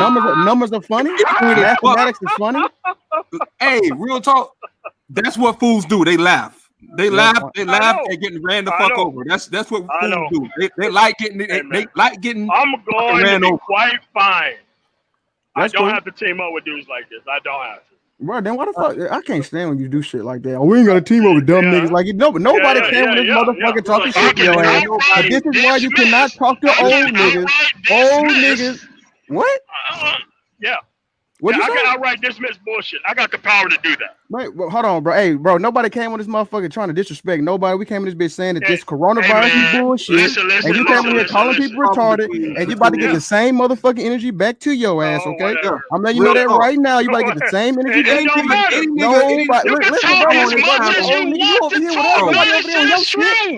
numbers are funny? Mathematics is funny. Hey, real talk. That's what fools do. They laugh. They laugh and getting ran the fuck over. That's what fools do. They like getting they like getting. I'm going to be quite fine. I That's don't cool. have to team up with dudes like this. I don't have to. Bro, then why the fuck? I can't stand when you do shit like that. We ain't got a team up with dumb niggas like you. No, but nobody can when this motherfucker talking shit to your ass. But this is why you cannot talk to old niggas. Old niggas. What? Yeah. What you I say? can outright dismiss bullshit. I got the power to do that. Wait, well, hold on, bro. Hey, bro, nobody came on this motherfucker trying to disrespect nobody. We came in this bitch saying that this coronavirus is bullshit. And you came in here calling people retarded, and you about to get the same motherfucking energy back to your ass, okay? I'm letting you know that right now. You about to get the same energy back to you. Nobody, listen, bro.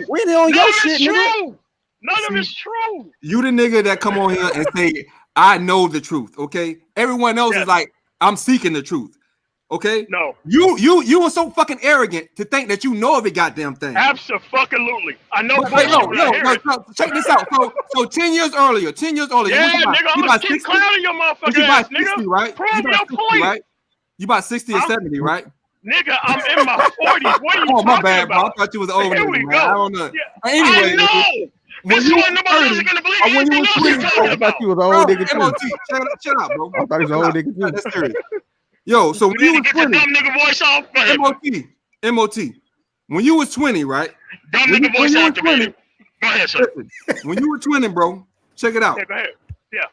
We ain't on your shit, nigga. None of it's true. You the nigga that come on here and say, I know the truth, okay? Everyone else is like, I'm seeking the truth, okay? No. You are so fucking arrogant to think that you know every goddamn thing. Absolutely. I know. No, check this out. So 10 years earlier. Yeah, nigga, I'm gonna keep clowning your motherfucking ass, nigga. Right? Prove your point. Right? You about 60 or 70, right? Nigga, I'm in my 40s. What are you talking my bad, about? bro. I thought you was older. Here we man. go. I don't know. Yeah. Anyway, I know. This is why nobody else is gonna believe anything else you're talking I about. thought you was an old nigga too. MOT, shut up, bro. I thought he was an old nigga too. That's serious. Yo, so when You you need was to get your 20, dumb nigga voice off. Go ahead. MOT. When you was 20, right? Dumb When nigga voice you was activated. Go ahead, sir. When you were 20, bro, check it out. Yeah, go ahead. Yeah.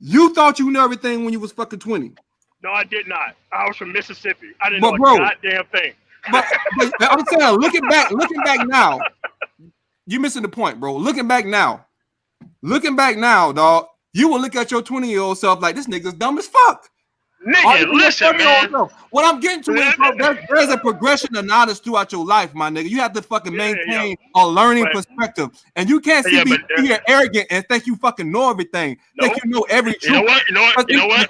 You thought you knew everything when you was fucking 20. No, I did not. I was from Mississippi. I didn't But, know bro, a goddamn thing. But I'm saying, looking back now, you missing the point, bro. Looking back now, dog, you will look at your 20-year-old self like this nigga's dumb as fuck. Nigga, listen, man. What I'm getting to is, bro, there's a progression of knowledge throughout your life, my nigga. You have to fucking maintain a learning perspective, and you can't be here arrogant and think you fucking know everything. Think you know every truth. You know what?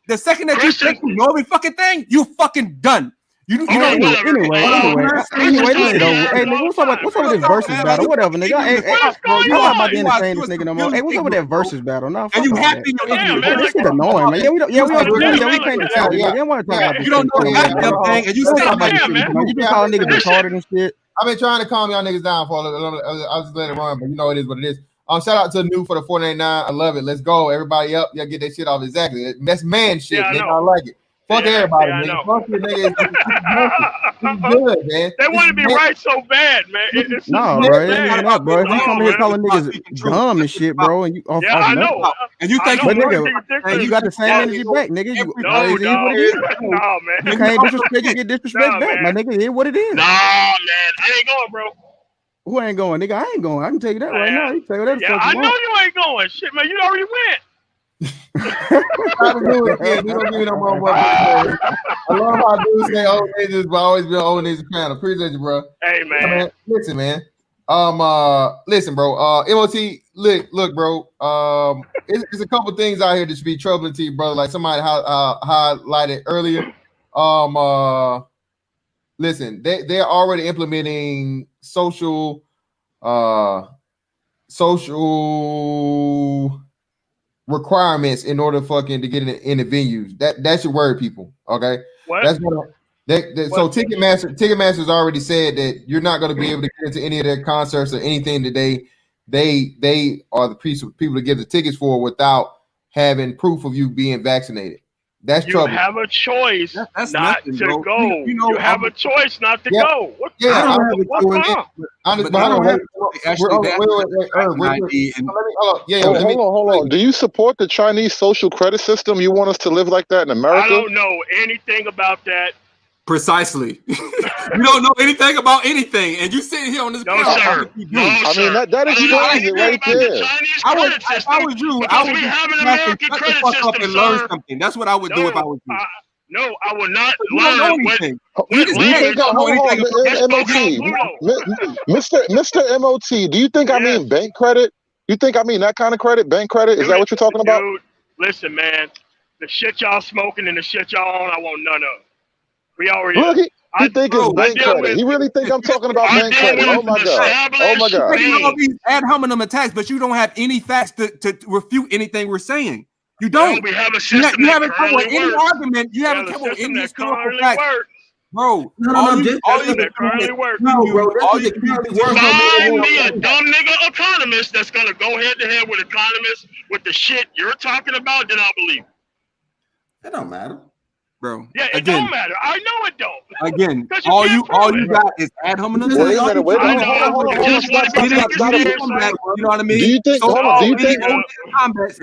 The second that you think you know every fucking thing, you fucking done. Anyway, what's up with this versus battle? Whatever, nigga. Hey, you not about to entertain this nigga no more. Hey, what's up with that versus battle? No, and you happy? This shit annoying, man. We can't decide. We don't want to talk about this. You don't know that thing, and you say about this. You been calling niggas retarded and shit. I've been trying to calm y'all niggas down for a little. I'll just let it run, but you know it is what it is. Shout out to New for the 499. I love it. Let's go, everybody up. Y'all get that shit off exactly. That's man shit, nigga. I like it. Fuck everybody, nigga. Fuck you, nigga. It's good, man. They want to be right so bad, man. No, bro. It ain't that, bro. If you come here calling niggas dumb and shit, bro, and you I know. And you think and you got the same energy back, nigga. You what it is. No, man. You can't disrespect, you get disrespect back, my nigga. It is what it is. Nah, man. I ain't going, bro. Who ain't going, nigga? I ain't going. I can tell you that right now. You tell you that. Yeah, I know you ain't going. Shit, man. You already went. Stop doing it, kid. We don't give you no more. I love how dudes say old niggas, but always been old niggas fan. Appreciate you, bro. Hey, man. Listen, man. Listen, bro. MOT, look, bro. It's a couple things out here that should be troubling to you, brother. Like somebody highlighted earlier. Listen, they're already implementing social requirements in order fucking to get in the venues. That should worry people. Okay, what? That's gonna. So Ticketmaster's already said that you're not going to be able to get into any of their concerts or anything that they are the people to give the tickets for without having proof of you being vaccinated. That's trouble. You have a choice that's not nothing, to bro. go. You have a choice not to go. What Hold on. Do you support the Chinese social credit system? You want us to live like that in America? I don't know anything about that. Precisely. You don't know anything about anything, and you sitting here on this panel. Sir. I mean, that explains it right there. If I was you, I would have an American credit system, and learn something. That's what I would do if I was you. No, I will not learn anything. Mr. MOT, do you think I mean bank credit? You think I mean that kind of credit? Bank credit? Is that what you're talking about? Dude, listen, man. The shit y'all smoking and the shit y'all on, I want none of. We already. Look, he think it's bank credit. He really think I'm talking about bank credit. Oh my god! Oh my god! You're making all these ad hominem attacks, but you don't have any facts to refute anything we're saying. You don't. We have a system you haven't come with any argument. You haven't come with any historical facts. Bro, all you currently work. No, bro. Find me a dumb nigga economist that's gonna go head to head with economists with the shit you're talking about. Then I'll believe. It don't matter. Bro. Yeah, it don't matter. I know it don't. Again, all you got is ad hominem. Wait a minute. Hold on. You know what I mean? Do you think?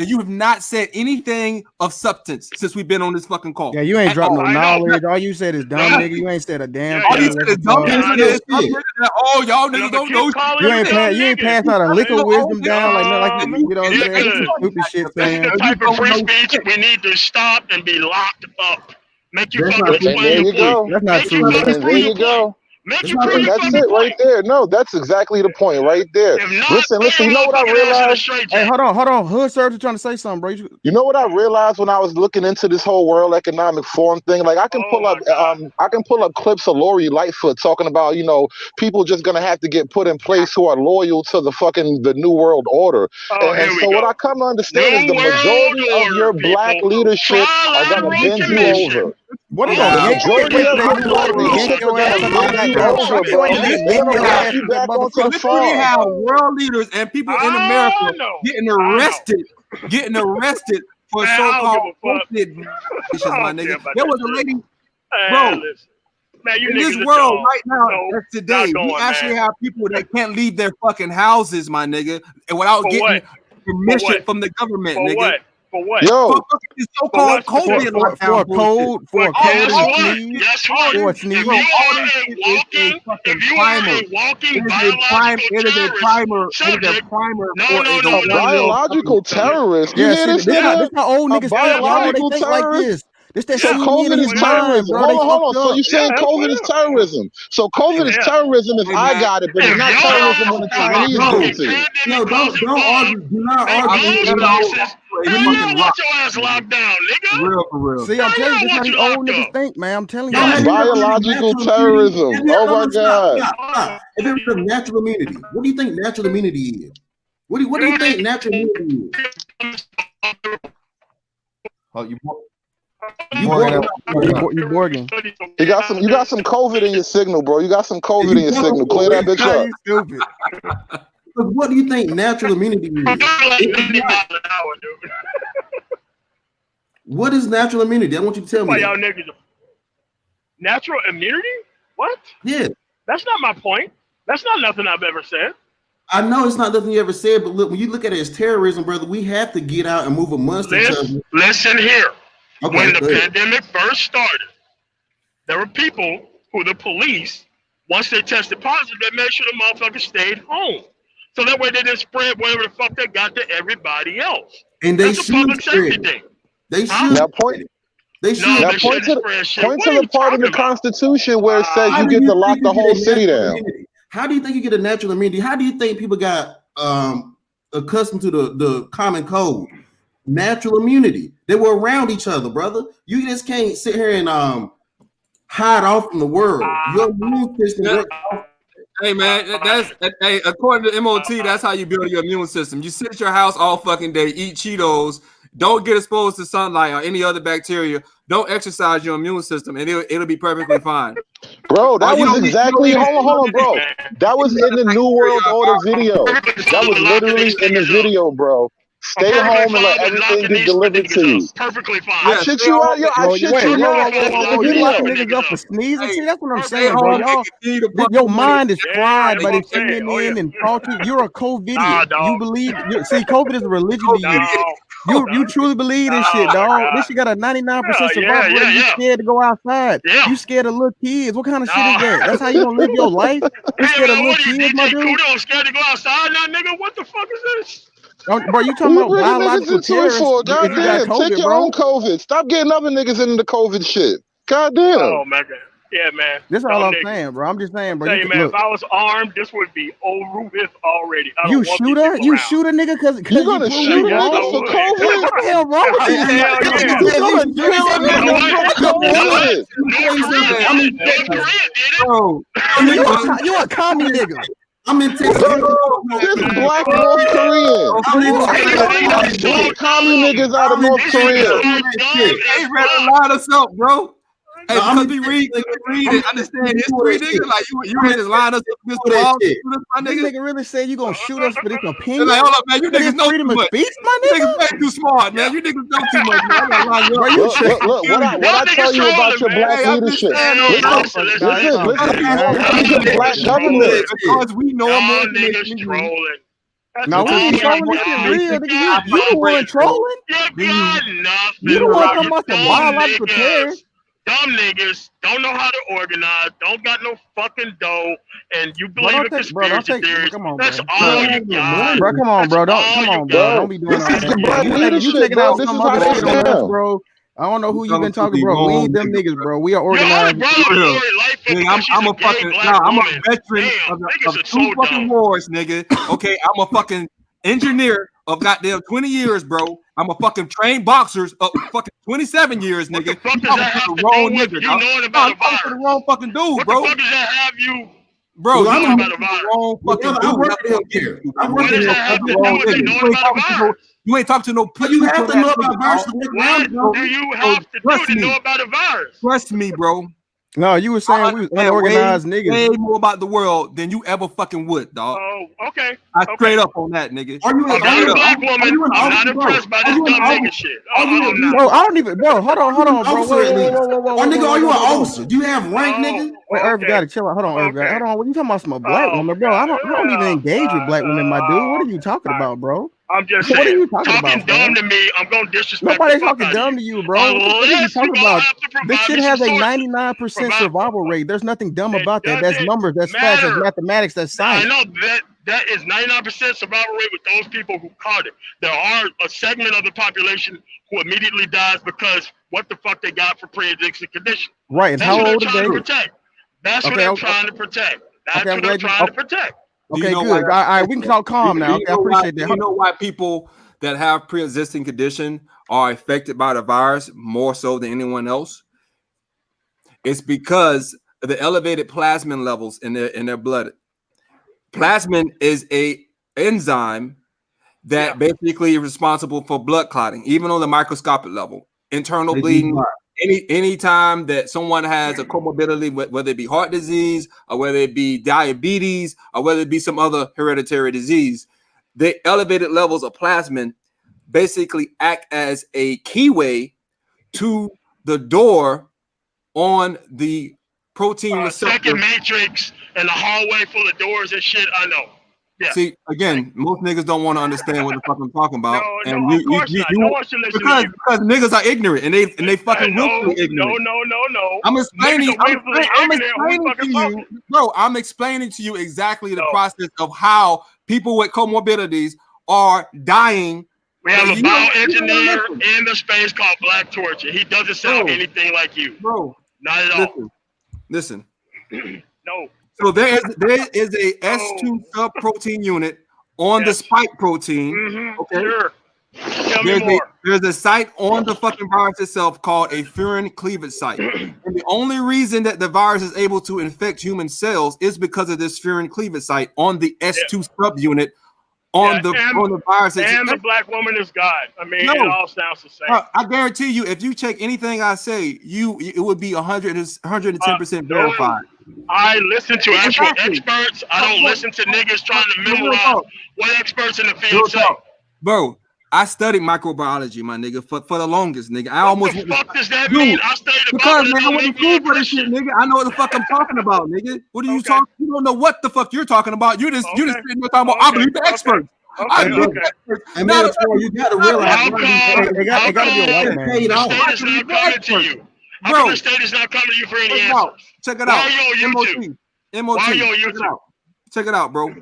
And you have not said anything of substance since we've been on this fucking call. Yeah, you ain't dropped no knowledge. All you said is dumb, nigga. You ain't said a damn. All you said is dumb. Oh, y'all niggas don't know. You ain't passed out a liquor wisdom down like you know what I'm saying? Stupid shit, saying. This is the type of free speech we need to stop and be locked up. Make you fucking there you go. That's not true. There you go. That's it right there. No, that's exactly the point right there. Listen. You know what I realized? Hey, hold on. Hood Serge trying to say something, bro. You know what I realized when I was looking into this whole World Economic Forum thing? Like I can pull up clips of Lori Lightfoot talking about, people just gonna have to get put in place who are loyal to the New World Order. And so what I come to understand is the majority of your black leadership are gonna bend you over. What is that? Majority of your black leadership are gonna bend you over, bro. They're gonna knock you back onto the farm. We have world leaders and people in America getting arrested for so-called posted. My nigga, there was a lady, bro. Man, in this world right now, today, we actually have people that can't leave their fucking houses, my nigga, and without getting permission from the government, nigga. For what? Yo, for this so-called COVID lockdown. For a code, Guess what? If you are a walking biological terrorist. You hear this? This my old niggas biological terrorist. This that so COVID is terrorism. Hold on. So you're saying COVID is terrorism? So COVID is terrorism if I got it, but it's not terrorism when the Chinese do it to you. No, don't argue. Do not argue. Man, watch your ass locked down, nigga. For real. See, I'm telling you, this how these old niggas think, man. I'm telling you. Biological terrorism. Oh my God. If it was natural immunity, what do you think natural immunity is? What do you think natural immunity is? Oh, you Borging. You got some COVID in your signal, bro. You got some COVID in your signal. Clear that bitch up. Stupid. What do you think natural immunity is? What is natural immunity? I want you to tell me. Y'all niggas. Natural immunity? What? Yeah. That's not my point. That's not nothing I've ever said. I know it's not nothing you ever said, but look, when you look at it as terrorism, brother, we have to get out and move amongst each other. Listen here. Okay, when the pandemic first started, there were people who the police, once they tested positive, they made sure the motherfuckers stayed home. So that way they didn't spread whatever the fuck they got to everybody else. And they That's a should public safety spread it. thing. They Huh? should. Now point. They should. No, Now they point shouldn't to spread shit. point What to are the you part in talking the about? Constitution where it says How you do get you to lock think the you whole get a city natural down. immunity? How do you think you get a natural immunity? How do you think people got accustomed to the common code? Natural immunity. They were around each other, brother. You just can't sit here and hide off from the world. Your immune system Yeah. works off. Hey man, hey, according to MOT, that's how you build your immune system. You sit at your house all fucking day, eat Cheetos, don't get exposed to sunlight or any other bacteria, don't exercise your immune system, and it'll be perfectly fine. Bro, that you was don't need- exactly. you don't Hold on, bro. That was in the New World Order video. That was literally in the video, bro. Stay home and let everything get delivered to you. Perfectly fine. I shit you out, yo. I shit you not. You locking niggas up for sneezing? See, that's what I'm stay saying, bro. home Y'all, and continue to your mind is Yeah, fried that's by what this I'm saying. CNN and talking. You're a COVID Nah, idiot. dog. You believe? See, COVID is a religion to you. No. You truly believe this shit, Oh, my dog. God. This shit got a 99% Yeah, survival rate. You yeah. scared to go outside. Yeah. You scared of little kids. What kind of shit No. is that? That's how you gonna live your life? You Hey, scared of man, little what are you, kids, my DJ dude? Kudo, scared to go outside now, nigga? What the fuck is this? Bro, you talking Who about bringing niggas biological into it terrorists for? if you got Goddamn, COVID, take your bro? own COVID. Stop getting other niggas into the COVID shit. Goddamn. Oh, my God. Yeah, man. That's all Dumb I'm niggas. saying, bro. I'm just saying, bro. Tell you, man, Look, if I was armed, this would be over with already. I you don't want shoot these her? people You around. shoot a nigga because You gonna prove shoot me a Yes, nigga I wrong? for would. COVID? What the hell wrong with you? Hell yeah. You gonna kill a nigga for COVID? North Korea I'm did in it. North Texas. Korea did it. Bro, You a commie nigga. I'm in Texas. This black North Korean. Get commie niggas out of North Korea. they better line us up, bro. Hey, No, I'm because in we Texas. read I'm it, understand in history, Texas. nigga. Like you ready to line us up against Do that Paul, shit. my This nigga. nigga really say you gonna shoot us for this They're opinion? like, hold up, man. You For this niggas know freedom too of much. speech, my You nigga? niggas way too smart, man. You niggas know too much, man. I gotta line you Bro, up. you Look, what I tell you about your black Hey, I'm just leadership. saying, Hey, bro. Listen to black government. Because we know more Y'all information niggas than you. trolling. That's No, we all ain't y'all trolling. This got. shit real, nigga. You You the one trolling. You got You nothing, the one bro. talking You about some dumb biological terror. niggas. Dumb niggas don't know how to organize, don't got no fucking dough, and you believe in conspiracy theories. Come on, That's bro. all you got. Bro, come on, bro. That's all you got. Don't be doing This all is that. the black You leadership, taking bro. out This some is how other they shit on us, sound. bro. I don't know who you been talking, to the bro. We wrong ain't them niggas, niggas, bro. We are Your only organized. brother For real. Lori Lightfoot Nigga, because she's I'm a a gay fucking black I'm woman. a veteran Damn, of niggas are two so fucking dumb. wars, nigga. Okay, I'm a fucking engineer of goddamn 20 years, bro. I'm a fucking trained boxer of fucking 27 years, nigga. What the fuck You does that talking have to to the wrong do with nigga, you dog. knowing No, about I'm a talking to the virus? wrong fucking dude, What bro. the fuck does that have you? Bro, Well, you I'm talking about to a the virus? wrong fucking I dude. work That's in what healthcare. you I do. work What in does that healthcare. have to The do wrong with you nigga. knowing about a virus? You ain't talking to no But you pussy have to ass know nigga, about virus dog. to work What around, bro. do you have to do to know about a virus? Trust me, bro. No, you were saying we was unorganized way niggas. more about the world than you ever fucking would, dog. Oh, okay. I straight up on that, nigga. Are you I'm are not you a black are woman. you an I'm not officer, bro? impressed by Are this you an dumb officer? nigga shit. Are you I'm not. Bro, I don't even. Bro, hold on, officer at least? whoa. Or nigga, are you an whoa. officer? Do you have rank, nigga? Wait, Irv Okay. got it. Chill out. Hold on, Irv got it. Okay. Hold on. What you talking about? Some black Oh, woman, bro? I don't even engage with black women, my dude. What are oh, you talking about, bro? I'm just What are saying. you talking Talking about, dumb fam? to me, I'm gonna disrespect Nobody the fuck talking out dumb of to you. you, bro. What are you Unless talking you're gonna about? have to This provide shit me has some a sources. 99% survival rate. There's nothing dumb It about that. That's doesn't numbers. That's facts. That's matter. mathematics. That's I science. know that is 99% survival rate with those people who caught it. There are a segment of the population who immediately dies because what the fuck they got for pre-existing condition. Right. And That's how what they're old are trying they? to protect. That's what they're trying to protect. That's what they're trying to protect. Okay, good. All right, we can talk calm now. Okay, I appreciate that. You know why people that have pre-existing condition are affected by the virus more so than anyone else? It's because of the elevated plasmin levels in their blood. Plasmin is a enzyme that basically is responsible for blood clotting, even on the microscopic level. Internal bleeding. Any time that someone has a comorbidity, whether it be heart disease or whether it be diabetes or whether it be some other hereditary disease, the elevated levels of plasmin basically act as a keyway to the door on the protein receptor. Second matrix and a hallway full of doors and shit. I know. Yeah. See, again, most niggas don't want to understand what the fuck I'm talking about. No, of course not. No one should listen to you. Because niggas are ignorant and they fucking willfully ignorant. No. I'm explaining to you, bro. I'm explaining to you exactly the process of how people with comorbidities are dying We have a bioengineer in the space called Black Torch, and he doesn't sound anything like you. Bro. Not at all. Listen. No. So there is a S2 sub protein unit on the spike protein. Okay. Sure. Tell me more. There's a site on the fucking virus itself called a furin cleavage site. And the only reason that the virus is able to infect human cells is because of this furin cleavage site on the S2 subunit on the virus. And the black woman is God. I mean, it all sounds the same. I guarantee you, if you check anything I say, it would be 110% verified. I listen to actual experts. I don't listen to niggas trying to memorize what experts in the field say. Bro, I studied microbiology, my nigga, for the longest, nigga. What the fuck does that mean? I studied because man, I went to school for this shit, nigga. I know what the fuck I'm talking about, nigga. What are you talking? You don't know what the fuck you're talking about. You just sitting there talking about. I believe the experts. I believe the experts. And man, you gotta realize it gotta be a white man. The state is not coming to you. How come the state is not coming to you for any answers? Check it out. Why are you on YouTube? MOT. Why are you on YouTube? Check it out, bro.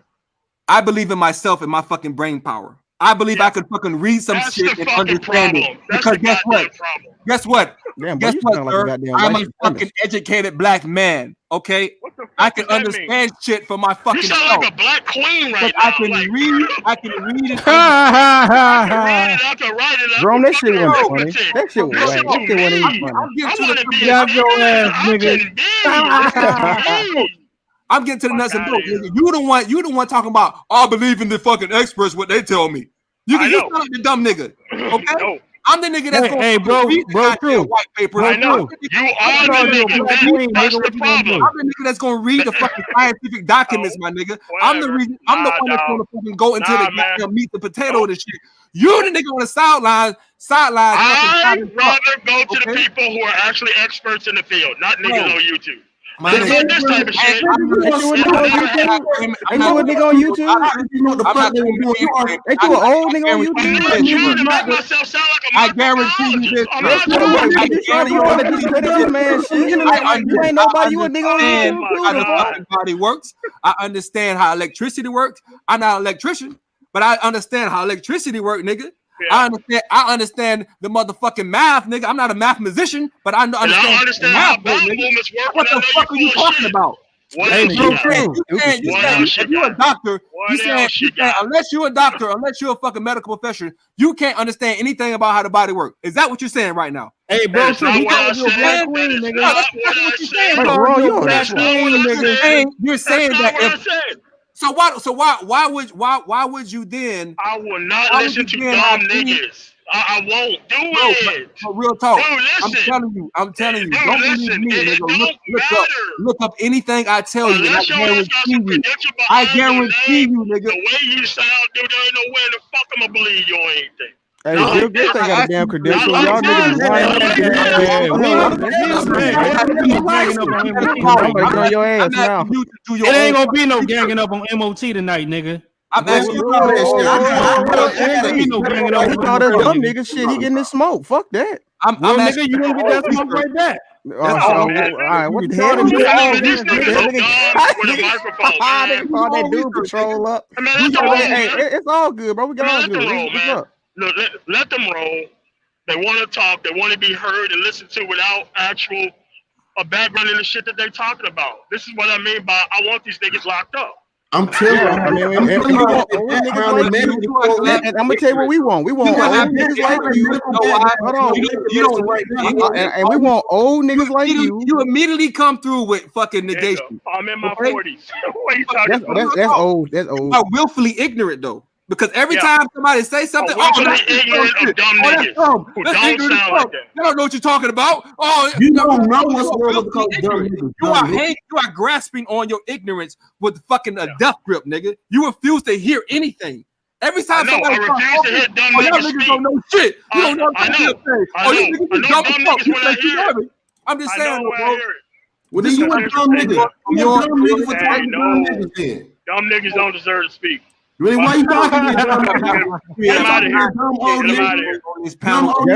I believe in myself and my fucking brain power. I believe I could fucking read some shit and understand it. Because guess what? Guess what? Damn, guess what, sir? I'm a fucking educated black man. Okay, I can understand shit for my fucking self. You sound like a black queen right now. I can read. I can read it. I can write it. Jerome, that shit wasn't funny. That shit was whack. That shit wasn't even funny. I'm getting to the nuts and bolts. You the one talking about. I believe in the fucking experts. What they tell me. You sound like the dumb nigga. Okay. No. I'm the nigga that's hey, bro, true. White paper. I know. You are the nigga. That's the problem. I'm the nigga that's gonna read the fucking scientific documents, my nigga. I'm the reason. I'm the one that's gonna fucking go into the goddamn meat, the potato, and shit. You the nigga on the sideline. I'd rather go to the people who are actually experts in the field, not niggas on YouTube. This type of shit. Ain't you a nigga on YouTube? Ain't you an old nigga on YouTube? You to make myself sound like a I guarantee you this. You want to discredit this man shit? You ain't nobody. You a nigga on YouTube? How the body works. I understand how electricity works. I'm not an electrician, but I understand how electricity works, nigga. Yeah. I understand the motherfucking math, nigga. I'm not a mathematician, but I understand how bowel movements work. What the fuck are you talking about? If you're a doctor, you saying unless you're a doctor, unless you're a fucking medical professional, you can't understand anything about how the body works. Is that what you're saying right now? Hey, bro, you're saying, you're saying that. So why would you then? I will not listen to dumb niggas. I won't do it. Real talk. Dude, listen. I'm telling you. Dude, don't listen. believe me, It don't matter. Look up anything I tell you. Unless your ass got some credential I behind guarantee your name, you, nigga. the way you sound, dude, there ain't no way the fuck I'm gonna believe you on anything. Hey, Bill Gates ain't got a damn credential. Y'all niggas on your ass now. It ain't gonna be no ganging up on MOT tonight, nigga. I'm asking you He called us dumb nigga. Shit, he getting this smoke. Fuck that. Nigga, you gonna get that smoke right back. All right, what the hell? They call that dude patrol up. Hey, it's all good, bro. We got all good. What's up? Look, let them roll. They want to talk. They want to be heard and listened to without actual background in the shit that they're talking about. This is what I mean by I want these niggas locked up. I'm telling you. I'm gonna tell you what we want. We want old niggas like you. Hold on. And we want old niggas like you. You immediately come through with fucking negation. I'm in my 40s. What are you talking about? That's old. That's old. I'm willfully ignorant though. Because every time somebody say something, that's ignorant of dumb niggas who don't sound like that. You don't know what you're talking about. You don't know what's wrong with dumb niggas. You are grasping on your ignorance with fucking a death grip, nigga. You refuse to hear anything. Every time somebody refuse to hear dumb niggas speak. Don't know shit. You don't know what to say. I'm just saying, bro. Well, then you a dumb nigga. You're a dumb nigga for talking to dumb niggas then. Dumb niggas don't deserve to speak. Really? Why you talking to dumb niggas? Get him out of here. Get him out of here.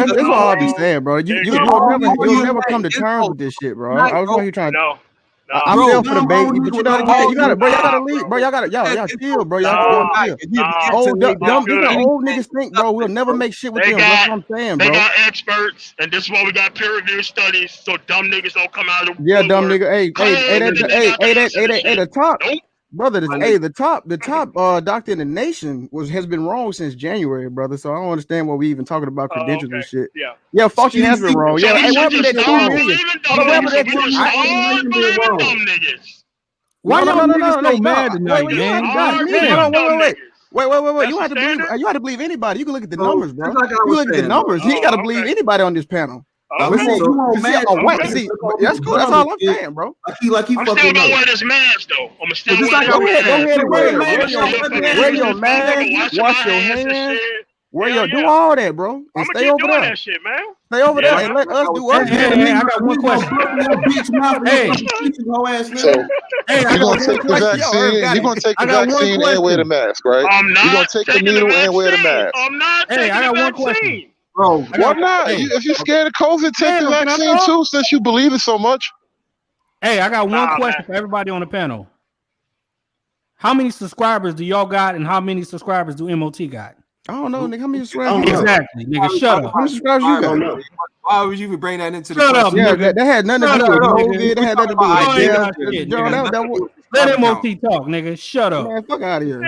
That's all I'll be saying, bro. You'll never come to terms with this shit, bro. I was wondering you trying to. No. I'm Bro, there for the baby, but you know, you gotta, bro. Y'all gotta leave, bro. Y'all gotta, y'all It's chill, bro. Nah, Y'all chill. Old we dumb, these good. are old niggas think, bro. We'll never make shit with They them. That's got, what I'm saying, they bro. got experts, and this is why we got peer-reviewed studies, so dumb niggas don't come out of the Yeah, dumb woodwork. nigga. Hey, the top, Nope. brother. My The top doctor in the nation has been wrong since January, brother. So I don't understand what we even talking about credentials and shit. Yeah. Fauci has been wrong. So Yeah, we hey, should what happened to just that start 2 million? believing dumb Hold on, what niggas. happened So to we that just 2 start believing dumb niggas. Why y'all niggas so no, mad tonight, wait, you man? don't Start have to believe me. believing Hold on, dumb niggas. wait. That's You the have to believe. standard? You have to believe anybody. You can look at the So, numbers, bro. just like I You was look at the saying, bro. numbers. You gotta believe anybody on this panel. Okay. See, you on see, mask, okay. see, that's cool. That's all I'm saying, bro. Like he I'm still fucking gonna up. wear this mask though. I'm still Just wear like this I was mask. Go ahead and wear it. I'm still Wear your I'm mask, washing wash my your hands and hands, shit. do all that, bro, and I'm gonna stay keep over doing there. that shit, man. Stay over Yeah, there and man. let us do us. Hey, I got one question. Bitch mouth and Hey. your fucking teeth, you hoe ass So nigga. Hey, I you're got gonna one take the question. vaccine. You're gonna take the I got one vaccine and wear the question. mask, right? I'm You're not gonna take the taking the needle and wear the vaccine. mask. I'm not Hey, taking I the got one question. vaccine. Bro, Why not? Hey. If you're scared of COVID, take the Damn, can I vaccine talk? too, since you believe it so much. Hey, I got one Nah, question man. for everybody on the panel. How many subscribers do y'all got, and how many subscribers do MOT got? I don't know, nigga. How many I subscribers don't you know. got? Exactly, nigga. Shut up. How many subscribers you got? Why would you even bring that into the Shut up, question? Yeah, nigga. that had nothing to Shut do up, with nigga. COVID. That had nothing to do Y'all with ain't death. got shit, John, nigga. that was, Let MOT talk, nigga. Shut up. man, fuck out of here.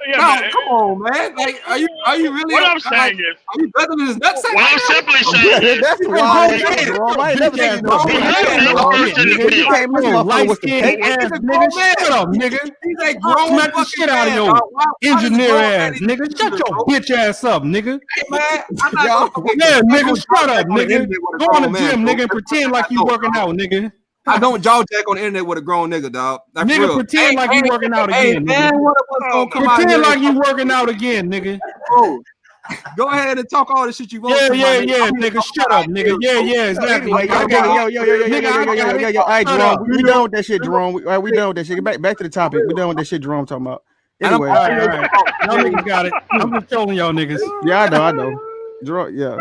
Yeah, No, man. come on, man. Like, are you really? What I'm like, saying is, are you better than this nutsack? what I'm simply saying is, That's Hey, wild go as shit, ahead. Jerome. I ain't never seen you do a we bitch have like that, an Jerome. expert in the Nigga, you field. came this motherfucker with some Light-skinned paper. ass nigga. Shut up, nigga. He's a I'll grown smack the fucking shit out of man, your dog. Why does engineer grown ass man need nigga. to Shut do your this, bro? bitch ass up, nigga. Hey, man, I'm not Y'all- gonna Yeah, I'm not nigga, gonna shut jaw up, jack on the nigga. internet with a Go in the grown man, gym, bro. nigga, and pretend like you working out, nigga. I don't jaw jack on the internet with a grown nigga, dog. Like, for Nigga, real. pretend like you working out Hey, again, man, nigga. one of us gonna come out Pretend here like and you talk- working out again, nigga. Bro, go ahead and talk all the shit you want Yeah, to, my nigga. nigga. Shut up, nigga. Yeah, exactly. Anyway, I got it. yo. All right, Shut Jerome, up. we done with that shit, Jerome. We done with that shit. Back to the topic. We done with that shit, Jerome talking about. Anyway, All right. Y'all niggas got it. I'm just trolling y'all niggas. yeah, I know. Jerome, yeah.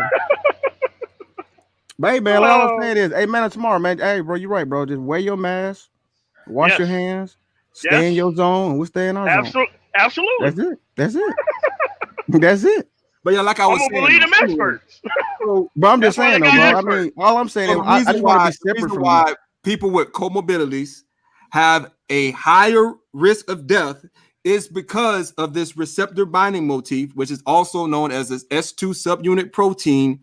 But hey, man, like all I'm saying is, hey, man, tomorrow, man. Hey, bro, you right, bro. Just wear your mask, wash your hands, stay in your zone, and we'll stay in our zone. Absolutely. That's it. That's it. But yeah, like I I'm was gonna saying, believe them experts. But I'm just That's why saying, they though, got bro. I experts. mean, all I'm saying is, I just want to be separate from why people with comorbidities have a higher risk of death is because of this receptor binding motif, which is also known as this S2 subunit protein.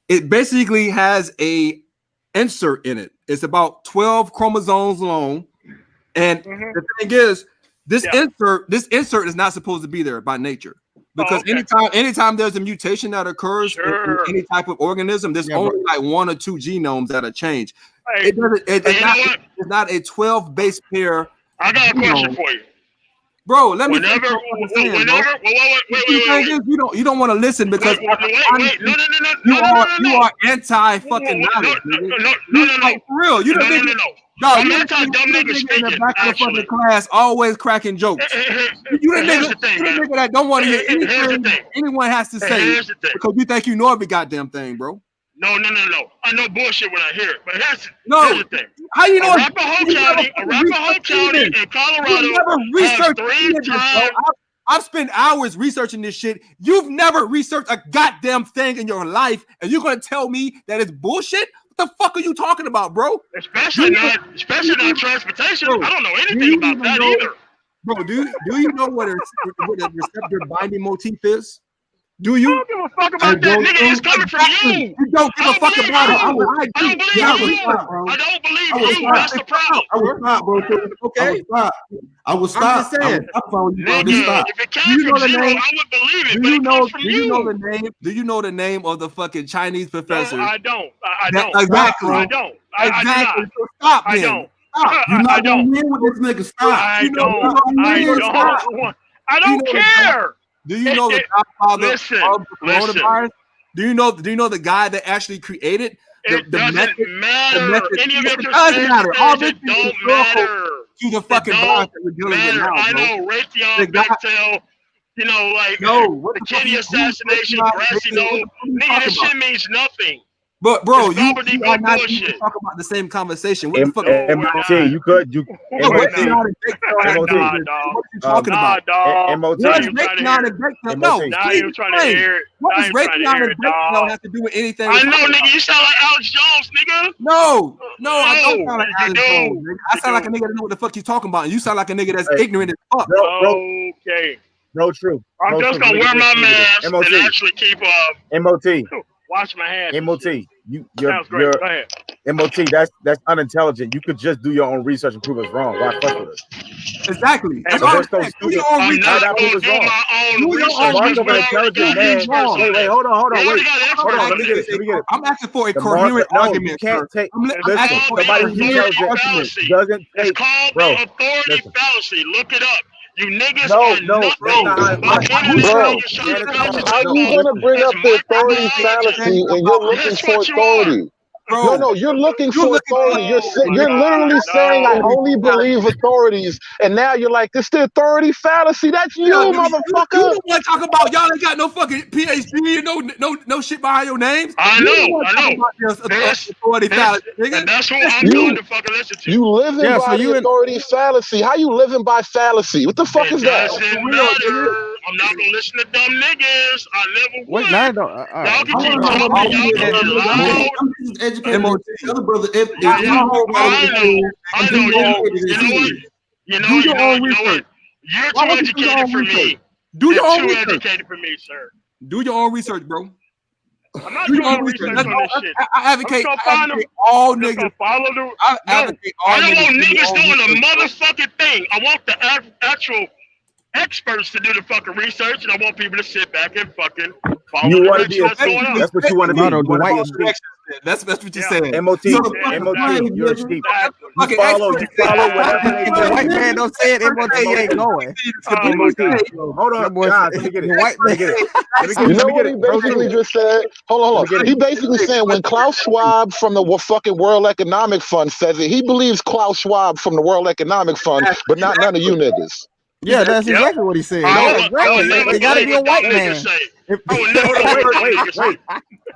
It basically has a insert in it. It's about 12 chromosomes long, and the thing is, this insert is not supposed to be there by nature. Because anytime there's a mutation that occurs in any type of organism, there's only like 1 or 2 genomes that are changed. Hey, It's not a 12 base pair. I got a question for you. Bro, let me wait, you don't want to listen because no, you are anti fucking knowledge. No. For real, you don't think I'm anti dumb niggas in the speaking. back of the fucking class always cracking jokes. You the nigga that don't want to hear anything anyone has to say because you think you know every goddamn thing, bro. No. I know bullshit when I hear it, but here's the thing. How you know? Arapahoe County in Colorado has 3 times. I've spent hours researching this shit. You've never researched a goddamn thing in your life, and you're gonna tell me that it's bullshit? What the fuck are you talking about, bro? Especially not transportation. Bro, I don't know anything about that either. Bro, do you know what a receptor binding motif is? Do you? I don't give a fuck about that, nigga. It's coming from you. You don't give a fuck about it. I don't believe you. That's the problem. I would stop, bro. Okay. I would stop. Nigga, if it came from zero, I would believe it. But it comes from you. Do you know the name of the fucking Chinese professor? No, I don't. Exactly. I don't. Exactly. Stop. I don't. You're not gonna win with this nigga. Stop. I don't care. Do you know the godfather of the coronavirus? Do you know the guy that actually created it doesn't matter. Any of your doesn't matter. All this don't matter. To the fucking virus that we're dealing with now, I know Raytheon, Bechtel, the Kennedy assassination, grassy knoll. Nigga, this shit means nothing. But bro, It's you gobbledygook are not bullshit. even talking about the same conversation. What the fuck? MOT, you could you What MOT, Bacon and Bacon have to do Nah, with it? dog. What are you talking Nah, about? dog. MOT. Now What is you trying to Raytheon hear and it. Bacon? MOT. No, Now please you trying to explain. hear it. What Now does you trying to Raytheon hear and it, Bacon dog. have to do with anything? I we're know, talking nigga. about? You sound like Alex Jones, nigga. No, I don't No, sound like you Alex Jones. do. Nigga. I You sound like a do. nigga that know what the fuck you talking about, and you sound like a nigga that's Hey, ignorant as fuck. Okay. No true. I'm No just true. gonna Look wear at my this. mask and MOT. actually keep MOT. wash my hands. and MOT. shit. You're Sounds great. Go ahead. MOT. That's unintelligent. You could just do your own research and prove us wrong. Why fuck with us? Exactly. That's And all I'm We're so saying. Do stupid. your own I'm research. not Why gonna prove us do wrong? my own Do your research own Mark because of we an already intelligent got man. experts on Wait, that. hold on. We already Wait. got Hold experts on. on Let me that. get it. Let me get it. I'm asking for a The Mark. coherent No, argument, you can't sir. take. I'm It's Listen, called the somebody authority intelligent fallacy. doesn't It's take. called Bro, the authority listen. fallacy. Look it up. You niggas No, are that's not nothing how it but works. internet Bro, niggas trying to Man, present how no, you gonna listen. bring as up the authority micromanaging. fallacy and you're looking That's for what you are. authority? Bro, No, you're looking you're for looking authority. for Oh my You're literally God, saying I no. only believe authorities, and now you're like, this the authority fallacy. That's you, yeah, you motherfucker. the one talking about y'all ain't got no fucking PhD and no shit behind your names. I You the know, one I talking know. about this This, authority fallacy, and nigga. that's who That's I'm you. going You to fucking listen to. you living Yeah, so by the you and authority fallacy. How you living by fallacy? What the fuck It is that? For doesn't real, nigga. matter. I'm not gonna listen to dumb niggas. I never wait, now would. don't. All Y'all right, can hold keep on, hold on, talking. All Y'all we can did get is loud. I'm just educated. MOT. The other brother, if Do you Yeah, your own follow I the research. know. school, I Do know. your You own know. educated You as know he what? is. You Do know. your You know. own You know what? research. You're Why too don't you do your educated own for research? me. Do You're your own too research. educated for me, sir. Do your own research, bro. I'm not Do your doing own no research. research That's on all. this shit. I I'm just advocate. gonna I find them. advocate all I'm just niggas. gonna follow the. I No, advocate all I don't niggas want do your niggas own doing a research, bro. motherfucking thing. I want the actual experts to do the fucking research, and I want people to sit back and fucking follow You the want to be direction a that's going sheep. on. That's what you want to be. Motto, You want to be Dwight. a sheep. That's what you're Yeah. saying. MOT. So the fucking MOT. slave, You're a nigga. sheep. the You fucking follow experts whatever they The do. white man don't say it. MOT ain't going. MOT. Hold on, That boy guys. said, Let me get it. the white Let man. me get it. Let me get You it. Let know me what get he it. Bro, basically true. just said? Hold on, Let me hold get on. it. He basically saying when Klaus Schwab from the fucking World Economic Fund says it, he believes Klaus Schwab from the World Economic Fund, but not none of you niggas. Yeah, that's Yep. exactly what he said. I Yeah, would exactly. never It got to believe be a what white dumb niggas man. say. If- I would never Hold on. believe what dumb Wait. niggas say.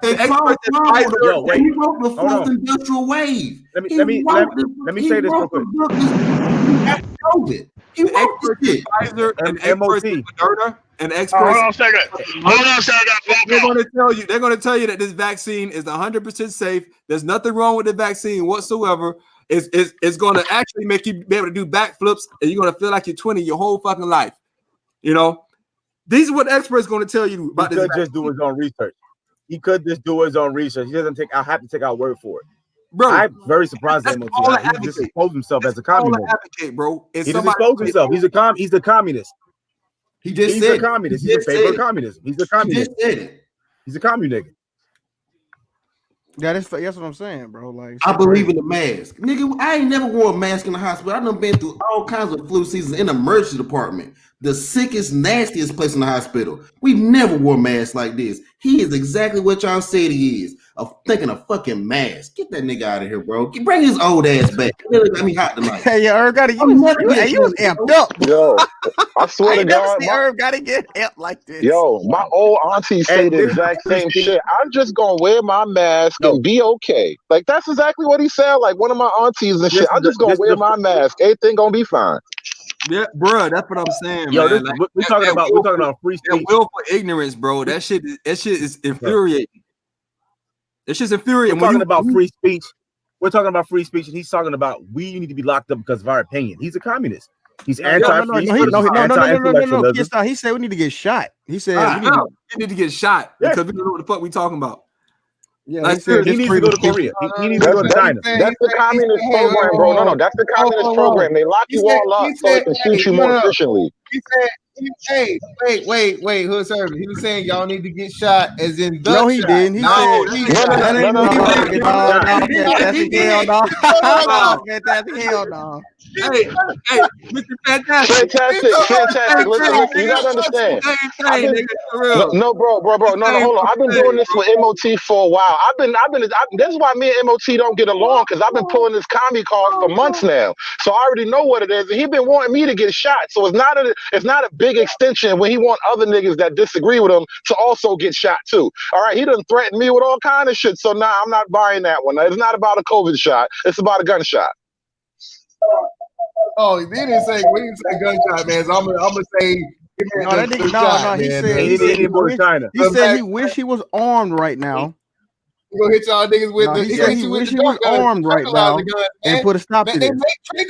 And The Klaus experts Schwab advisor. was Yo, wait. he wrote the Hold fourth on. industrial wave. Let me He let me say this real wrote quick. the book after COVID. He The wrote expert the shit. advisor and experts MOT. in Moderna and Hold experts. on a second. Hold on a second. I got a phone They're call. going to tell you. They're going to tell you that this vaccine is 100% safe. There's nothing wrong with the vaccine whatsoever. It's going to actually make you be able to do backflips, and you're going to feel like you're 20 your whole fucking life. You know, these are what the experts going to tell you He about this. could just do his own research. He could just do his own research. He doesn't take. I'll have to take our word for it. Bro, I'm very surprised at that's MOT. all I He just advocate. exposed himself as a That's all I communist. advocate, bro. It's He just somebody. exposed himself. He's a communist. He just He's a said it. communist. He He's in just favor said of it. communism. He's a He communist. just said it. He's a communist. Yeah, that's what I'm saying, bro. Like, I believe in the mask. Nigga, I ain't never wore a mask in the hospital. I done been through all kinds of flu seasons in the emergency department. The sickest, nastiest place in the hospital. We never wore masks like this. He is exactly what y'all said he is. Thinking a fucking mask. Get that nigga out of here, bro. Bring his old ass back. It got me hot tonight. Hey, yeah, Herb got to I'm never getting you was him, amped up. Yo, I I swear to ain't never God, seen Herb got to get amped like this. yo, my old auntie say And the this exact free same speech. shit. I'm just gonna wear my mask No. and be okay. Like that's exactly what he said. Like one of my aunties and shit. I'm just gonna This is wear a- my mask. Everything gonna be fine. Yeah, bro, that's what I'm saying, Yo, man. this, Like, we're talking about free that speech. will for ignorance, bro. That shit is infuriating. That shit's infuriating. We're talking about free speech. We're talking about free speech, and he's talking about we need to be locked up because of our opinion. He's a communist. He's anti-free speech. No. He said we need to get shot. He said we need to get shot because we don't know what the fuck we talking about. Yeah, like, he said he needs to go to Korea. He needs to go to China. That's the communist program, bro. No, that's the communist program. They lock you all up so they can shoot you more efficiently. He said, hey, wait, Hood Service. He was saying y'all need to get shot as in the No, he shot, didn't. He not said, the shot. that ain't no, what he no, was no, saying. no. Fantastic hell no. Fantastic hell no. Hey, Mr. Fantastic. Fantastic. Listen, you gotta understand. No, bro. No, hold on. I've been doing this with MOT for a while. This is why me and MOT don't get along, because I've been pulling this commie card for months now. So I already know what it is. And he been wanting me to get shot. So it's not a big big extension when he want other niggas that disagree with him to also get shot too. All right, he done threatened me with all kind of shit. So now I'm not buying that one. It's not about a COVID shot. It's about a gunshot. Oh, he didn't say gunshot, man. So I'm gonna say. No, that nigga, no. He said he wish he was armed right now. He gonna hit y'all niggas with he said he wish he was armed right now and put a stop to this. They make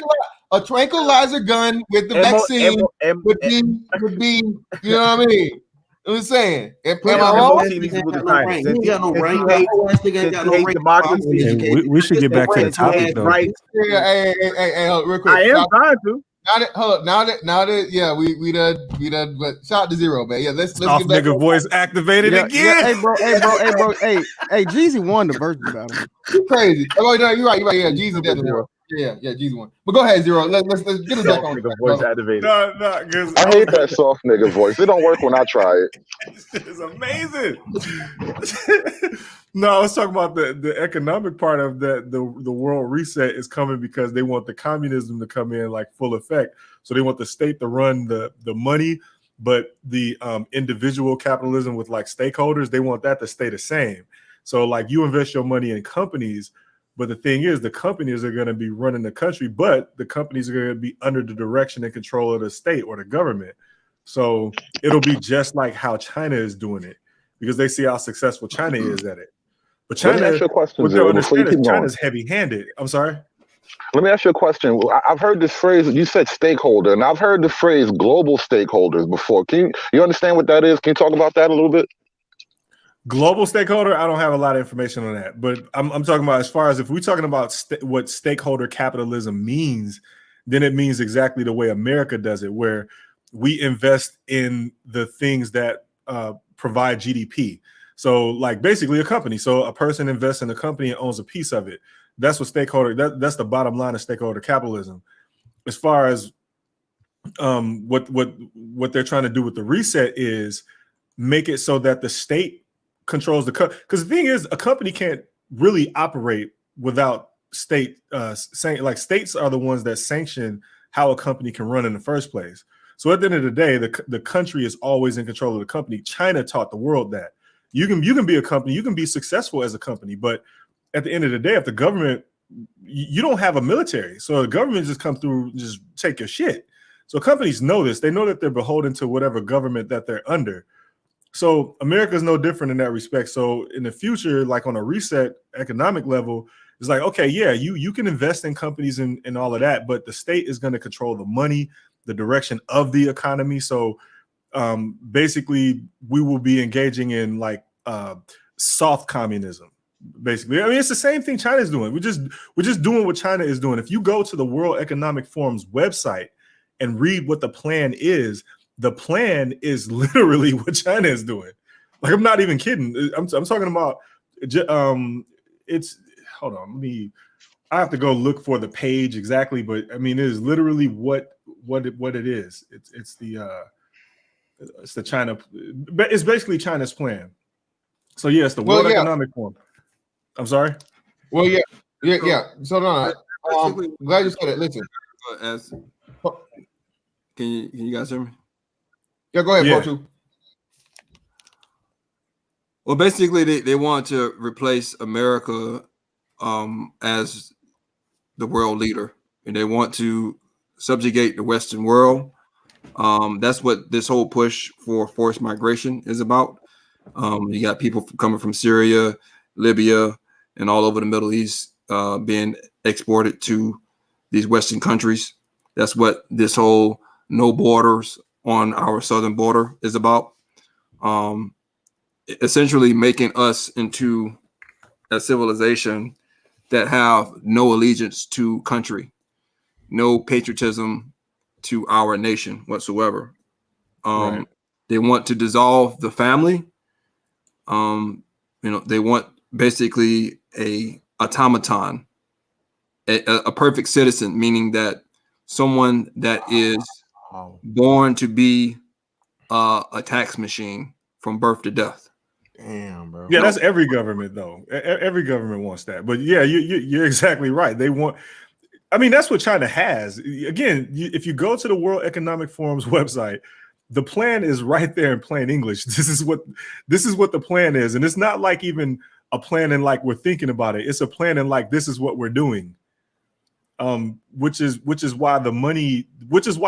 a tranquilizer gun with the vaccine would be, you know what I mean? I'm just saying. Am I wrong? He ain't got no rank. We should get back to the topic though. Hey, real quick. I am trying to. Now that, yeah, we done, but shout out to Zero, man. Yeah, let's off get back nigga voice activated again. Yeah, hey, bro. Hey, Jeezy won the versus battle. You crazy. Oh, no, you're right. Yeah, Jeezy definitely won. Yeah, Jeezy won. But go ahead, Zero. Let's get us back on the voice activated. No, I hate that soft nigga voice. It don't work when I try it. It's amazing. No, I was talking about the economic part of that. The world reset is coming because they want the communism to come in like full effect. So they want the state to run the money, but the individual capitalism with like stakeholders, they want that to stay the same. So like you invest your money in companies, but the thing is the companies are going to be running the country, but the companies are going to be under the direction and control of the state or the government. So it'll be just like how China is doing it because they see how successful China is at it. But China, what they'll understand is China's heavy-handed. I'm sorry? Let me ask you a question. I've heard this phrase, you said stakeholder, and I've heard the phrase global stakeholders before. You understand what that is? Can you talk about that a little bit? Global stakeholder, I don't have a lot of information on that, but I'm talking about as far as if we're talking about what stakeholder capitalism means, then it means exactly the way America does it, where we invest in the things that provide GDP. So like basically a company. So a person invests in a company and owns a piece of it. That's what that's the bottom line of stakeholder capitalism. As far as what they're trying to do with the reset is make it so that the state controls the because the thing is a company can't really operate without state like states are the ones that sanction how a company can run in the first place. So at the end of the day, the country is always in control of the company. China taught the world that you can be a company, you can be successful as a company, but at the end of the day, if the government, you don't have a military, so the government just come through, just take your shit. So companies know this. They know that they're beholden to whatever government that they're under. So America is no different in that respect. So in the future, like on a reset economic level, it's like, okay, yeah, you can invest in companies and all of that, but the state is going to control the money, the direction of the economy. So basically, we will be engaging in like soft communism. Basically, I mean, it's the same thing China is doing. We're just doing what China is doing. If you go to the World Economic Forum's website and read what the plan is literally what China is doing. Like, I'm not even kidding. I'm talking about it's. Hold on, I have to go look for the page exactly, but I mean, it is literally what it is. It's the China. It's basically China's plan. So yeah, it's the World Economic Forum. I'm sorry. Well, yeah. So no, glad you said it. Listen, can you guys hear me? Yeah, go ahead, Portu. Well, basically, they want to replace America as the world leader, and they want to subjugate the Western world. That's what this whole push for forced migration is about. You got people coming from Syria, Libya, and all over the Middle East being exported to these Western countries. That's what this whole no borders on our southern border is about. Essentially making us into a civilization that have no allegiance to country, no patriotism to our nation whatsoever. Right. They want to dissolve the family. They want basically a automaton, a perfect citizen, meaning that someone that is born to be a tax machine from birth to death. Damn, bro. Yeah, that's every government though. Every government wants that. But yeah, you're exactly right. They want. I mean, that's what China has. Again, if you go to the World Economic Forum's website, the plan is right there in plain English. This is what the plan is, and it's not like even a plan in like we're thinking about it. It's a plan in like this is what we're doing. Which is why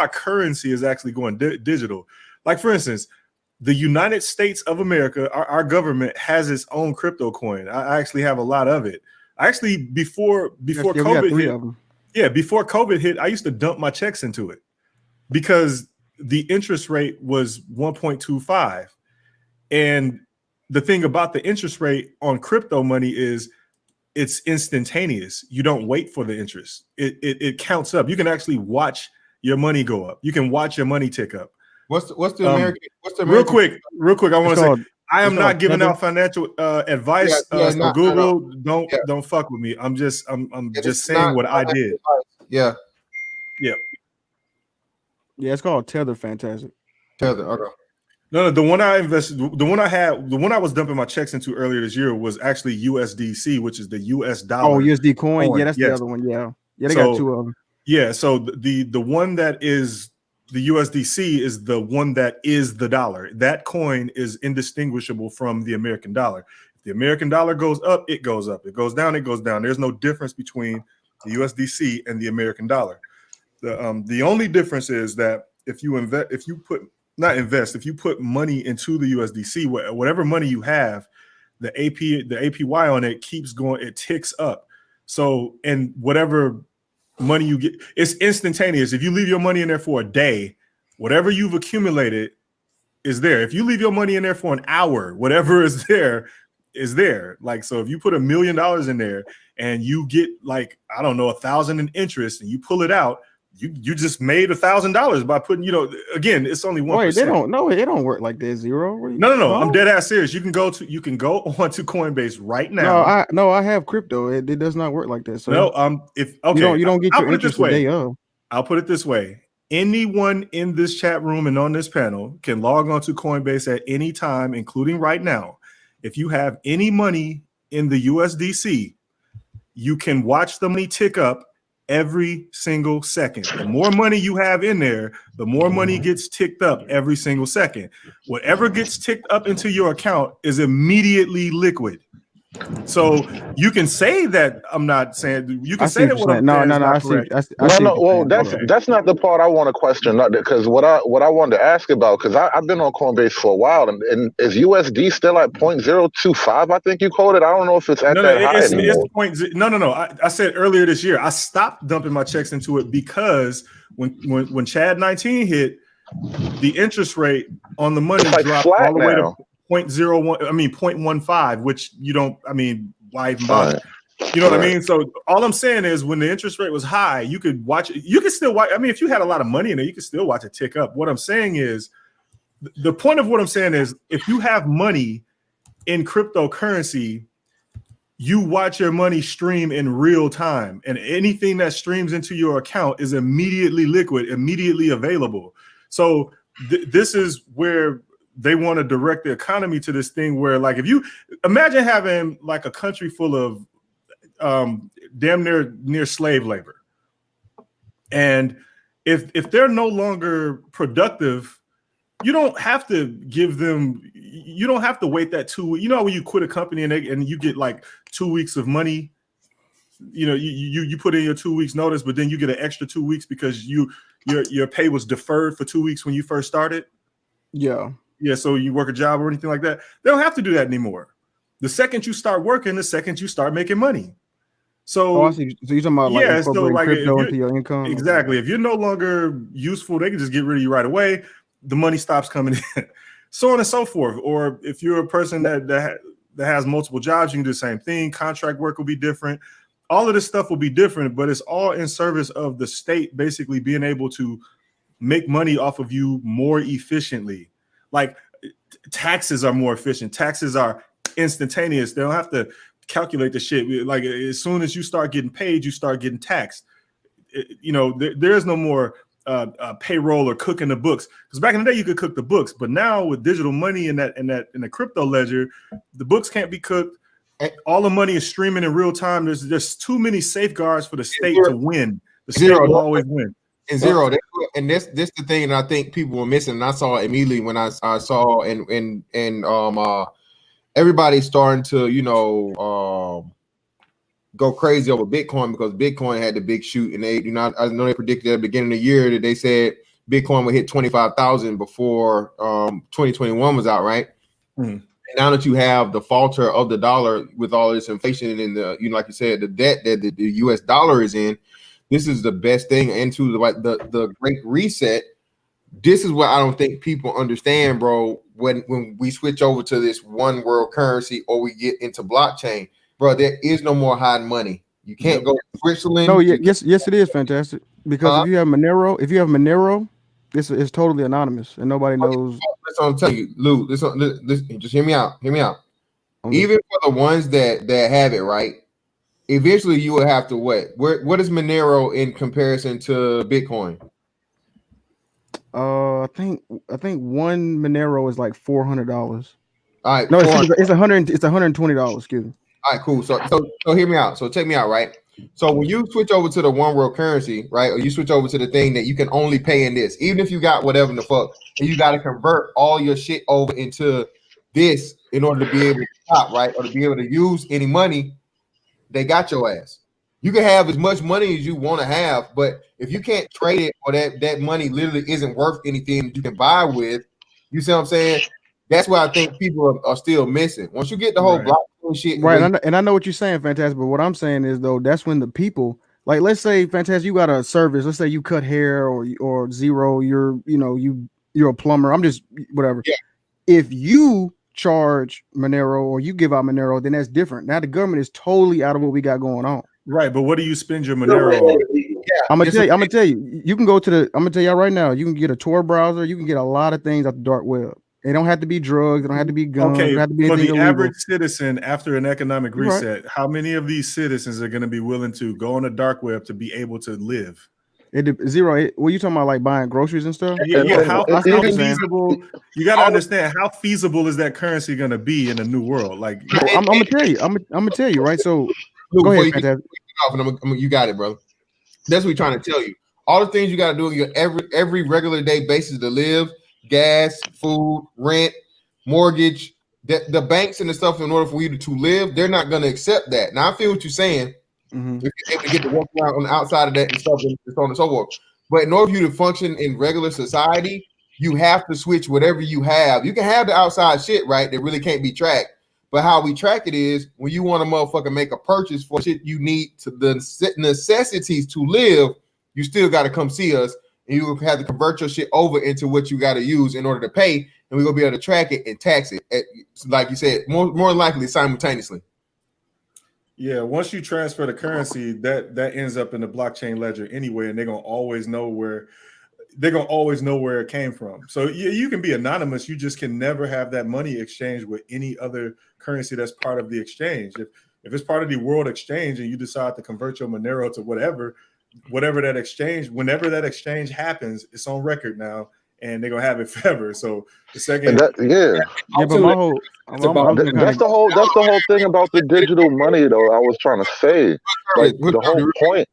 currency is actually going digital. Like for instance, the United States of America, our government has its own crypto coin. I actually have a lot of it. Actually, before COVID hit, before COVID hit, I used to dump my checks into it because the interest rate was 1.25. And the thing about the interest rate on crypto money is it's instantaneous. You don't wait for the interest. It counts up. You can actually watch your money go up. You can watch your money tick up. What's the American? Real quick. I want to say I am not giving out financial advice. So Google, don't fuck with me. I'm just saying what I did. Yeah. It's called Tether. Fantastic. Tether. Okay. No, the one I invested, the one I was dumping my checks into earlier this year was actually USDC, which is the US dollar. Oh, USD coin. Yeah, that's the other one. Yeah, they got two of them. Yeah, so the one that is the USDC is the one that is the dollar. That coin is indistinguishable from the American dollar. If the American dollar goes up, it goes up. It goes down, it goes down. There's no difference between the USDC and the American dollar. The only difference is that if you put money into the USDC, whatever money you have, the APY on it keeps going, it ticks up. So, and whatever money you get, it's instantaneous. If you leave your money in there for a day, whatever you've accumulated is there. If you leave your money in there for an hour, whatever is there is there. Like, so if you put $1 million in there and you get like, I don't know, 1,000 in interest and you pull it out, you just made $1,000 by putting, again, it's only 1%. Wait, it don't work like that. Zero. No. I'm dead ass serious. You can go onto Coinbase right now. No, I have crypto. It does not work like that. So no, you don't get your interest the day of. I'll put it this way. Anyone in this chat room and on this panel can log on to Coinbase at any time, including right now. If you have any money in the USDC, you can watch the money tick up every single second. The more money you have in there, the more money gets ticked up every single second. Whatever gets ticked up into your account is immediately liquid. So you can say that I'm not saying you can say that what I'm saying. No. That's not the part I want to question. Because what I wanted to ask about, because I've been on Coinbase for a while, and is USD still at 0.025? I think you quoted. I don't know if it's at that high anymore. No. I said earlier this year I stopped dumping my checks into it because when Chad 19 hit, the interest rate on the money dropped all the way to 0.15, which why even bother? You know what I mean? So all I'm saying is when the interest rate was high, you could watch it. You could still watch. If you had a lot of money in there, you could still watch it tick up. What I'm saying is, the point of what I'm saying is, if you have money in cryptocurrency, you watch your money stream in real time, and anything that streams into your account is immediately liquid, immediately available. So this is where they want to direct the economy to this thing where, like, if you imagine having like a country full of damn near slave labor, and if they're no longer productive, you don't have to give them, you don't have to wait that 2 weeks. You know, when you quit a company and you get like 2 weeks of money, you put in your 2 weeks notice, but then you get an extra 2 weeks because your pay was deferred for 2 weeks when you first started. Yeah, so you work a job or anything like that. They don't have to do that anymore. The second you start working, the second you start making money. So, I see. So you're talking about incorporating crypto into your income? Exactly. If you're no longer useful, they can just get rid of you right away. The money stops coming in, so on and so forth. Or if you're a person that has multiple jobs, you can do the same thing. Contract work will be different. All of this stuff will be different, but it's all in service of the state basically being able to make money off of you more efficiently. Like taxes are more efficient. Taxes are instantaneous. They don't have to calculate the shit. Like as soon as you start getting paid, you start getting taxed. There's no more payroll or cooking the books. Because back in the day, you could cook the books, but now with digital money in the crypto ledger, the books can't be cooked. All the money is streaming in real time. There's too many safeguards for the state to win. The state will always win. And zero, and this the thing that I think people were missing. And I saw it immediately when I saw and everybody's starting to go crazy over Bitcoin because Bitcoin had the big shoot, and they I know they predicted at the beginning of the year that they said Bitcoin would hit 25,000 before 2021 was out, right? And now that you have the falter of the dollar with all this inflation and the like you said, the debt that the US dollar is in, this is the best thing into the great reset. This is what I don't think people understand, bro. When we switch over to this one world currency or we get into blockchain, bro, there is no more hiding money. You can't go to Switzerland. No, yes, it is fantastic because if you have Monero, this is totally anonymous and nobody knows. That's what I'm telling you, Lou. This just hear me out. Okay. Even for the ones that have it right, eventually you will have to what? What is Monero in comparison to Bitcoin? I think one Monero is like $400. All right, no, it's $100. It's $120. Excuse me. All right, cool. So hear me out. So check me out, right? So when you switch over to the one world currency, right, or you switch over to the thing that you can only pay in this, even if you got whatever in the fuck, and you got to convert all your shit over into this in order to be able to stop, right, or to be able to use any money, they got your ass. You can have as much money as you want to have, but if you can't trade it or that money literally isn't worth anything that you can buy with, you see what I'm saying? That's what I think people are still missing. Once you get the whole blockchain shit, right? And I know what you're saying, Fantastic. But what I'm saying is though, that's when the people, like, let's say, Fantastic, you got a service. Let's say you cut hair or Zero, you're a plumber. I'm just whatever. Yeah. If you charge Monero or you give out Monero, then that's different. Now the government is totally out of what we got going on. Right, but what do you spend your Monero on? Yeah, I'm gonna tell you. You can go to I'm gonna tell y'all right now. You can get a Tor browser. You can get a lot of things off the dark web. They don't have to be drugs. They don't have to be guns. Okay, don't have to be for the illegal. average citizen, after an economic reset, how many of these citizens are going to be willing to go on the dark web to be able to live? Zero. What you talking about, like buying groceries and stuff? Yeah. How feasible? You got to understand how feasible is that currency going to be in a new world? Like, I'm gonna tell you. I'm gonna tell you, right? So go ahead, Fantastic. You got it, bro. That's what we're trying to tell you. All the things you got to do on your every regular day basis to live. Gas, food, rent, mortgage, the banks and the stuff in order for you to live, they're not going to accept that. Now, I feel what you're saying. If you're able to get to work around on the outside of that and stuff and so on and so forth. But in order for you to function in regular society, you have to switch whatever you have. You can have the outside shit, right, that really can't be tracked. But how we track it is when you want a motherfucker make a purchase for shit you need to the necessities to live, you still got to come see us. And you have to convert your shit over into what you got to use in order to pay, and we're gonna be able to track it and tax it, like you said, more likely simultaneously. Yeah, once you transfer the currency, that ends up in the blockchain ledger anyway, and they're gonna always know where it came from. So you can be anonymous, you just can never have that money exchange with any other currency that's part of the exchange. If it's part of the world exchange and you decide to convert your Monero to whatever that exchange, whenever that exchange happens, it's on record now, and they're gonna have it forever. So the second, but my whole that's the whole thing about the digital money, though. I was trying to say, like, the whole point.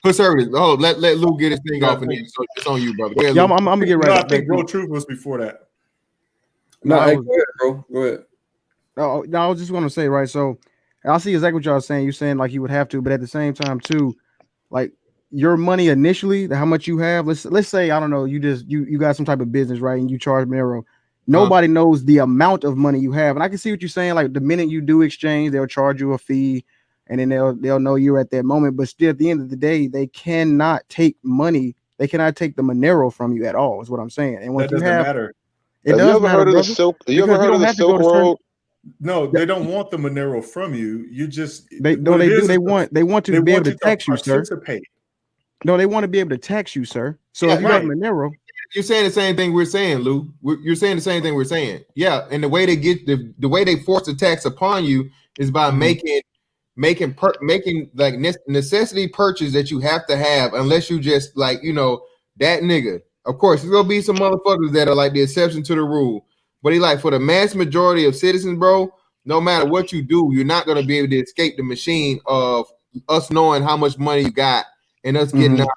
Conservative. Oh, let Lou get his thing off, and then so it's on you, brother. Go ahead, I'm gonna get right. I think Bro Truth was before that. Go ahead, bro. Go ahead. No, I was just gonna say, right. So I see exactly what y'all saying. You're saying like you would have to, but at the same time too, like, your money initially, how much you have, let's say, I don't know, you got some type of business, right? And you charge Monero. Nobody knows the amount of money you have. And I can see what you're saying. Like, the minute you do exchange, they'll charge you a fee, and then they'll know you're at that moment. But still, at the end of the day, they cannot take money. They cannot take the Monero from you at all, is what I'm saying. And that doesn't matter. It does matter, brother. You ever heard of the Silk Road? No, they don't want the Monero from you. You just they do. They want to be able to tax you, sir. No, they want to be able to tax you, sir. So if you have Monero, you're saying the same thing we're saying, Lou. You're saying the same thing we're saying. Yeah, and the way they get the way they force the tax upon you is by making like necessity purchase that you have to have, unless you just like that nigga. Of course, there's gonna be some motherfuckers that are like the exception to the rule, but for the mass majority of citizens, bro, no matter what you do, you're not gonna be able to escape the machine of us knowing how much money you got. And us getting out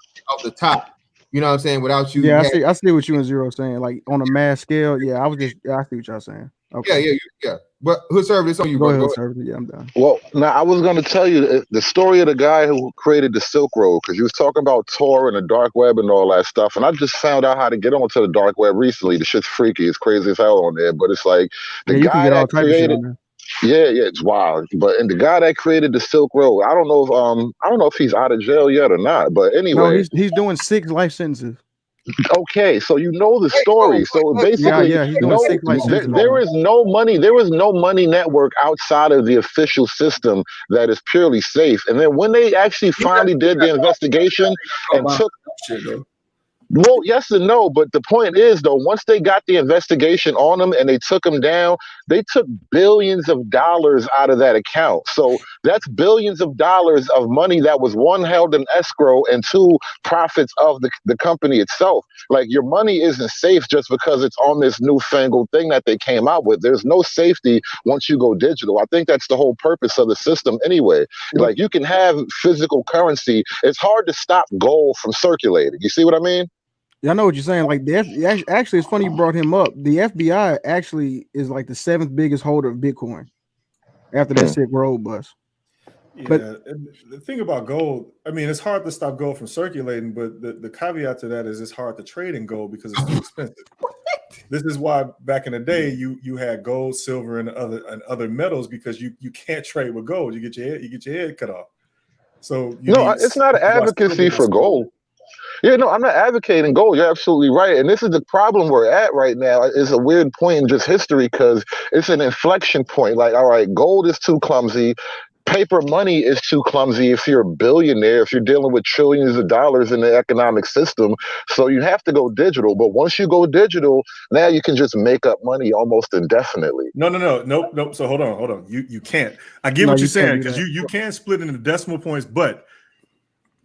the top. You know what I'm saying? Without you, Yeah, I see what you and Zero saying. Like on a mass scale. Yeah, I see what y'all saying. Okay. Yeah. But Hood Server, it's on you, Go brother. ahead, Server. Yeah, I'm done. Well, now I was going to tell you the story of the guy who created the Silk Road, because you was talking about Tor and the dark web and all that stuff, and I just found out how to get onto the dark web recently. The shit's freaky, it's crazy as hell on there, but it's like the Yeah, you can guy get all that type of shit created. on there. Yeah, it's wild. But and the guy that created the Silk Road, I don't know if he's out of jail yet or not. But No, anyway, he's doing 6 life sentences. okay, so you know the story. So basically, Yeah, he's doing 6 life sentences. there is no money. There is no money network outside of the official system that is purely safe. And then when they actually finally did the investigation and took. Well, yes and no, but the point is, though, once they got the investigation on them and they took them down, they took billions of dollars out of that account. So that's billions of dollars of money that was, one, held in escrow, and two, profits of the company itself. Like, your money isn't safe just because it's on this newfangled thing that they came out with. There's no safety once you go digital. I think that's the whole purpose of the system anyway. Like, you can have physical currency. It's hard to stop gold from circulating. You see what I mean? Yeah, I know what you're saying. Like actually, it's funny you brought him up. The FBI actually is like the 7th biggest holder of Bitcoin after that Silk Road bust. Yeah, and the thing about gold, I mean, it's hard to stop gold from circulating, but the caveat to that is it's hard to trade in gold because it's too expensive. This is why back in the day you had gold, silver, and other metals, because you can't trade with gold. You get your head cut off. So it's not an advocacy for gold. Yeah, no, I'm not advocating gold. You're absolutely right. And this is the problem we're at right now. It's a weird point in just history because it's an inflection point. Like, all right, gold is too clumsy. Paper money is too clumsy if you're a billionaire, if you're dealing with trillions of dollars in the economic system. So you have to go digital. But once you go digital, now you can just make up money almost indefinitely. Nope. So hold on. You can't. I get what you're saying, because you can split into decimal points, but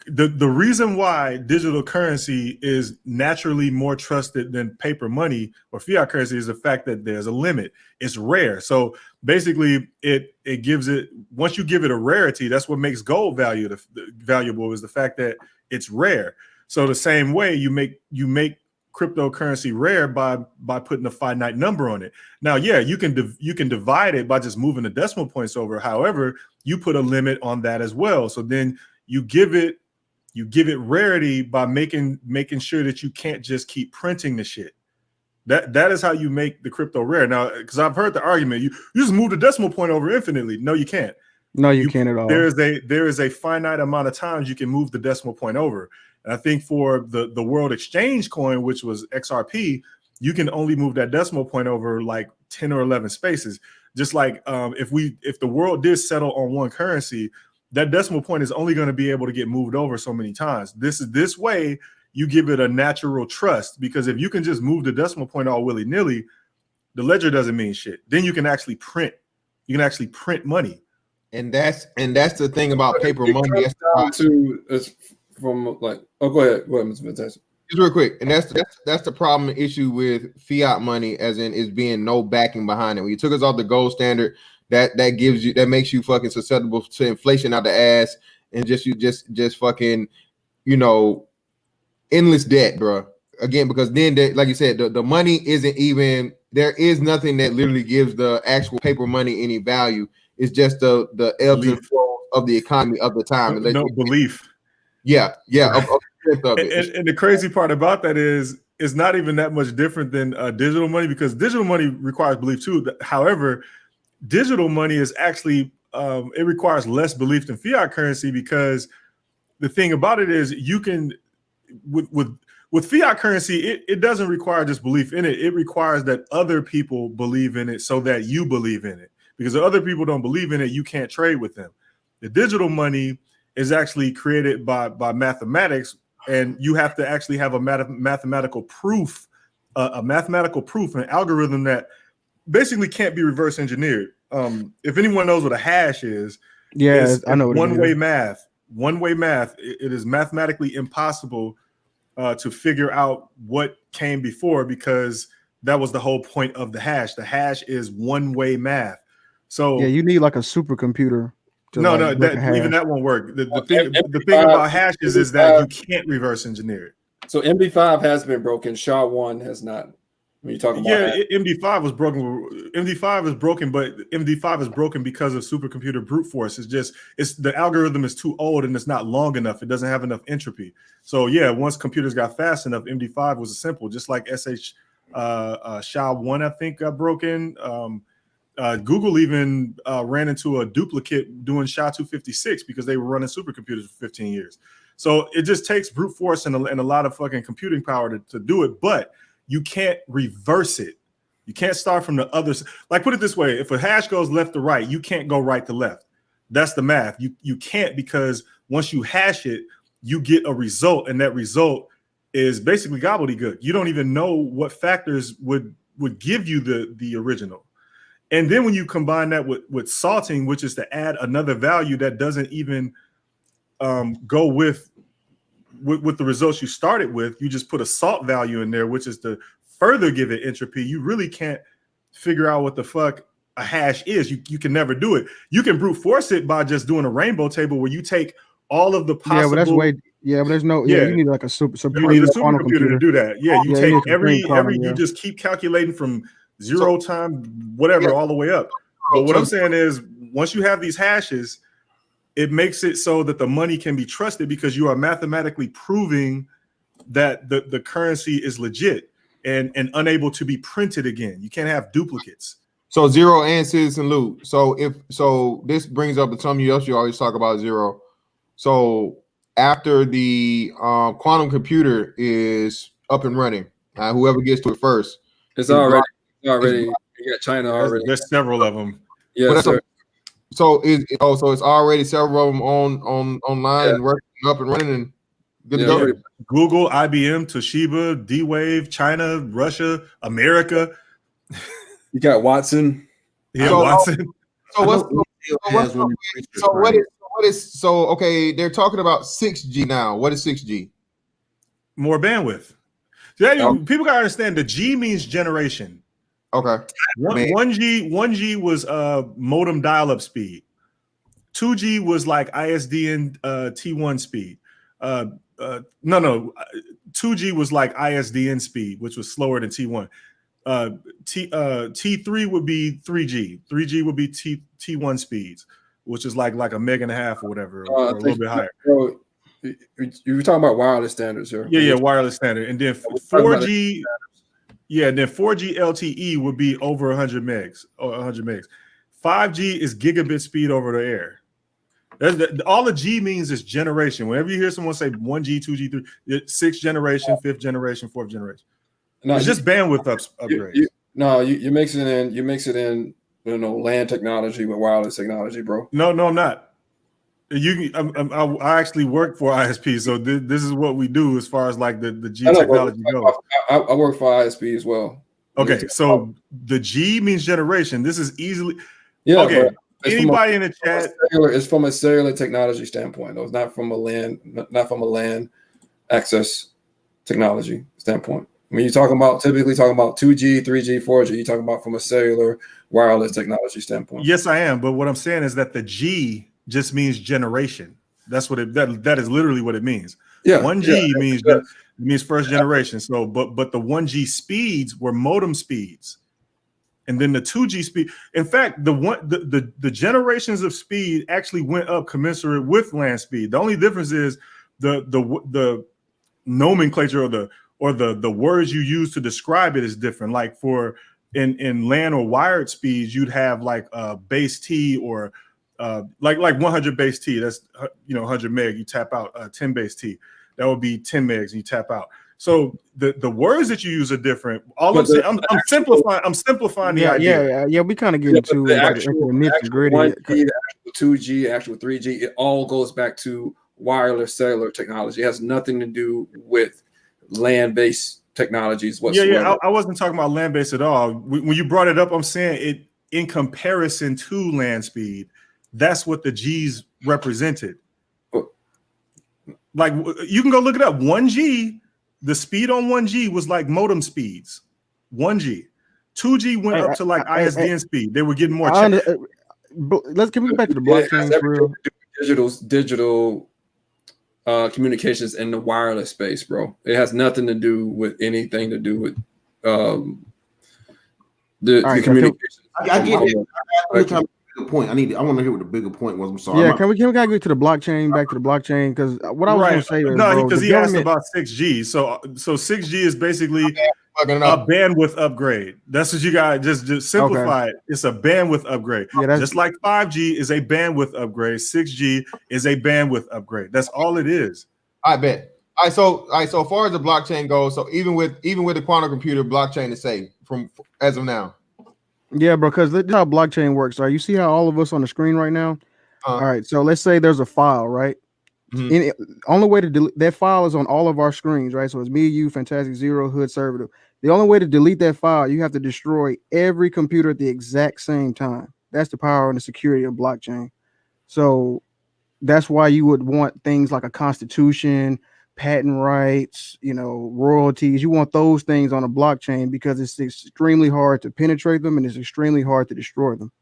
the reason why digital currency is naturally more trusted than paper money or fiat currency is the fact that there's a limit. It's rare. So basically it gives it, once you give it a rarity, that's what makes gold valuable is the fact that it's rare. So the same way you make cryptocurrency rare by putting a finite number on it. Now, yeah, you can divide it by just moving the decimal points over. However, you put a limit on that as well. So then you give it rarity by making sure that you can't just keep printing the shit. That is how you make the crypto rare. Now, because I've heard the argument, you just move the decimal point over infinitely. No, you can't. No, you can't at all. There is a finite amount of times you can move the decimal point over. And I think for the world exchange coin, which was XRP, you can only move that decimal point over like 10 or 11 spaces. Just like if the world did settle on one currency, that decimal point is only going to be able to get moved over so many times. This way you give it a natural trust, because if you can just move the decimal point all willy-nilly, the ledger doesn't mean shit. Then you can actually print. You can actually print money. And that's the thing about paper money. Go ahead, Mr. Fantastic. Just real quick, and that's the problem issue with fiat money, as in is being no backing behind it. When you took us off the gold standard, that makes you fucking susceptible to inflation out the ass, and just fucking, endless debt, bro. Again, because then like you said, the money isn't even, there is nothing that literally gives the actual paper money any value. It's just the ebbs and flows of the economy of the time. No belief. Yeah. And the crazy part about that is it's not even that much different than digital money, because digital money requires belief too. However, digital money is actually it requires less belief than fiat currency, because the thing about it is you can with fiat currency, it doesn't require just belief in it. It requires that other people believe in it so that you believe in it, because if other people don't believe in it, you can't trade with them. The digital money is actually created by mathematics, and you have to actually have a mathematical proof, an algorithm that basically can't be reverse engineered. If anyone knows what a hash is, I know one-way math. One-way math. It is mathematically impossible to figure out what came before, because that was the whole point of the hash. The hash is one-way math. So yeah, you need like a supercomputer. Even that won't work. The thing about hashes is that you can't reverse engineer it. So MD5 has been broken. SHA-1 has not. When you talk about MD5 was broken. MD5 is broken, but MD5 is broken because of supercomputer brute force. It's the algorithm is too old and it's not long enough. It doesn't have enough entropy. So yeah, once computers got fast enough, MD5 was simple. Just like SHA-1, I think, got broken. Google even ran into a duplicate doing SHA-256 because they were running supercomputers for 15 years. So it just takes brute force and a lot of fucking computing power to do it, but you can't reverse it. You can't start from the other side. Like, put it this way, if a hash goes left to right, you can't go right to left. That's the math. You can't, because once you hash it, you get a result, and that result is basically gobbledygook. You don't even know what factors would give you the original. And then when you combine that with salting, which is to add another value that doesn't even go with the results you started with, you just put a salt value in there, which is to further give it entropy. You really can't figure out what the fuck a hash is. You can never do it. You can brute force it by just doing a rainbow table where you take all of the possible. Yeah, but that's way. Yeah, but there's no. Yeah, you need like a you need a supercomputer to do that. Yeah, you take every yeah. You just keep calculating from zero time whatever all the way up. But what I'm saying is, once you have these hashes, it makes it so that the money can be trusted because you are mathematically proving that the currency is legit and unable to be printed again. You can't have duplicates. So Zero and Citizen Loot. So this brings up something else you always talk about, Zero. So after the quantum computer is up and running, whoever gets to it first, it's already. You got China already. There's several of them. Yeah. So it's already several of them online and working up and running and good to go. Google, IBM, Toshiba, D-Wave, China, Russia, America. You got Watson. Yeah, Watson. So okay, they're talking about 6G now. What is 6G? More bandwidth. People gotta understand the G means generation. Okay. 1G was modem dial-up speed. 2G was like ISDN T1 speed. 2G was like ISDN speed, which was slower than T1. T3 would be 3G. 3G would be T1 speeds, which is like a meg and a half or whatever, or a little bit higher. Bro, you were talking about wireless standards here. Yeah, wireless standard. And then 4G. Yeah, and then 4G LTE would be over 100 megs or 100 megs. 5G is gigabit speed over the air. All the G means is generation. Whenever you hear someone say 1G, 2G, 3, 6th generation, 5th generation, 4th generation. No, it's just bandwidth upgrades. You mix it in. You mix it in. LAN technology with wireless technology, bro. No, I'm not. I actually work for ISP, so this is what we do as far as like the G technology goes. I work for ISP as well. Okay, so the G means generation. This is easily okay. Anybody in the chat? It's from a cellular technology standpoint. It's not from a LAN access technology standpoint. When you're typically talking about 2G, 3G, 4G, you're talking about from a cellular wireless technology standpoint. Yes, I am. But what I'm saying is that the G just means generation. That's what that is literally what it means. Yeah, 1G means first generation. So, but the 1G speeds were modem speeds, and then the 2G speed. In fact, the generations of speed actually went up commensurate with LAN speed. The only difference is the nomenclature or the words you use to describe it is different. Like in LAN or wired speeds, you'd have like base T or like 100 base T. That's 100 meg. You tap out 10 base T. That would be 10 megs. And you tap out. So the words that you use are different. I'm simplifying. I'm simplifying the idea. Yeah. We kind of get into the actual nitty-gritty. 1G, actual 2G, actual 3G. It all goes back to wireless cellular technology. It has nothing to do with LAN-based technologies whatsoever. Yeah. I wasn't talking about LAN-based at all. When you brought it up, I'm saying it in comparison to LAN speed. That's what the G's represented. Like, you can go look it up. 1G, the speed on 1G was like modem speeds. 1G. 2G went up to like ISDN speed. They were getting more. Can we get back to the blockchain? Digital communications in the wireless space, bro. It has nothing to do with anything to do with the communications. I get it. I'm trying to make a point. I want to hear what the bigger point was. I'm sorry. Yeah, can we get to the blockchain? Back to the blockchain, because what I was going to say is, no, bro, because the he asked about 6G. So 6G is basically a bandwidth upgrade. That's what you got. Just simplify it. It's a bandwidth upgrade. Yeah, just like 5G is a bandwidth upgrade. 6G is a bandwidth upgrade. That's all it is. I bet. All right, so far as the blockchain goes, so even with the quantum computer, blockchain is safe from as of now. Yeah, bro, because this is how blockchain works. All right, you see how all of us on the screen right now? All right, so let's say there's a file, right? Only way to delete that file is on all of our screens, right? So it's me, you, Fantastic Zero, Hood, Servative. The only way to delete that file, you have to destroy every computer at the exact same time. That's the power and the security of blockchain. So that's why you would want things like a constitution, patent rights, royalties. You want those things on a blockchain because it's extremely hard to penetrate them and it's extremely hard to destroy them.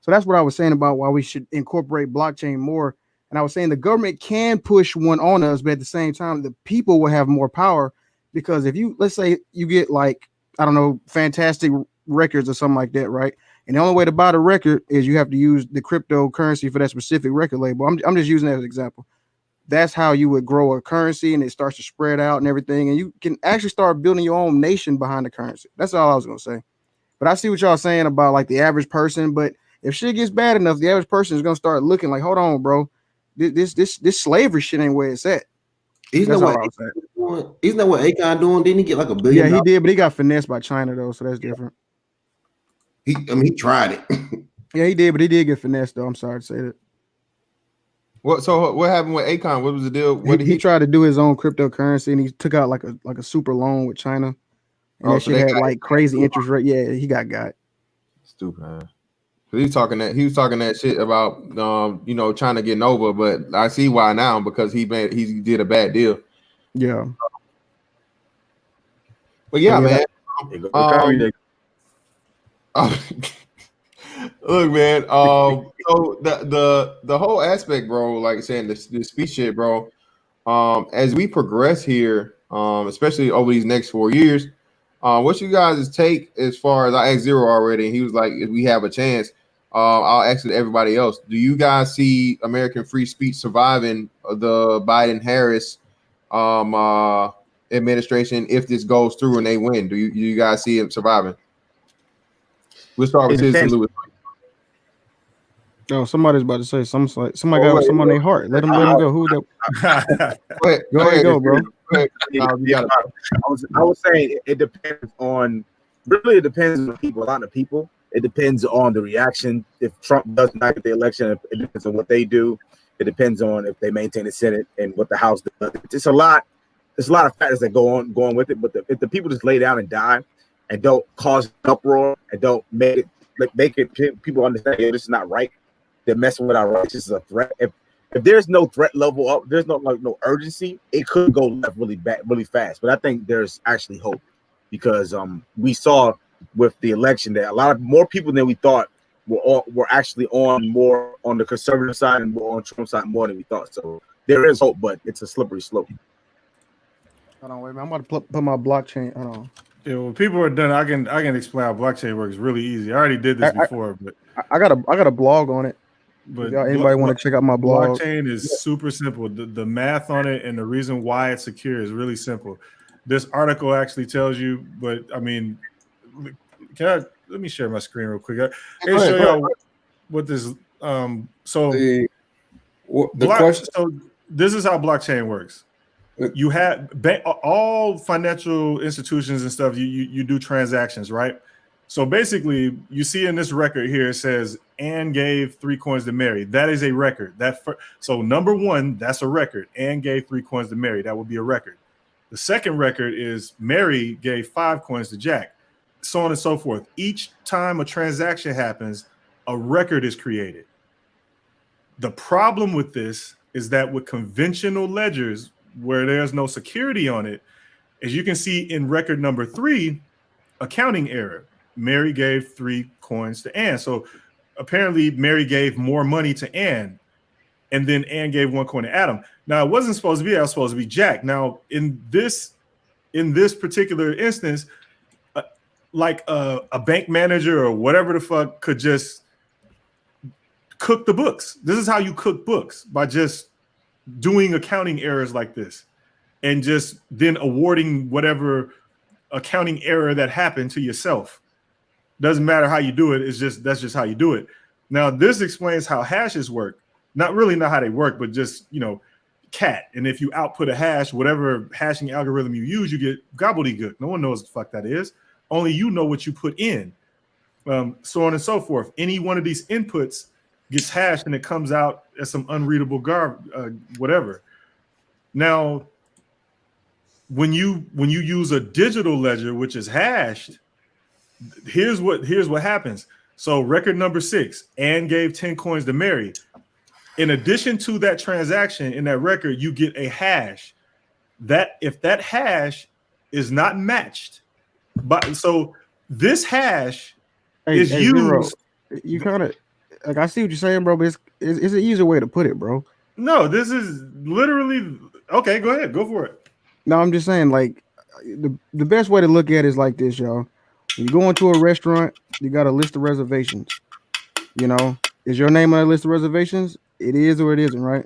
So that's what I was saying about why we should incorporate blockchain more. And I was saying the government can push one on us, but at the same time, the people will have more power, because if let's say you get like, I don't know, fantastic records or something like that, right? And the only way to buy the record is you have to use the cryptocurrency for that specific record label. I'm just using that as an example. That's how you would grow a currency, and it starts to spread out and everything. And you can actually start building your own nation behind the currency. That's all I was going to say. But I see what y'all saying about like the average person. But if shit gets bad enough, the average person is going to start looking like, hold on, bro. This slavery shit ain't where it's at. Isn't that what Akon doing? Didn't he get like $1 billion? Yeah, he did, but he got finessed by China though, so that's different. He tried it. Yeah, he did, but he did get finessed though. I'm sorry to say that. So what happened with Akon? What was the deal? He tried to do his own cryptocurrency, and he took out like a super loan with China, and that shit had like crazy interest rate. Yeah, he got. Stupid, man. He was talking that shit about China getting over, but I see why now, because he did a bad deal. Yeah. But yeah, man. Look, man. So the whole aspect, bro, like saying the speech shit, bro. As we progress here, especially over these next 4 years, what's you guys' take as far as I asked Zero already, and he was like, if we have a chance, I'll ask it to everybody else. Do you guys see American free speech surviving the Biden-Harris administration if this goes through and they win? Do you guys see it surviving? We'll start with Citizen Lewis. Oh, somebody's about to say something. Like somebody got something on their heart. Let them go. Who that? Go ahead, bro. I was saying it depends on. Really, it depends on people. A lot of people. It depends on the reaction. If Trump does not get the election, it depends on what they do. It depends on if they maintain the Senate and what the House does. It's a lot. There's a lot of factors that go on with it. But if the people just lay down and die, and don't cause uproar, and don't make it people understand this is not right, they're messing with our rights. This is a threat. If there's no threat level up, there's no urgency, it could go left really fast. But I think there's actually hope, because we saw with the election that a lot more people than we thought were actually more on the conservative side and more on Trump's side more than we thought. So there is hope, but it's a slippery slope. Hold on, wait a minute. I'm about to put my blockchain. Hold on. Yeah, when people are done, I can explain how blockchain works really easy. I already did this before, but I got a blog on it. But anybody want to check out my blog? Blockchain is super simple. The math on it and the reason why it's secure is really simple. This article actually tells you, but I mean, let me share my screen real quick. I'll show y'all what this. So this is how blockchain works. You have all financial institutions and stuff. You do transactions, right? So basically, you see in this record here, it says Anne gave 3 coins to Mary. That is a record. So number one, that's a record. Anne gave 3 coins to Mary. That would be a record. The second record is Mary gave 5 coins to Jack, so on and so forth. Each time a transaction happens, a record is created. The problem with this is that with conventional ledgers, where there's no security on it, as you can see in record number 3, accounting error. Mary gave 3 coins to Anne. So apparently Mary gave more money to Anne. and then Ann gave 1 coin to Adam. Now it wasn't supposed to be that. It was supposed to be Jack. Now in this particular instance, like a bank manager or whatever the fuck could just cook the books. This is how you cook books, by just doing accounting errors like this and just then awarding whatever accounting error that happened to yourself. Doesn't matter how you do it. That's just how you do it. Now this explains how hashes work. Not how they work, but just, cat. And if you output a hash, whatever hashing algorithm you use, you get gobbledygook. No one knows what the fuck that is. Only you know what you put in. So on and so forth. Any one of these inputs gets hashed and it comes out as some unreadable whatever. Now, when you use a digital ledger, which is hashed, here's what happens. So record number 6, Ann gave 10 coins to Mary. In addition to that transaction in that record, you get a hash. That if that hash is not matched, so this hash is used. Zero. You kind of like, I see what you're saying, bro, but it's an easier way to put it, bro. No, this is literally okay. Go ahead, go for it. No, I'm just saying, like, the best way to look at it is like this, y'all. When you go into a restaurant, you got a list of reservations. Is your name on a list of reservations? It is or it isn't, right?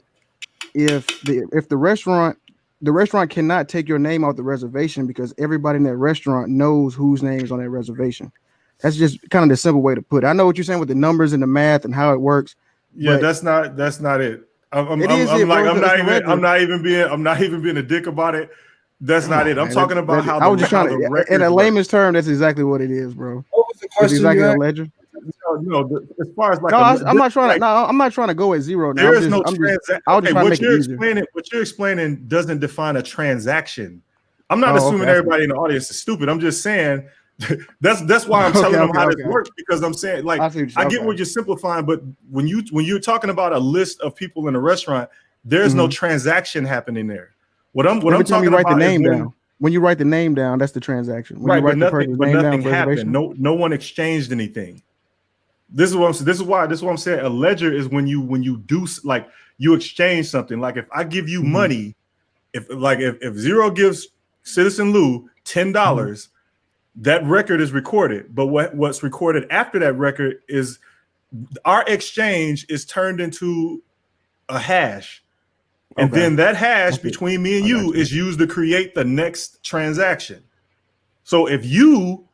If the restaurant cannot take your name off the reservation because everybody in that restaurant knows whose name is on that reservation. That's just kind of the simple way to put it. I know what you're saying with the numbers and the math and how it works. Yeah, that's not it. I'm not even being a dick about it. That's not it. I'm talking about how I was just trying to, in a layman's term, that's exactly what it is, bro. What was the question? Exactly a ledger. No, as far as like, I'm not trying to go at zero. Now. There is no transaction. What you're explaining doesn't define a transaction. I'm not assuming everybody in the audience is stupid. I'm just saying that's why I'm telling them how this works, because I'm saying, like, I get what you're simplifying, but when you're talking about a list of people in a restaurant, there's no transaction happening there. What I'm talking about the name down. When you write the name down, that's the transaction. When right, you write nothing happened. No one exchanged anything. This is what I'm saying. A ledger is when you do, like, you exchange something. Like if I give you money, if Zero gives Citizen Lou $10, that record is recorded. But what's recorded after that record is our exchange is turned into a hash. And then that hash between me and you is used to create the next transaction. So if you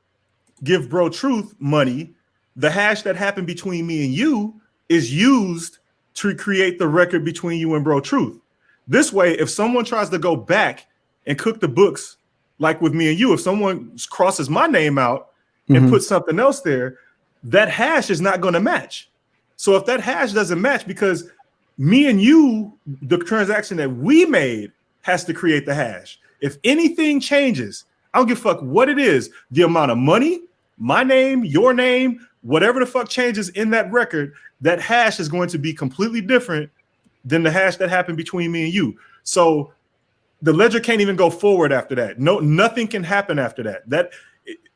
give Bro Truth money, the hash that happened between me and you is used to create the record between you and Bro Truth. This way, if someone tries to go back and cook the books, like with me and you, if someone crosses my name out and puts something else there, that hash is not going to match. So if that hash doesn't match, because me and you, the transaction that we made has to create the hash. If anything changes, I don't give a fuck what it is, the amount of money, my name, your name, whatever the fuck changes in that record, that hash is going to be completely different than the hash that happened between me and you. So the ledger can't even go forward after that. No, nothing can happen after that.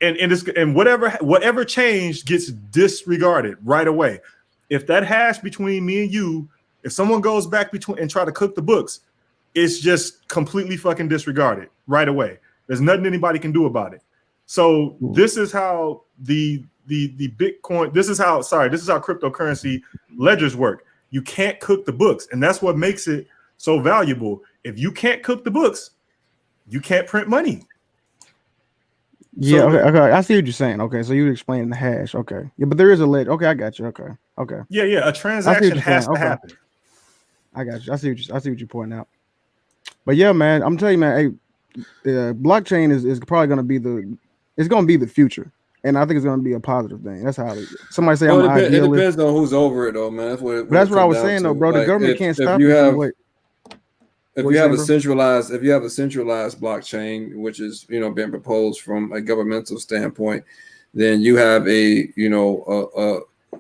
And whatever changed gets disregarded right away. If that hash between me and you, if someone goes back and try to cook the books, it's just completely fucking disregarded right away. There's nothing anybody can do about it. So this is how the Bitcoin, this is how cryptocurrency ledgers work. You can't cook the books, and that's what makes it so valuable. If you can't cook the books, you can't print money. Yeah, okay. I see what you're saying. Okay, so you explain the hash. Okay, yeah, but there is a ledger. Okay, I got you. Okay. Yeah. A transaction has to happen. I got you. I see what you're pointing out. But yeah, man, I'm telling you, man. Hey, blockchain is probably going to be the future, and I think it's going to be a positive thing. That's how somebody say I'm an idealist. It depends on who's over it, though, man. That's what I was saying, though, bro. The government can't stop it. If you have a centralized blockchain, which is being proposed from a governmental standpoint, then you have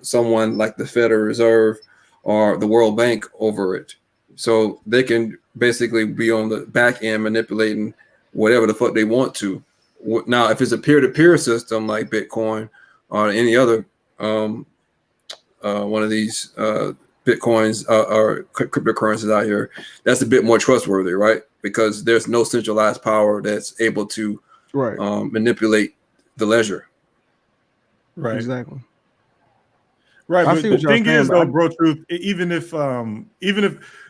someone like the Federal Reserve or the World Bank over it, so they can basically be on the back end manipulating whatever the fuck they want to. Now, if it's a peer-to-peer system like Bitcoin or any other one of these Bitcoins or cryptocurrencies out here, that's a bit more trustworthy, right? Because there's no centralized power that's able to manipulate the ledger. Right. Exactly. Right, I but see the what y'all thing saying, is, but though, bro, truth, even if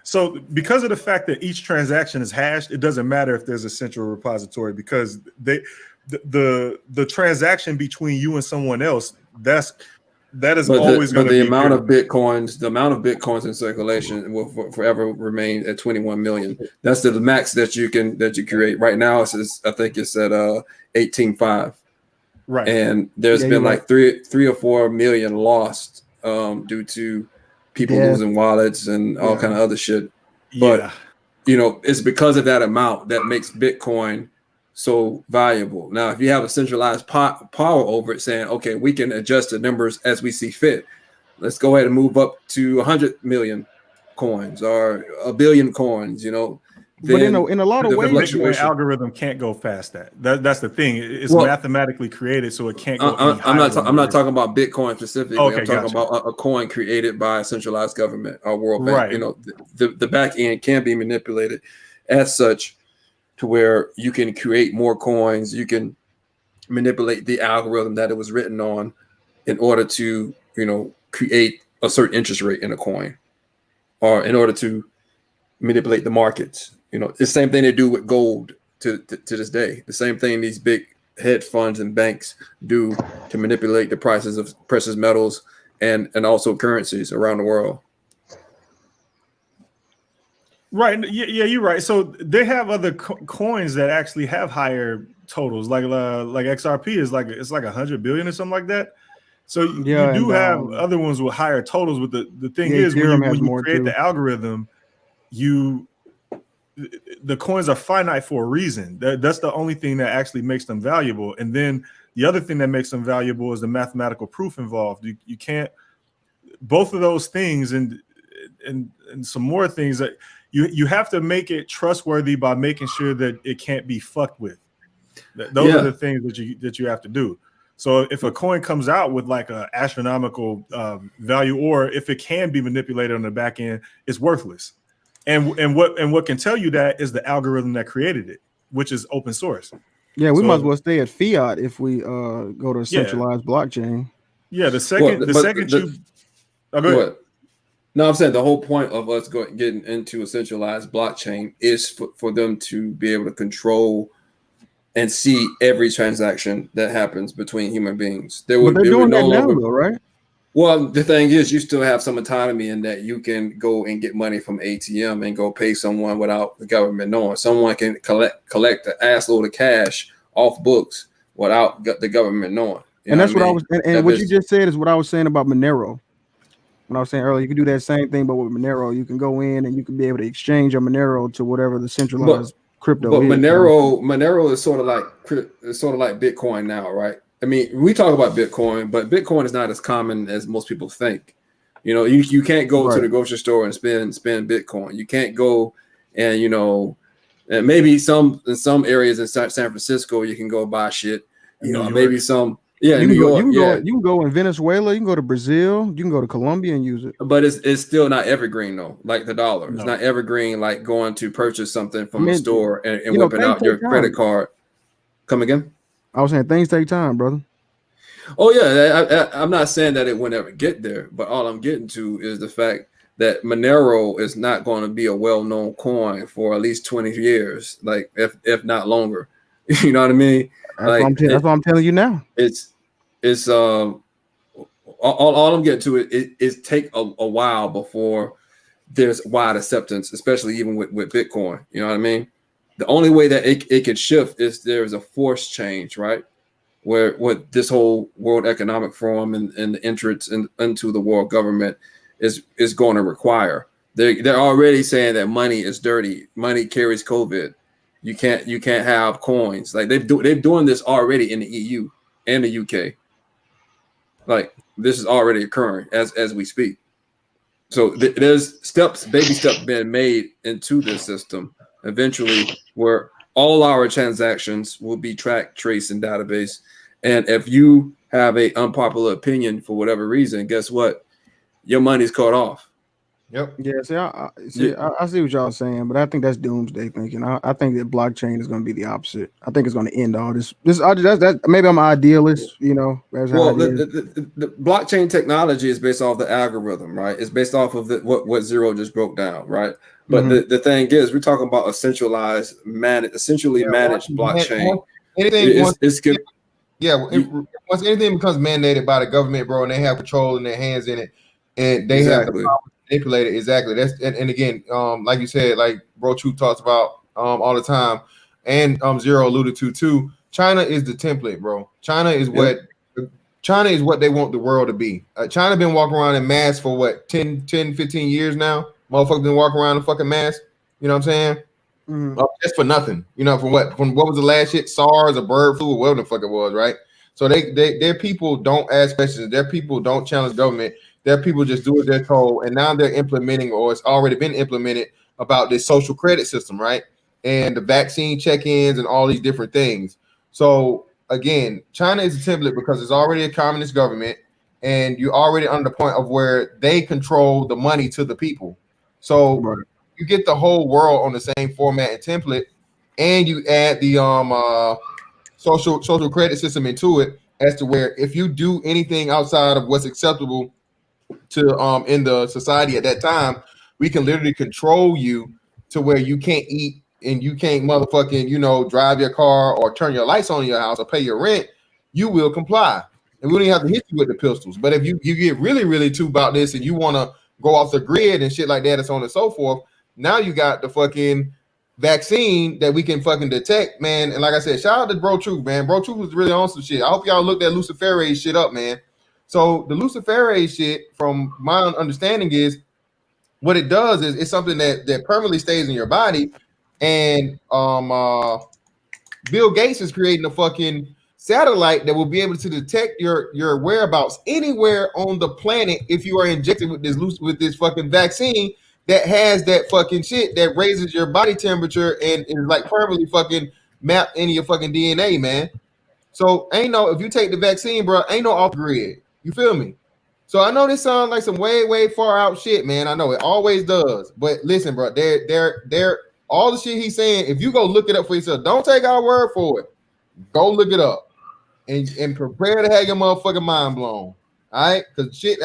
so, because of the fact that each transaction is hashed, it doesn't matter if there's a central repository, because the transaction between you and someone else, that is always going to be the amount of bitcoins in circulation will forever remain at 21 million. That's the max that you create. Right now, I think it's at 18.5. Right, and there's been like 3 or 4 million lost due to people losing wallets and all kind of other shit. But it's because of that amount that makes Bitcoin so valuable. Now, if you have a centralized power over it, saying, okay, we can adjust the numbers as we see fit. Let's go ahead and move up to 100 million coins or 1 billion coins. But in a lot of ways, Bitcoin algorithm can't go past that. That's the thing. It's mathematically created, so it can't go any higher. I'm not talking about Bitcoin specifically. Okay, I'm talking about a coin created by a centralized government or World Right. Bank. The back end can be manipulated as such to where you can create more coins. You can manipulate the algorithm that it was written on in order to create a certain interest rate in a coin, or in order to manipulate the markets. It's the same thing they do with gold to this day. The same thing these big hedge funds and banks do to manipulate the prices of precious metals and also currencies around the world. Right. Yeah, you're right. So they have other coins that actually have higher totals, like XRP is it's like 100 billion or something like that. So you do have other ones with higher totals. But the thing is, when you create the algorithm, the coins are finite for a reason. That's the only thing that actually makes them valuable. And then the other thing that makes them valuable is the mathematical proof involved. You can't, both of those things and some more things that you have to make it trustworthy by making sure that it can't be fucked with. Those are the things that you have to do. So if a coin comes out with like an astronomical value, or if it can be manipulated on the back end, it's worthless. And what can tell you that is the algorithm that created it, which is open source. Yeah, we might as well stay at fiat if we go to a centralized blockchain. Yeah, the second you go ahead. No, I'm saying the whole point of us getting into a centralized blockchain is for them to be able to control and see every transaction that happens between human beings. They're doing that now, though, right? Well, the thing is, you still have some autonomy in that you can go and get money from ATM and go pay someone without the government knowing. Someone can collect an ass load of cash off books without the government knowing. And that's what I was. And what you just said is what I was saying about Monero. When I was saying earlier, you can do that same thing, but with Monero, you can go in and you can be able to exchange your Monero to whatever the centralized crypto but is. Monero is sort of like Bitcoin now, right? I mean, we talk about Bitcoin, but Bitcoin is not as common as most people think. You can't go to the grocery store and spend Bitcoin. You can't go and and maybe in some areas in San Francisco you can go buy shit. Maybe some. Yeah, you can go in Venezuela, you can go to Brazil, you can go to Colombia and use it. But it's still not evergreen though, like the dollar. It's not evergreen like going to purchase something from a store and whipping out your credit card. Come again? I was saying things take time, brother. Oh yeah, I'm not saying that it would never get there, but all I'm getting to is the fact that Monero is not going to be a well-known coin for at least 20 years, like if not longer. You know what I mean? That's what I'm telling you now. It's all I'm getting to is take a while before there's wide acceptance, especially even with Bitcoin. You know what I mean? The only way that it could shift is there's a forced change, right? Where what this whole World Economic Forum and the entrance into the world government is going to require. They're already saying that money is dirty. Money carries COVID. You can't have coins. Like they're doing this already in the EU and the UK. Like this is already occurring as we speak. So there's baby steps being made into this system eventually, where all our transactions will be tracked, traced, and database. And if you have an unpopular opinion for whatever reason, guess what? Your money's cut off. Yep. Yeah, I see what y'all saying, but I think that's doomsday thinking. I think that blockchain is going to be the opposite. I think it's going to end all this. Maybe I'm an idealist, you know. That's how Well, it is. the blockchain technology is based off the algorithm, right? It's based off of what Zero just broke down, right? But the thing is, we're talking about a centralized, essentially managed blockchain. Once anything becomes mandated by the government, bro, and they have control in their hands in it, and they have the power to manipulate it. Exactly. That's and again, like you said, like Bro Truth talks about all the time, and Zero alluded to too. China is the template, bro. China is what they want the world to be. China been walking around in masks for what 10, 15 years now. Motherfuckers been walking around in fucking masks. You know what I'm saying? Just for nothing, you know, from what was the last shit, SARS or bird flu or whatever the fuck it was, right? So their people don't ask questions, their people don't challenge government, their people just do what they're told, and now they're implementing, or it's already been implemented, about this social credit system, right? And the vaccine check-ins and all these different things. So again, China is a template because it's already a communist government, and you're already under the point of where they control the money to the people. So you get the whole world on the same format and template, and you add the social credit system into it, as to where if you do anything outside of what's acceptable to in the society at that time, we can literally control you to where you can't eat and you can't motherfucking drive your car or turn your lights on in your house or pay your rent. You will comply, and we don't even have to hit you with the pistols. But if you get really really too about this and you want to go off the grid and shit like that and so on and so forth, now you got the fucking vaccine that we can fucking detect, man. And like I said, shout out to Bro Truth, man. Bro Truth was really on some shit. I hope y'all looked that Luciferase shit up, man. So the Luciferase shit, from my understanding, is what it does is it's something that permanently stays in your body. And Bill Gates is creating a fucking satellite that will be able to detect your whereabouts anywhere on the planet if you are injected with this fucking vaccine that has that fucking shit that raises your body temperature and is like permanently fucking mapped into your fucking DNA, man. So if you take the vaccine, bro, ain't no off grid. You feel me? So I know this sounds like some way far out shit, man. I know it always does. But listen, bro, they're all the shit he's saying. If you go look it up for yourself, don't take our word for it. Go look it up and prepare to have your motherfucking mind blown. All right, because shit,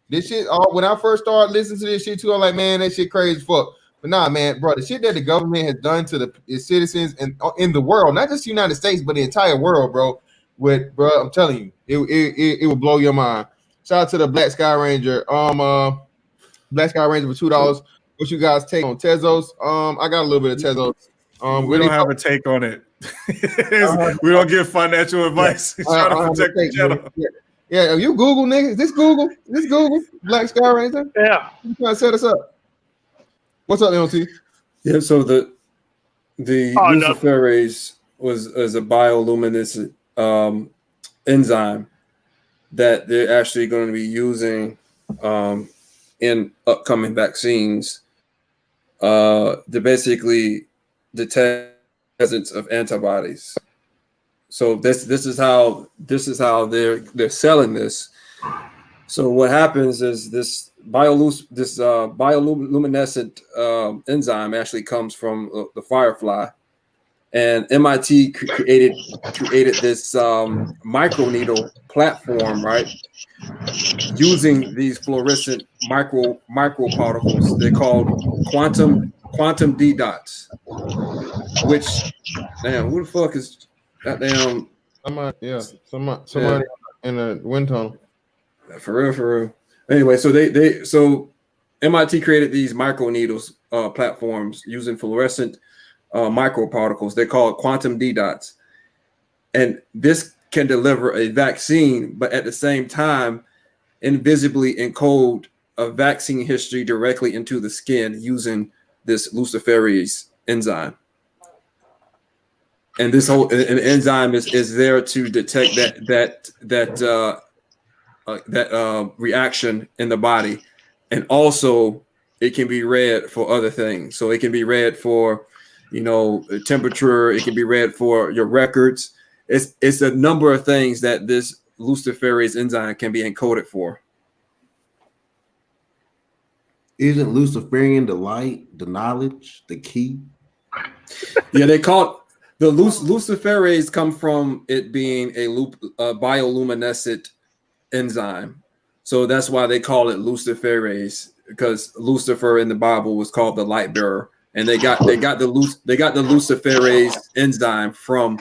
this shit. When I first started listening to this shit too, I'm like, man, that shit crazy as fuck. But nah, man, bro, the shit that the government has done to its citizens and in the world, not just the United States, but the entire world, bro. I'm telling you, it will blow your mind. Shout out to the Black Sky Ranger. Black Sky Ranger for $2. What you guys take on Tezos? I got a little bit of Tezos. We don't have a take on it. We don't give financial advice. Try to protect the channel. Yeah, you Google niggas. This Google Black Sky Ranger. Yeah, you trying to set us up. What's up, LT? Yeah, so the luciferase is a bioluminescent enzyme that they're actually going to be using in upcoming vaccines to basically detect presence of antibodies. So this is how they're selling this. So what happens is this bioluminescent enzyme actually comes from the firefly, and MIT created this microneedle platform, right? Using these fluorescent microparticles, they're called quantum D dots. Which, damn, who the fuck is that damn? Somebody in a wind tunnel. For real. Anyway, so MIT created these microneedles platforms using fluorescent microparticles. They're called quantum D dots, and this can deliver a vaccine, but at the same time, invisibly encode a vaccine history directly into the skin using this luciferase enzyme. And this whole enzyme is there to detect that reaction in the body, and also it can be read for other things. So it can be read for, temperature. It can be read for your records. It's a number of things that this luciferase enzyme can be encoded for. Isn't Luciferian the light, the knowledge, the key? Yeah, they call the luciferase come from it being a bioluminescent enzyme. So that's why they call it luciferase, because Lucifer in the Bible was called the light bearer, and they got the luciferase enzyme from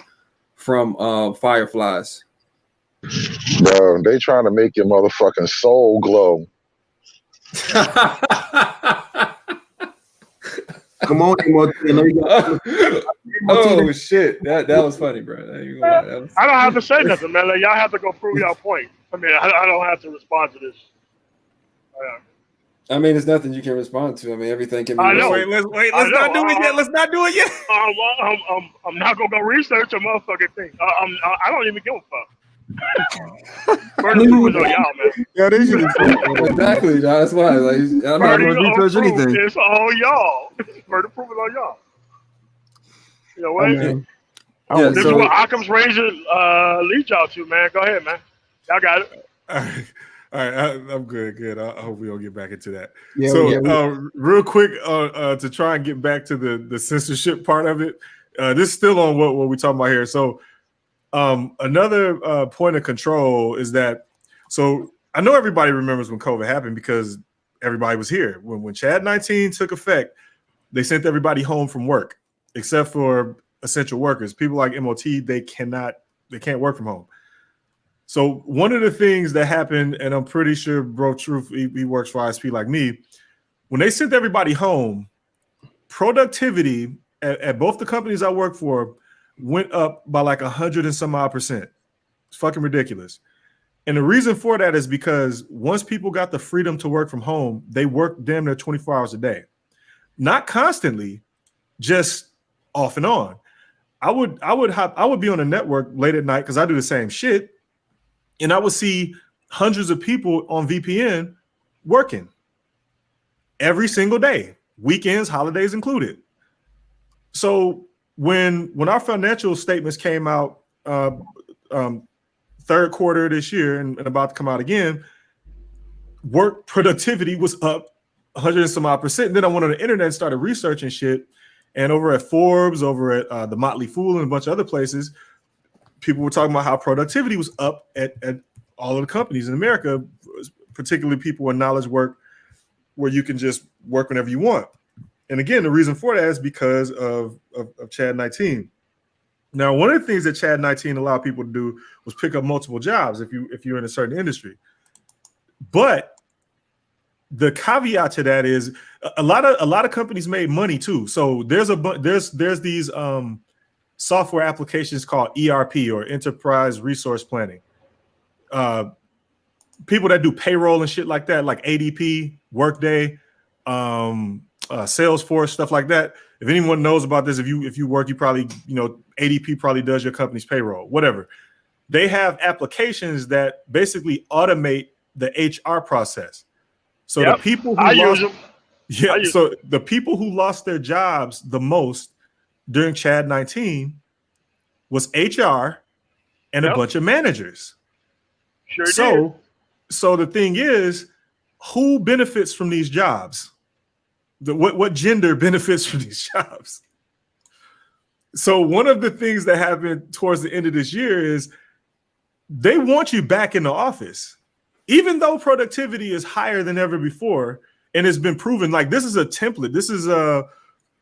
fireflies. Bro, they trying to make your motherfucking soul glow. Come on, oh shit, that was funny, bro. I don't have to say nothing, man. Like, y'all have to go prove your point. I mean, I don't have to respond to this. I mean, it's nothing you can respond to. I mean, everything can be. I know. Wait, let's not do it yet. Let's not do it yet. I'm not gonna go research a motherfucking thing. I don't even give a fuck. Burden of proof is on y'all, man. Yeah, they should exactly. That's why. Like, I'm not going to research anything. It's all y'all. Burden of proof is on y'all. You know what? This is what Occam's razor leads y'all to, man. Go ahead, man. Y'all got it. All right, I'm good. I hope we don't get back into that. Yeah, real quick, to try and get back to the censorship part of it. This is still on what we're talking about here. So, another point of control is that. So I know everybody remembers when COVID happened because everybody was here. When Chad 19 took effect, they sent everybody home from work except for essential workers. People like MOT, they can't work from home. So one of the things that happened, and I'm pretty sure Bro Truth, he works for ISP like me, when they sent everybody home, productivity at both the companies I work for went up by like 100 and some odd %. It's fucking ridiculous. And the reason for that is because once people got the freedom to work from home, they worked damn near 24 hours a day. Not constantly, just off and on. I would be on a network late at night because I do the same shit. And I would see hundreds of people on VPN working every single day, weekends, holidays included. So when our financial statements came out third quarter this year and about to come out again, work productivity was up 100 and some odd %. And then I went on the internet and started researching shit. And over at Forbes, over at the Motley Fool and a bunch of other places, people were talking about how productivity was up at all of the companies in America, particularly people in knowledge work where you can just work whenever you want. And again, the reason for that is because of Chad 19. Now, one of the things that Chad 19 allowed people to do was pick up multiple jobs if you're in a certain industry. But the caveat to that is a lot of companies made money too. So there's these software applications called ERP or Enterprise Resource Planning. People that do payroll and shit like that, like ADP, Workday, Salesforce, stuff like that. If anyone knows about this, if you work, you probably, ADP probably does your company's payroll, whatever. They have applications that basically automate the HR process. So the people who the people who lost their jobs the most during Chad 19 was HR and a bunch of managers. Sure did. So the thing is, who benefits from these jobs? What gender benefits from these jobs? So one of the things that happened towards the end of this year is they want you back in the office, even though productivity is higher than ever before, and it's been proven. Like, this is a template. This is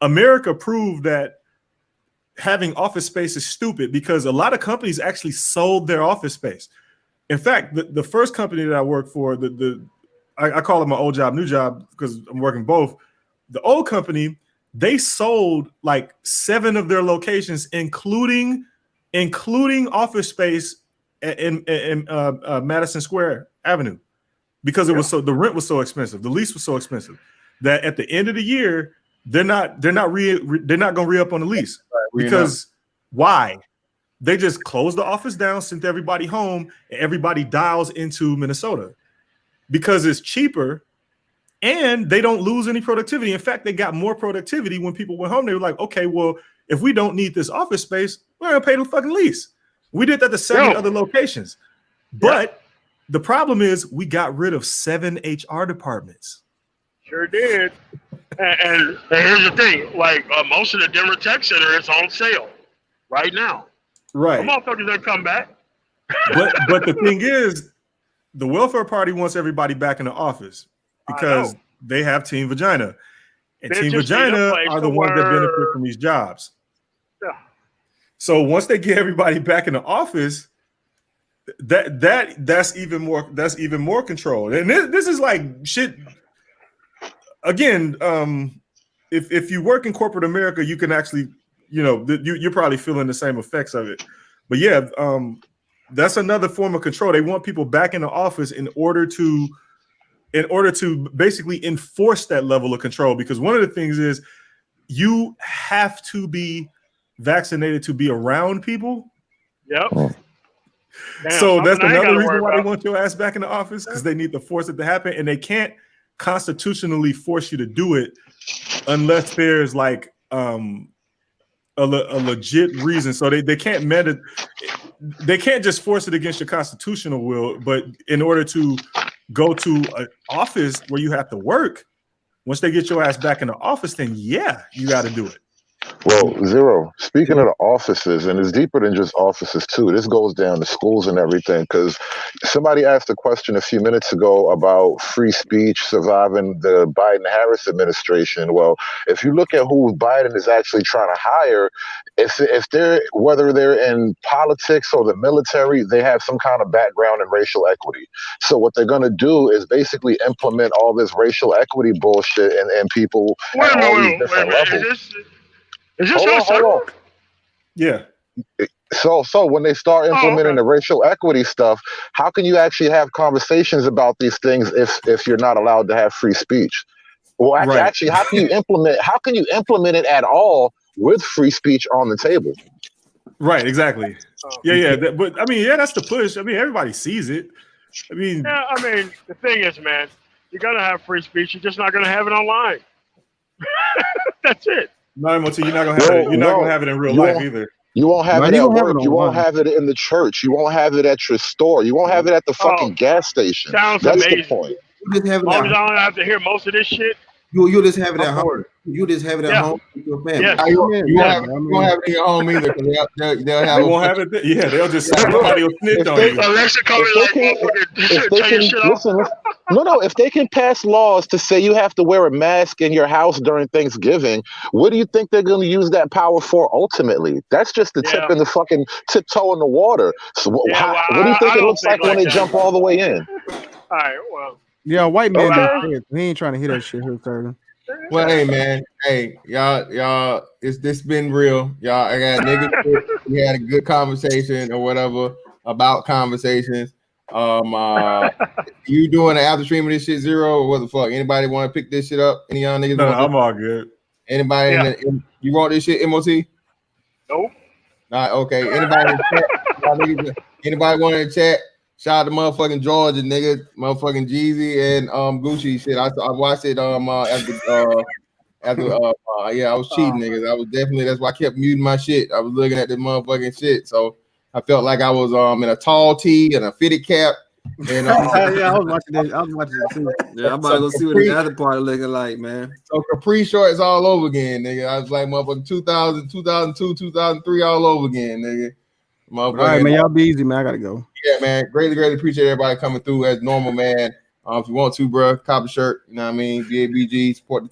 America proved that having office space is stupid because a lot of companies actually sold their office space. In fact, the first company that I worked for, I call it my old job, new job, because I'm working both. The old company, they sold like 7 of their locations, including office space in Madison Square Avenue, because it was the rent was so expensive, the lease was so expensive that at the end of the year they're not going to re-up on the lease. Because why? They just closed the office down, sent everybody home, and everybody dials into Minnesota because it's cheaper and they don't lose any productivity. In fact, they got more productivity when people went home. They were like, okay, well, if we don't need this office space, we're going to pay the fucking lease. We did that to 7 other locations. But the problem is we got rid of 7 HR departments. Sure did. And here's the thing, like most of the Denver Tech Center is on sale right now. Right. The motherfuckers don't come back. But the thing is, the welfare party wants everybody back in the office because they have Team Vagina. And Team Vagina are the ones that benefit from these jobs. Yeah. So once they get everybody back in the office, that's even more control. And this is like shit. Again, if you work in corporate America, you can actually, you're probably feeling the same effects of it. But yeah, that's another form of control. They want people back in the office in order to basically enforce that level of control. Because one of the things is you have to be vaccinated to be around people. Yep. Damn, so that's another reason why they want your ass back in the office, because they need to force it to happen, and they can't constitutionally force you to do it unless there's like a legit reason. So they can't they can't just force it against your constitutional will, but in order to go to an office where you have to work, once they get your ass back in the office, then yeah, you got to do it. Well, Zero, speaking of the offices, and it's deeper than just offices too, this goes down to schools and everything, because somebody asked a question a few minutes ago about free speech surviving the Biden-Harris administration. Well, if you look at who Biden is actually trying to hire, if they're, whether they're in politics or the military, they have some kind of background in racial equity. So what they're going to do is basically implement all this racial equity bullshit and people at all these different levels. Is this your server? Yeah. So when they start implementing the racial equity stuff, how can you actually have conversations about these things if you're not allowed to have free speech? Well, actually, how can you implement it at all with free speech on the table? Right, exactly. Yeah. But I mean, yeah, that's the push. I mean, everybody sees it. I mean, yeah, I mean, the thing is, man, you're gonna have free speech. You're just not gonna have it online. That's it. No, you're not gonna have it. You're not gonna have it in real life either. You won't have it at work. You won't have it in the church. You won't have it at your store. You won't have it at the fucking gas station. That's amazing. The point. As long as I don't have to hear most of this shit. You just have it at home. You just have it at home with your family. Yes. You won't have it in your home either. They won't have it. Yeah, they'll just somebody will snitch on you. Alexa coming listen. No. If they can pass laws to say you have to wear a mask in your house during Thanksgiving, what do you think they're going to use that power for ultimately? That's just the tip in the fucking tiptoe in the water. So what do you think it looks like when they jump all the way in? All right, well. Yeah, white man, he ain't trying to hear that shit here, sir. Well, hey man, y'all, this been real. Y'all, I got niggas. We had a good conversation or whatever about conversations. You doing the after stream of this shit, Zero, or what the fuck? Anybody want to pick this shit up? Any y'all niggas? No, I'm all good. Anybody? You wrote this shit, MOT? Nope. Okay. Anybody? Anybody want to chat? Shout out to motherfucking Georgia, nigga, motherfucking Jeezy and Gucci shit. I watched it after I was cheating, niggas. I was definitely, that's why I kept muting my shit. I was looking at the motherfucking shit, so I felt like I was in a tall tee and a fitted cap. And I was watching that. I was watching it too. Yeah, I'm about to go see what the other part looking like, man. So Capri shorts all over again, nigga. I was like motherfucking 2000, 2002, 2003 all over again, nigga. All right, man. Y'all be easy, man. I gotta go. Yeah, man. Greatly appreciate everybody coming through as normal, man. If you want to, bro, cop a shirt. You know what I mean? BABG, support the